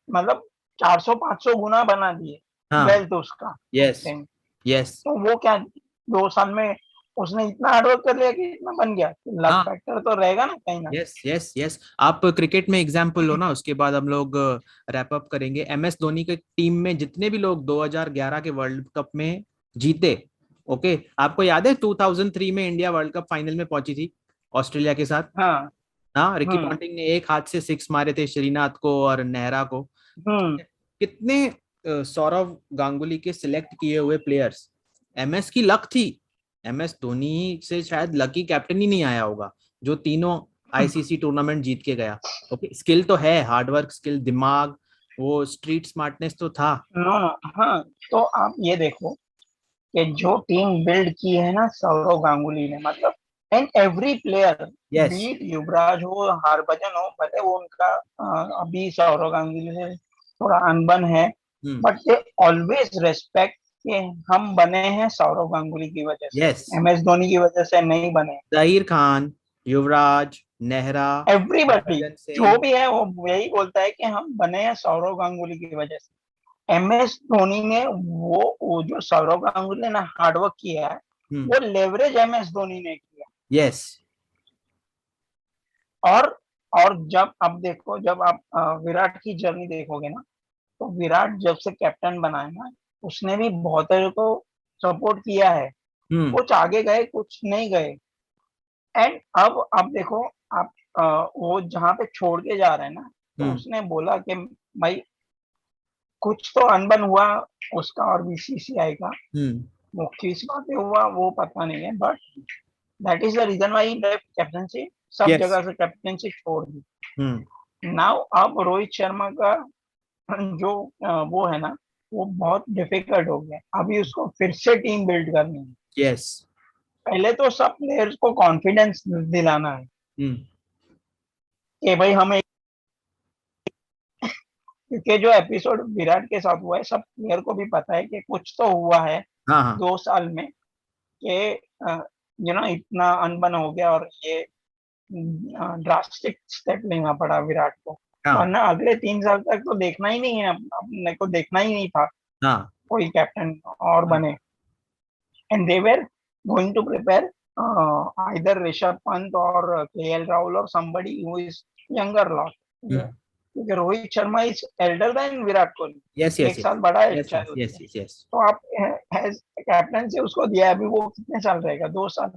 मतलब 400-500 गुना बना दिए, हाँ। वेल्थ उसका उस यस। टाइम। यस। तो वो क्या, 2 साल में उसने इतना हार्डवर्क कर लिया कि इतना बन गया, लक हाँ। फैक्टर तो रहेगा ना कहीं ना। Yes yes yes. आप क्रिकेट में एग्जाम्पल लो ना, उसके बाद हम लोग रैप अप करेंगे। MS धोनी के टीम में जितने भी लोग 2011 के वर्ल्ड कप में जीते, ओके, आपको याद है 2003 में इंडिया वर्ल्ड कप फाइनल में पहुंची थी ऑस्ट्रेलिया के साथ। हाँ। हाँ, रिकी हम्म। पॉन्टिंग ने एक हाथ से 6 मारे थे श्रीनाथ को और नेहरा को। हम्म। कितने सौरव गांगुली के सिलेक्ट किए हुए प्लेयर्स, MS की लक थी। MS धोनी से शायद लकी कैप्टन ही नहीं आया होगा जो तीनों ICC टूर्नामेंट जीत के गया। ओके, स्किल तो है, हार्डवर्क, स्किल, दिमाग, वो स्ट्रीट स्मार्टनेस तो था। नो, हाँ, तो आप ये देखो कि जो टीम बिल्ड की है ना सौरव गांगुली ने, मतलब and every player, yes. Beat Yuvraj हो, हरभजन हो, भले वो उनका अभी सौरव गांगुली से थोड़ा अनबन है, हम्म। बट दे ऑलवेज रेस्पेक्ट कि हम बने हैं सौरव गांगुली की वजह से, यस। MS धोनी की वजह से नहीं बने। जहीर खान, युवराज, नेहरा, एवरीबॉडी हरभजन जो सिंह। भी है वो यही बोलता है कि हम बने हैं सौरव गांगुली की वजह से। MS धोनी ने वो जो सौरव गांगुली ने हार्डवर्क किया है, हम्म। वो लेवरेज MS धोनी ने किया। यस। और जब अब देखो, जब आप विराट की जर्नी देखोगे ना, तो विराट जब से कैप्टन बना है ना, उसने भी बहुत को सपोर्ट किया है, हम्म। कुछ आगे गए कुछ नहीं गए। एंड अब देखो आप, वो जहाँ पे छोड़ के जा रहे हैं ना, तो हम्म। उसने बोला कि भाई कुछ तो अनबन हुआ उसका और BCCI का, हम्म। वो किस बात पे हुआ वो पता नहीं है, but that is the reason why he left captaincy, सब यस। जगह से कैप्टनसी छोड़ दी। हम्म। नाउ अब रोहित शर्मा का जो वो है ना, वो बहुत डिफिकल्ट हो गया, अभी उसको फिर से टीम बिल्ड करनी है। यस। पहले तो सब प्लेयर्स को कॉन्फिडेंस दिलाना है हम्म। कि भाई हमें, क्योंकि जो एपिसोड विराट के साथ हुआ है, सब प्लेयर को भी पता है कि कुछ तो हुआ है हाँ हाँ 2 साल में, कि इतना अनबन हो गया, और ये ड्रास्टिक स्टेप लेना पड़ा विराट को, हाँ वरना अगले 3 साल तक तो देखना ही नहीं है, अपने को देखना ही नहीं था हाँ कोई कैप्टन और हाँ। बने। And they were going to prepare either Rishabh Pant or KL Rahul or somebody who is younger lot. क्योंकि Rohit Sharma is elder than Virat Kohli, yes yes एक साल बड़ा है यस शायद यस उससे। Yes yes. तो आप एज कैप्टन से उसको दिया है, अभी वो कितने साल रहेगा, 2 साल,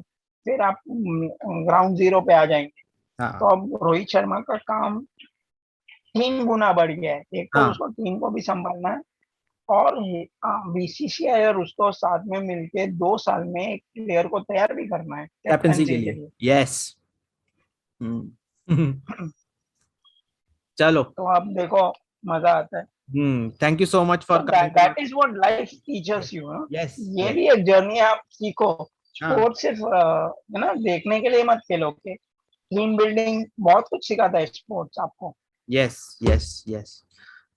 फिर आप ग्राउंड जीरो पे आ जाएंगे। तो हाँ अब रोहित शर्मा का काम 3 गुना बढ़ गया है। एक तो हाँ उसको टीम को भी संभालना है, और बीसीसीआई और उसको साथ में मिलके 2 साल में एक प्लेयर को तैयार भी करना है कैप्टनसी के कैप्टनसी के लिए, लिए। यस। चलो। तो आप देखो, मजा आता है। थैंक यू सो मच तो for coming to that is what life teachers you. Yes ये यस। भी एक जर्नी है, आप सीखो। हाँ स्पोर्ट्स सिर्फ है ना देखने के लिए मत खेलो के, टीम बिल्डिंग बहुत कुछ सिखाता है स्पोर्ट्स आपको। Yes yes yes.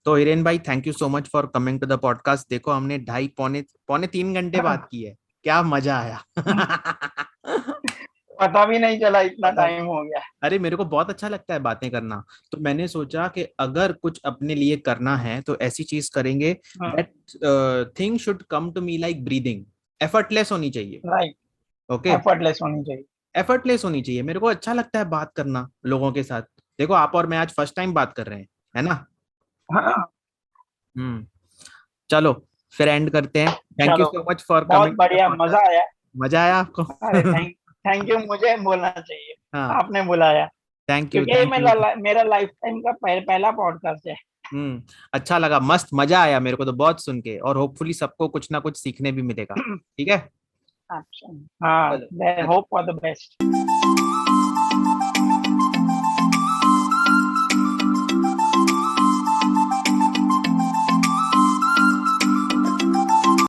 तो हिरेन भाई, thank you so much for coming to the podcast. देखो हमने ढाई पौने पौने 3 घंटे बात की है, क्या मजा आया। पता भी नहीं चला इतना पता नहीं। टाइम हो गया। अरे मेरे को बहुत अच्छा लगता है बातें करना, तो मैंने सोचा कि अगर कुछ अपने लिए करना है तो ऐसी चीज करेंगे that thing should come to me like breathing, effortless होनी चाहिए। राइट, ओके, एफर्टलेस होनी चाहिए। एफर्टलेस होनी चाहिए। मेरे को अच्छा लगता है बात करना लोगों के साथ। देखो आप और मैं आज फर्स्ट टाइम बात कर रहे हैं, है ना। हाँ, हम्म। चलो फिर एंड करते हैं। थैंक यू चलो, सो मच फॉर बहुत कमिंग टू द बढ़िया, मजा पॉडकास्ट। आया। मजा आया आपको? अरे थैंक थैंक यू, मुझे बोलना चाहिए, हाँ, आपने बुलाया, थैंक यू क्योंकि ये थैंक यू। मेरा लाइफ टाइम का पहला पॉडकास्ट है। अच्छा लगा, मस्त मजा आया मेरे को तो बहुत सुन के, और होपफुली सबको कुछ ना कुछ सीखने भी मिलेगा। ठीक है। अच्छा, हाँ, चलो चलो। Hope for the best.